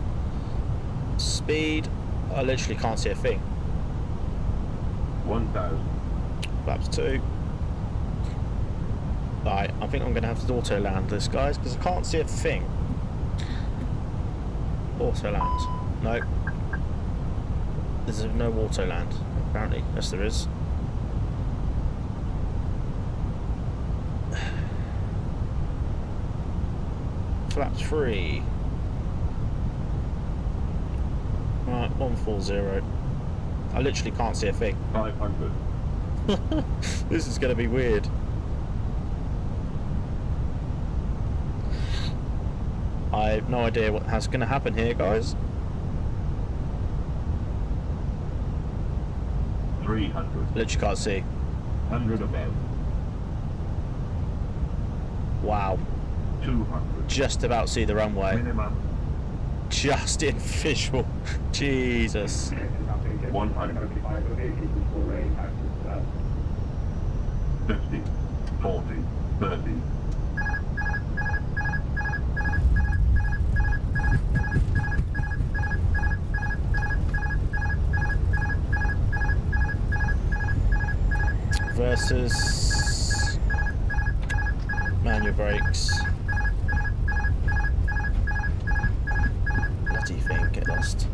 speed. I literally can't see a thing. 1,000. Flaps 2. Right, I think I'm going to have to auto land this, guys, because I can't see a thing. Auto land. No. There's no auto land, apparently. Yes, there is. Flaps 3. Right, 140. I literally can't see a thing. 500. This is going to be weird. I have no idea what's going to happen here, guys. 300. Literally can't see. 100 above. Wow. 200. Just about see the runway. Minimum. Just in visual. Jesus. 100. 50. 40. 30. Versus manual brakes. Bloody thing, get lost.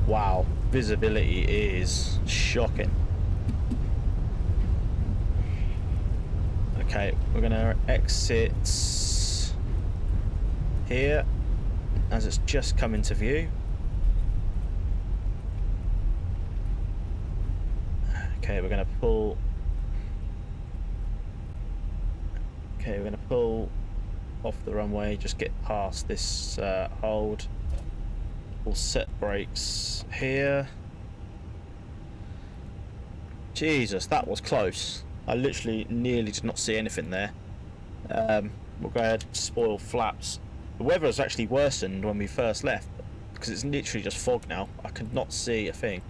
Wow, visibility is shocking. Okay, we're gonna exit here as it's just come into view. Okay, we're gonna pull. Okay, we're gonna pull off the runway. Just get past this hold. We'll set brakes here. Jesus, that was close. I literally nearly did not see anything there. We'll go ahead and spoil flaps. The weather has actually worsened when we first left because it's literally just fog now. I could not see a thing.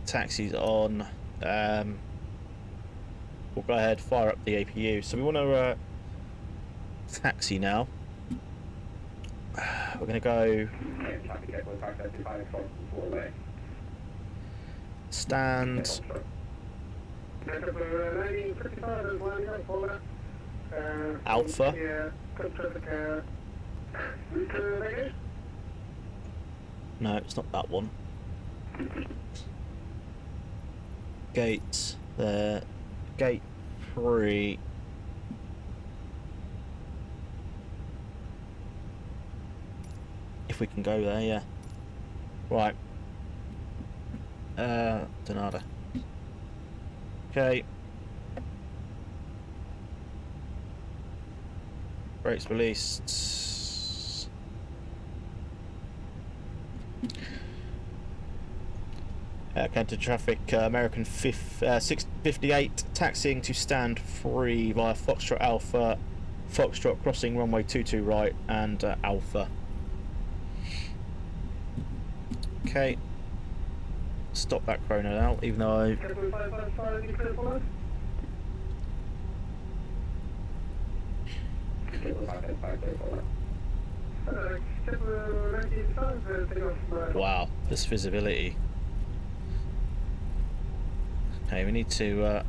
Taxi's on. We'll go ahead, fire up the APU. So we want to taxi now. We're going to go stand. Alpha. No, it's not that one. Gate there. Gate 3. If we can go there, yeah. Right. Donada. Okay. Brakes released. Counter traffic, American 658, taxiing to stand 3 via Foxtrot Alpha, Foxtrot crossing runway 22 right, and Alpha. Okay. Stop that chrono now, even though I... Wow, this visibility. Okay, we need to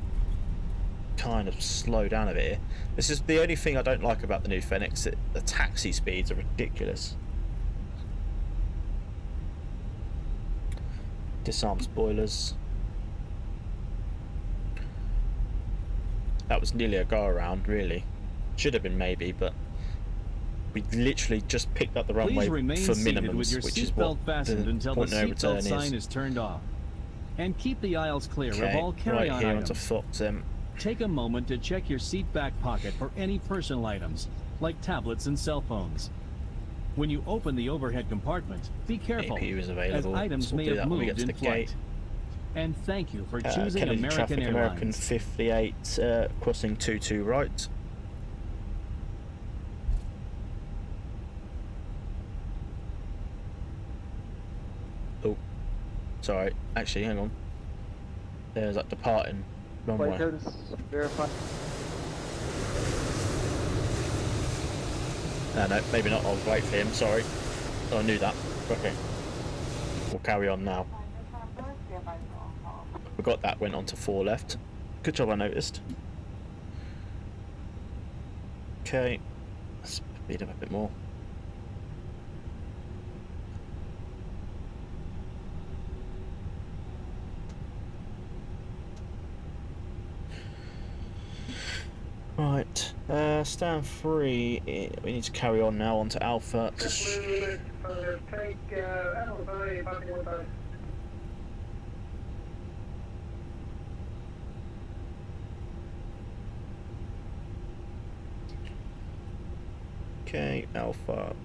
kind of slow down a bit here. This is the only thing I don't like about the new Fenix. The taxi speeds are ridiculous. Disarm spoilers. That was nearly a go around, really. Should have been maybe, but we literally just picked up the runway for minimums, which is what fastened the until point the no seatbelt return sign is turned off. And keep the aisles clear of all carry-on right here items. onto Vatsim. Take a moment to check your seat back pocket for any personal items, like tablets and cell phones. When you open the overhead compartment, be careful, APU is available, as items so we'll may do have that when we moved get to in the flight. gate. And thank you for choosing Kennedy American traffic, Airlines. American 58, crossing 22 right. Oh, sorry. Actually, hang on. There's that departing runway. Flight codes verified. No, maybe not. I'll wait for him. Sorry. Oh, I knew that. Okay. We'll carry on now. Forgot that went on to 4 left. Good job I noticed. Okay. Let's speed up a bit more. Right, stand 3, we need to carry on now onto Alpha. Okay, Alpha.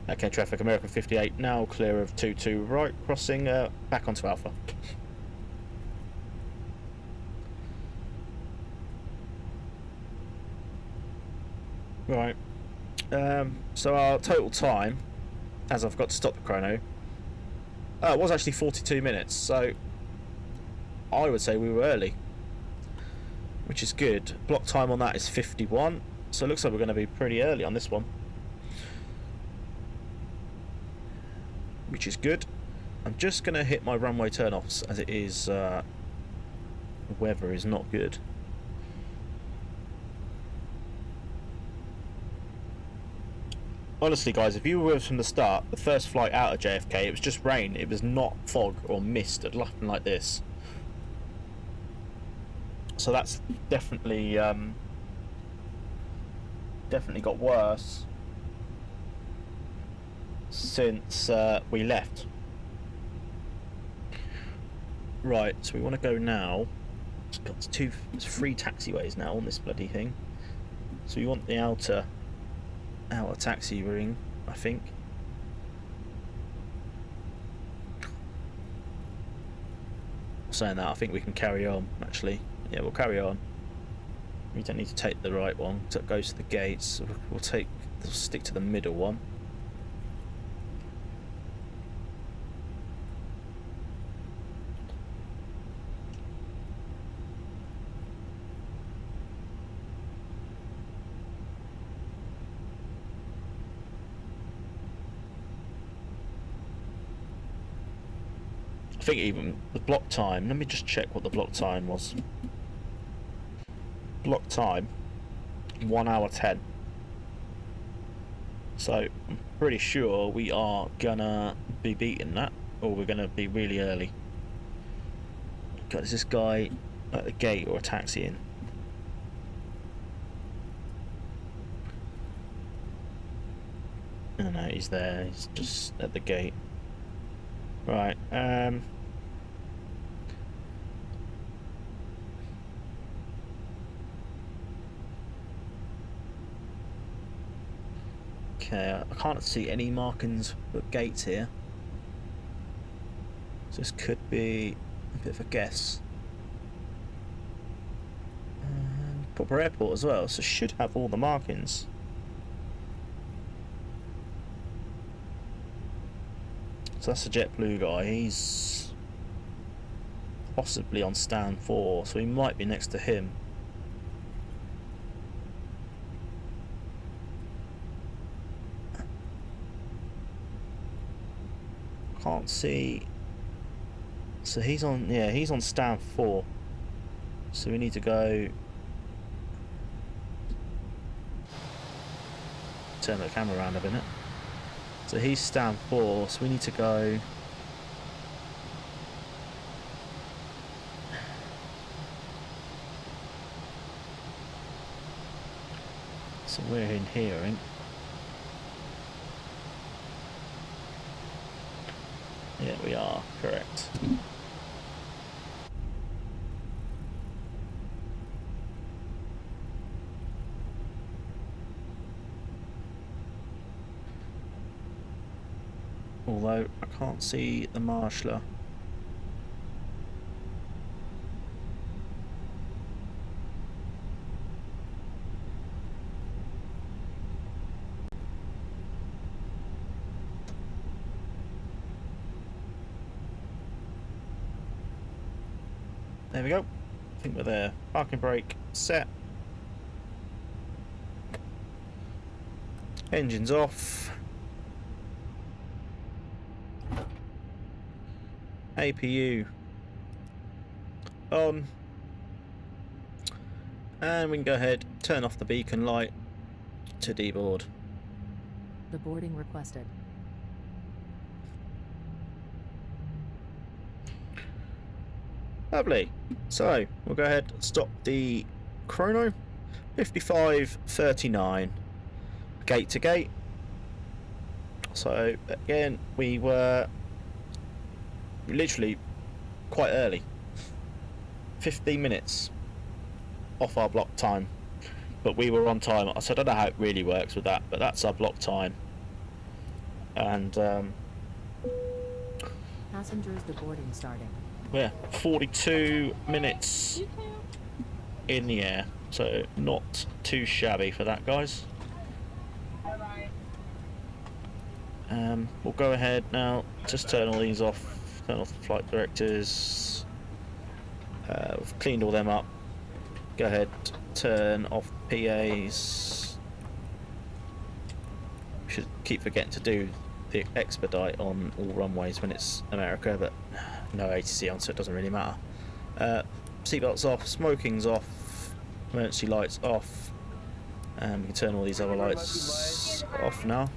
Okay, traffic, American 58, now clear of 22 right, crossing back onto Alpha. Right, so our total time, as I've got to stop the chrono, it was actually 42 minutes, so I would say we were early, which is good. Block time on that is 51, so it looks like we're going to be pretty early on this one, which is good. I'm just going to hit my runway turn-offs as it is, the weather is not good. Honestly guys, if you were with us from the start, the first flight out of JFK, it was just rain, it was not fog or mist or nothing like this. So that's definitely definitely got worse since we left. Right, so we want to go now. It's got three taxiways now on this bloody thing. So we want the outer taxi ring, I think. Saying that, I think we can carry on actually. Yeah, we'll carry on. We don't need to take the right one, so it goes to the gates. We'll stick to the middle one. I think even the block time, let me just check what the block time was. Block time, 1 hour 10. So I'm pretty sure we are gonna be beating that, or we're gonna be really early. God, is this guy at the gate or a taxi in? No, he's there, he's just at the gate. Right, okay, I can't see any markings but gates here. So this could be a bit of a guess. Proper airport as well, so should have all the markings. So that's the JetBlue guy, he's possibly on stand 4, so he might be next to him. Can't see. So he's on, yeah, he's on stand 4. So we need to go. turn the camera around a minute. So he's stand 4, so we need to go. So we're in here, I think. Yeah, we are, correct. Although I can't see the marshaller. There we go. I think we're there. Parking brake set. Engines off. APU on. And we can go ahead, turn off the beacon light to deboard. The boarding requested. Lovely. So we'll go ahead and stop the chrono. 55:39. Gate to gate. So again, we were literally quite early. 15 minutes off our block time. But we were on time. So I don't know how it really works with that, but that's our block time. And Passengers deboarding starting. yeah, 42 minutes in the air, so not too shabby for that, guys. We'll go ahead now, just turn all these off, turn off the flight directors. We've cleaned all them up. Go ahead, turn off PAs. Should keep forgetting to do the expedite on all runways when it's America, but no ATC on, so it doesn't really matter. Seatbelts off, smoking's off, emergency lights off, and we can turn all these other lights off now.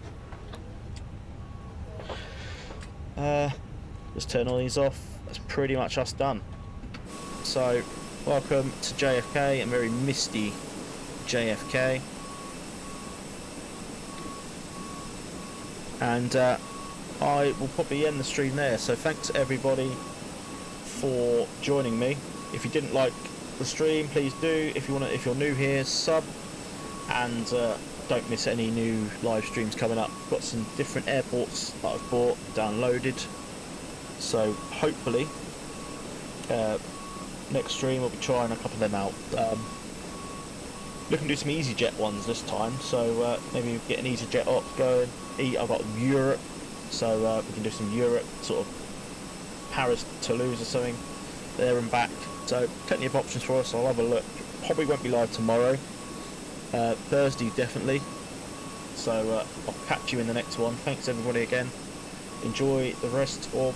Just turn all these off. That's pretty much us done. So, welcome to JFK, a very misty JFK. And I will probably end the stream there. So thanks everybody for joining me. If you didn't like the stream, please do. If you're new here, sub, and don't miss any new live streams coming up. Got some different airports that I've bought, downloaded. So hopefully next stream we'll be trying a couple of them out. Looking to do some EasyJet ones this time, so maybe we get an EasyJet op going. I've got Europe, so we can do some Europe, sort of Paris, Toulouse or something, there and back. So plenty of options for us. I'll have a look. Probably won't be live tomorrow. Thursday definitely. So I'll catch you in the next one. Thanks everybody again. Enjoy the rest of